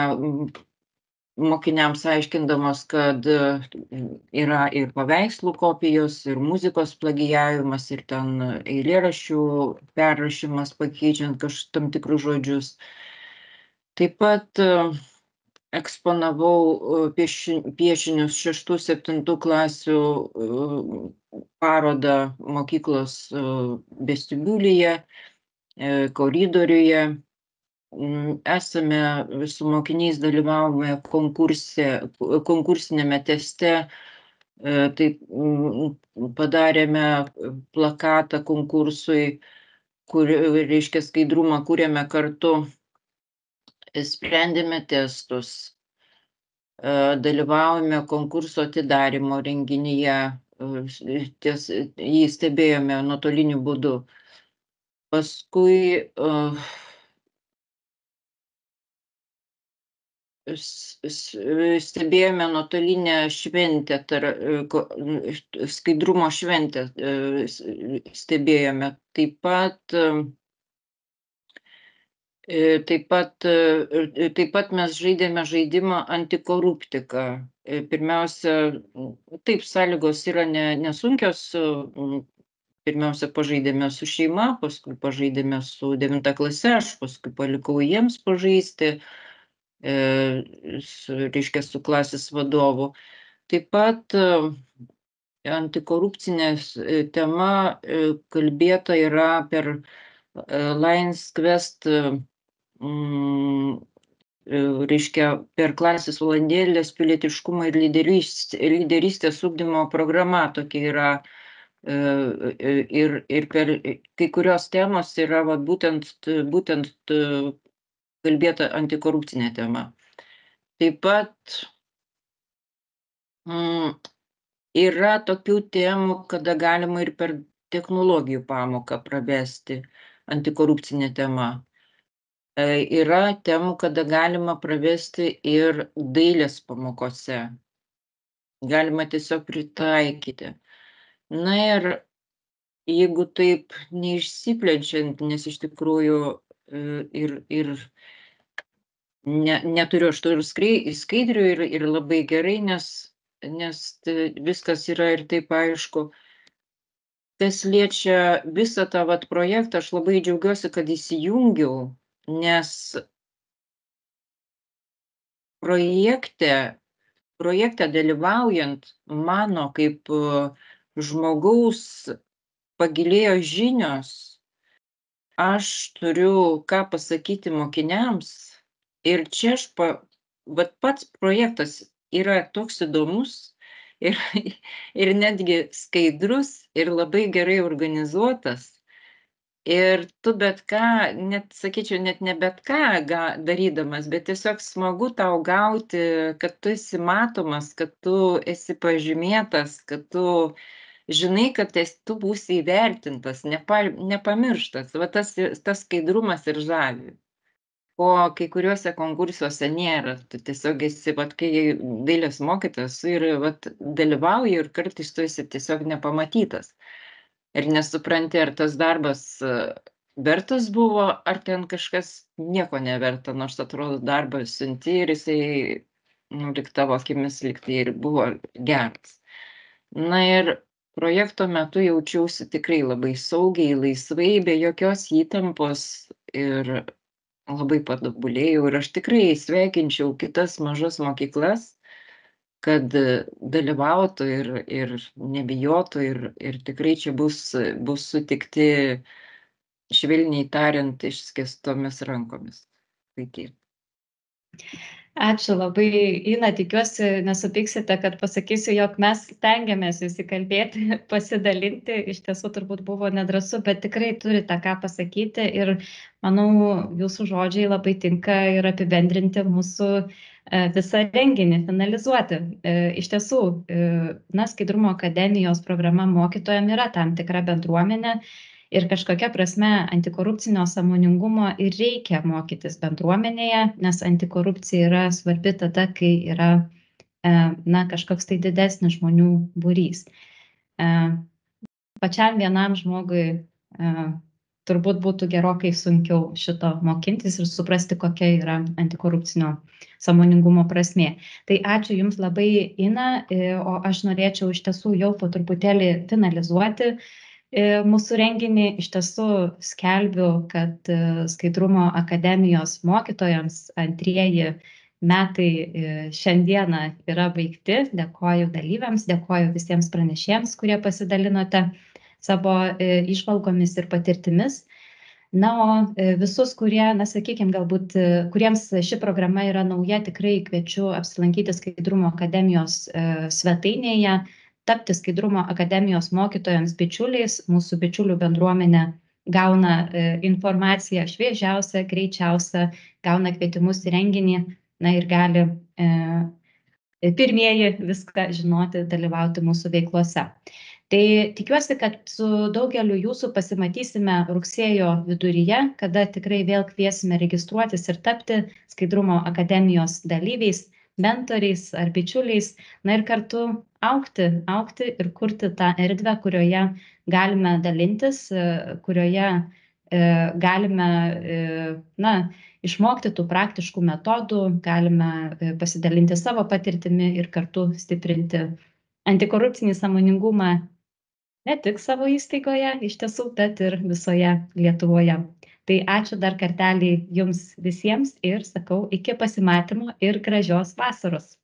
mokiniams aiškindamos, kad yra ir paveikslų kopijos, ir muzikos plagijavimas, ir ten eilėraščių perrašymas, pakeičiant tam tikrus žodžius. Taip pat eksponavau piešinius 6-7 klasių parodą mokyklos vestibiulyje, koridoriuje. Esame su mokiniais dalyvavome konkursinėme teste, tai padarėme plakatą konkursui, kur, reiškia, skaidrumą kūrėme kartu, sprendėme testus, dalyvavome konkurso atidarymo renginyje, jį stebėjome nuotoliniu būdu. Paskui stebėjome nuotolinę šventę, skaidrumo šventę stebėjome. Taip pat mes žaidėme žaidimą antikoruptiką. Pirmiausia, taip, sąlygos yra nesunkios. Pirmiausia, pažaidėme su šeima, paskui pažaidėme su 9 klase, aš paskui palikau jiems pažaisti, reiškia, su klasės vadovu. Taip pat antikorupcinė tema kalbėta yra per Lions Quest, reiškia, per klasės valandėlės pilietiškumo ir lyderystės ugdymo programa tokia yra. Ir per kai kurios temos yra būtent kalbėta antikorupcinė tema. Taip pat yra tokių temų, kada galima ir per technologijų pamoką pravesti antikorupcinė tema. Yra temų, kada galima pravesti ir dailės pamokose. Galima tiesiog pritaikyti. Na ir jeigu taip neišsiplečiant, nes iš tikrųjų ir neturiu aš ir skaidrių ir labai gerai, nes viskas yra ir taip aišku. Kas liečia visą tą projektą, aš labai džiaugiuosi, kad įsijungiau, nes projekte dalyvaujant mano kaip žmogaus pagilėjo žinios, aš turiu ką pasakyti mokiniams ir čia pats projektas yra toks įdomus ir netgi skaidrus ir labai gerai organizuotas. Ir tu bet ką, net sakyčiau, net ne bet ką darydamas, bet tiesiog smagu tau gauti, kad tu esi matomas, kad tu esi pažymėtas, kad tu žinai, kad tu būsi įvertintas, nepamirštas. Va tas skaidrumas ir žavi. Ko kai kuriuose konkursuose nėra. Tu tiesiog esi, kai dailės mokytojas ir dalyvauji ir kartais tu esi tiesiog nepamatytas. Ir nesupranti, ar tas darbas vertas buvo, ar ten kažkas nieko neverta, nors atrodo darbas siunti ir jisai, lyg tavo akimis lygtai ir buvo geras. Na ir projekto metu jaučiausi tikrai labai saugiai, laisvai, be jokios įtampos ir labai patobulėjau. Ir aš tikrai sveikinčiau kitas mažas mokyklas, kad dalyvautų ir nebijotų ir tikrai čia bus sutikti, švelniai tariant, išskėstomis rankomis. Tai tiek. Ačiū labai, Ina, tikiuosi nesupyksite, kad pasakysiu, jog mes stengiamės įsikalbėti, pasidalinti, iš tiesų turbūt buvo nedrąsu, bet tikrai turite ką pasakyti ir manau, jūsų žodžiai labai tinka ir apibendrinti mūsų visą renginį, finalizuoti. Iš tiesų, Skaidrumo akademijos programa mokytojams yra tam tikra bendruomenė. Ir kažkokia prasme antikorupcinio sąmoningumo ir reikia mokytis bendruomenėje, nes antikorupcija yra svarbi tada, kai yra kažkoks tai didesnis žmonių būrys. Pačiam vienam žmogui turbūt būtų gerokai sunkiau šito mokintis ir suprasti, kokia yra antikorupcinio sąmoningumo prasmė. Tai ačiū Jums labai, Ina, o aš norėčiau iš tiesų jau po truputėlį finalizuoti mūsų renginį. Iš tiesų skelbiu, kad Skaidrumo akademijos mokytojams antrieji metai šiandieną yra baigti. Dėkoju dalyviams, dėkoju visiems pranešėjams, kurie pasidalinote savo įžvalgomis ir patirtimis. Na, o visus, kurie, sakykime, galbūt, kuriems ši programa yra nauja, tikrai kviečiu apsilankyti Skaidrumo akademijos svetainėje, tapti Skaidrumo akademijos mokytojams bičiuliais. Mūsų bičiulių bendruomenė gauna informaciją šviežiausią, greičiausią, gauna kvietimus į renginį, ir gali pirmieji viską žinoti, dalyvauti mūsų veiklose. Tai tikiuosi, kad su daugeliu jūsų pasimatysime rugsėjo viduryje, kada tikrai vėl kviesime registruotis ir tapti Skaidrumo akademijos dalyviais, mentoriais ar bičiuliais, ir kartu augti ir kurti tą erdvę, kurioje galime dalintis, kurioje galime išmokti tų praktiškų metodų, galime pasidalinti savo patirtimi ir kartu stiprinti antikorupcinį sąmoningumą ne tik savo įstaigoje, iš tiesų, bet ir visoje Lietuvoje. Tai ačiū dar kartelį Jums visiems ir sakau iki pasimatymo ir gražios vasaros.